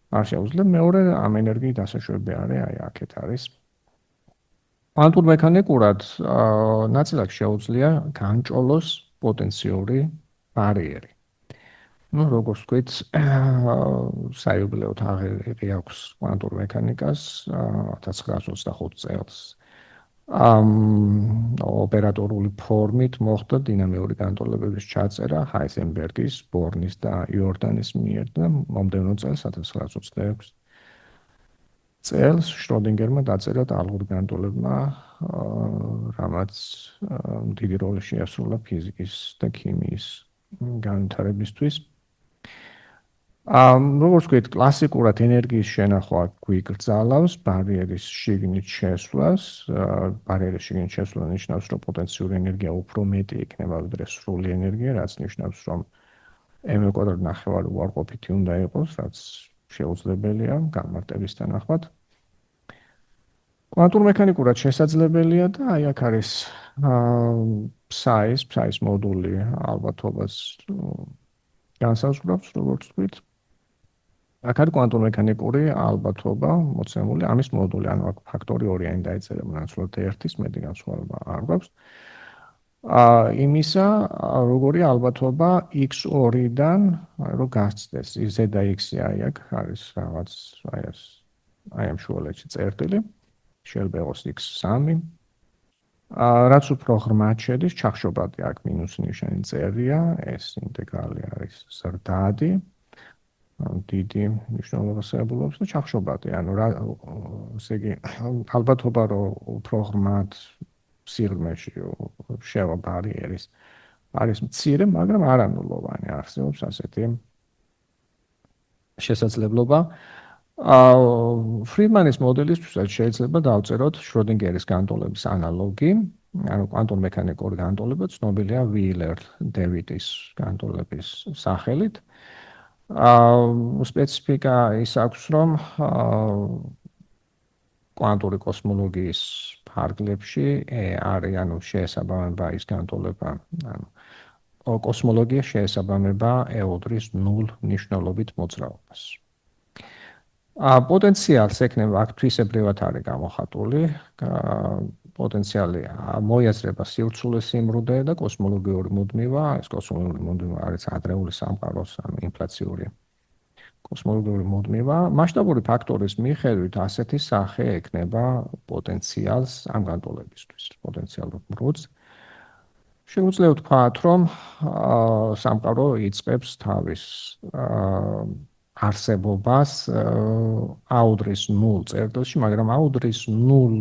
არ შეუძლია მეორე ამ ენერგიის დასაშვები არის, აი აქეთ არის. კვანტურ მექანიკურად ნაწილაკს შეუძლია განჭოლოს პოტენციური ბარიერი. როგორც ვთქვით, საიუბილეო თარიღი აქვს კვანტურ მექანიკას 1925 წელს. ოპერატორული ფორმით მოხდა დინამიური განტოლებების ჩაწერა ჰაიზენბერგის, ბორნის და იორდანის მიერ და მომდევნო წელს 1926 წელს შროდინგერმა დაწერა ტალღური განტოლებმა, რამაც დიდი როლი შეასრულა ფიზიკის და ქიმიის განვითარებისთვის. როგორც ვთქვით, კლასიკურად ენერგიის შენახვა გვიკრძალავს ბარიერის შიგნით შესვლას. ბარიერის შიგნით შესვლა ნიშნავს, რომ პოტენციური ენერგია უფრო მეტი იქნება ვიდრე სრული ენერგია, რაც ნიშნავს, რომ m²-ნახევარი უარყოფითი უნდა იყოს, რაც შეუძლებელია განმარტების თანახმად. კვანტურ მექანიკურად შესაძლებელია და აი აქ არის ფსაის მოდული ალბათობას განსაზღვრავს, როგორც ვთქვით. აქ არის კვანტურ მექანიკური ალბათობა მოცემული, ამის მოდული, ანუ აქ ფაქტორი 2-იანი დაიწერება, ნაცვლად 1-ის, მეტი განსხვავება არ გვაქვს. იმისა, როგორი ალბათობა x2-დან, რომ გასცდეს, ზედა x-ი აი აქ არის რაღაც, აი ამ შუალედში წერტილი, შეიძლება იყოს x3. რაც უფრო ღრმად შედის, ჩახშობადი აქ მინუს ნიშანი წერია, ეს ინტეგრალი არის ზრდადი, დიდი მნიშვნელობას ებულობს და ჩახშობადი, ანუ ესე იგი ალბათობა რომ უფრო ღრმად სიღრმეში შევა ბარიერის არის მცირე, მაგრამ არანულოვანი, არსებობს ასეთი შესაძლებლობა. ფრიდმანის მოდელისთვისაც შეიძლება დავწეროთ შროდინგერის განტოლების ანალოგი, ანუ კვანტურ მექანიკური განტოლება ცნობილია ვილერ-დევიტის განტოლების სახელით. სპეციფიკა ის აქვს, რომ კვანტური კოსმოლოგიის ფარგლებში არის ანუ შეესაბამება ის განტოლება ანუ კოსმოლოგია შეესაბამება ეოდრის ნულ ნიშნულობით მოძრაობას. პოტენციალს ექნება აქ თვისებრივად არის გამოხატული პოტენციალი მოიაზრება სივრცულეს სიმრუდე და კოსმოლოგიური მუდმივა ეს კოსმოლოგიური მუდმივა არის ადრეული სამყაროს ანუ ინფლაციური კოსმოლოგიური მუდმივა მასშტაბური ფაქტორის მიხედვით ასეთი სახე ექნება პოტენციალს ამ განტოლებისთვის პოტენციალურ მრუდს შეგვიძლია ვთქვათ რომ სამყარო იწყებს თავის არსებობას აუდრის ნულ წერტილში მაგრამ აუდრის ნულ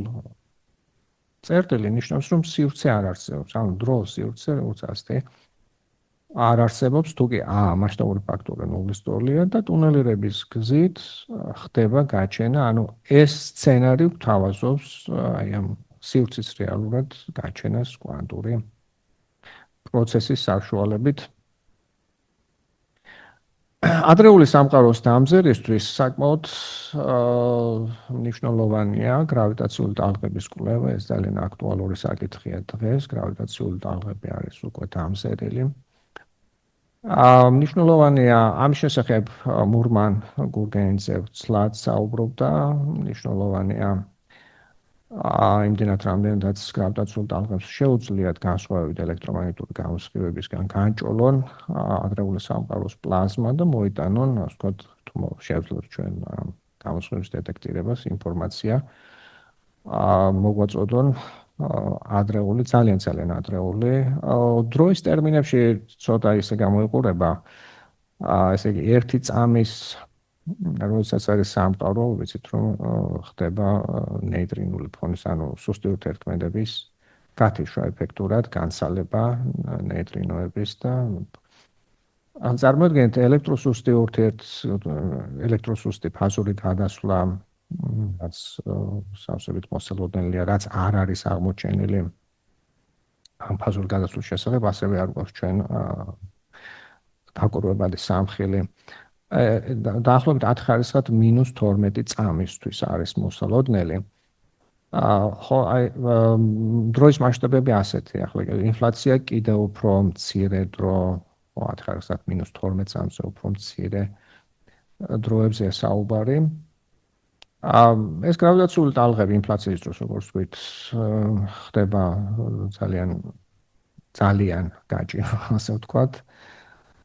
წერტილი ნიშნავს რომ სივრცე არ არსებობს ანუ დრო სივრცე როგორც ასეთი არ არსებობს თუკი მასშტაბური ფაქტორი ნულის ტოლია და ტუნელირების გზით ხდება გაჩენა ანუ ეს სცენარი გვთავაზობს აი ამ სივრცის რეალურად გაჩენას კვანტური პროცესის საშუალებით ადრეული სამყაროს დამზერისთვის საკმაოდ მნიშვნელოვანია გრავიტაციული ტალღების კვლევა ეს ძალიან აქტუალური საკითხია დღეს გრავიტაციული ტალღები არის უკვე დამზერილი მნიშვნელოვანია ამის შესახებ მურმან გურგენიძე ცლად საუბრობდა მნიშვნელოვანია იმდენად რამდენადაც გრავიტაციული ტალღებს შეუძლიათ განსხვავებით ელექტრომაგნიტური გამოსხივებისგან განჭოლონ ადრეული სამყაროს პლაზმა და მოიტანონ ასე ვთქვათ თუ შეძლოთ ჩვენ გამოსხივების დეტექტირებას ინფორმაცია მოგვაწოდონ ადრეული ძალიან ადრეული დროის ტერმინებში ცოტა ისე გამოიყურება ესე იგი ერთი წამის როდესაც არის სამყარო ვიცით რომ ხდება ნეიტრინული ფონის ანუ სუსტი ურთიერთქმედების გათიშვა ეფექტურად განსალება ნეიტრინოების და ან წარმოიდგინეთ ელექტროსუსტი ფაზური გადასვლა რაც სავსებით მოსალოდნელია რაც არ არის აღმოჩენილი ამ ფაზური გადასვლის შესახებ ასევე არ გვაქვს ჩვენ დაკვირვებადი სამხილი დაახლოებით 10 ხარისხად -12 წამისთვის არის მოსალოდნელი. ხო აი დროის მასშტაბები ასეთი ახლა ინფლაცია კიდევ უფრო მცირე დრო 10 ხარისხად -12 წამზე უფრო მცირე დროებზე საუბარი. ეს გრავიტაციული ტალღები ინფლაციის დროს როგორც ვთქვით ხდება ძალიან გაჭი ასე ვთქვათ.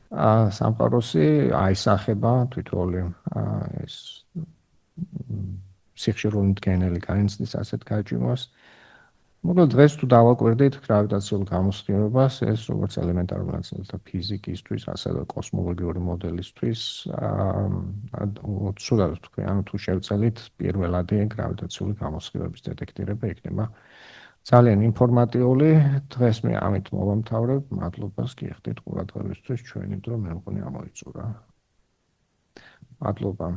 სამყაროსი აისახება თითოეული ეს სიხშირული მდგენელი განიცდის ასეთ გაჭიმას. მოკლედ დღეს თუ დავაკვირდით გრავიტაციულ გამოსხივებას, ეს როგორც ელემენტარული ნაწილთა ფიზიკისთვის, ასევე კოსმოლოგიური მოდელისთვის, ცუდად ვთქვი, ანუ თუ შევწელით პირველადი გრავიტაციული გამოსხივების დეტექტირება იქნება ძალიან ინფორმატიული. დღეს მე ამით მოვამთავრებ. მადლობას გიხდით ყურადღებისთვის. ჩვენი დრო მე მგონი ამოიწურა. მადლობა.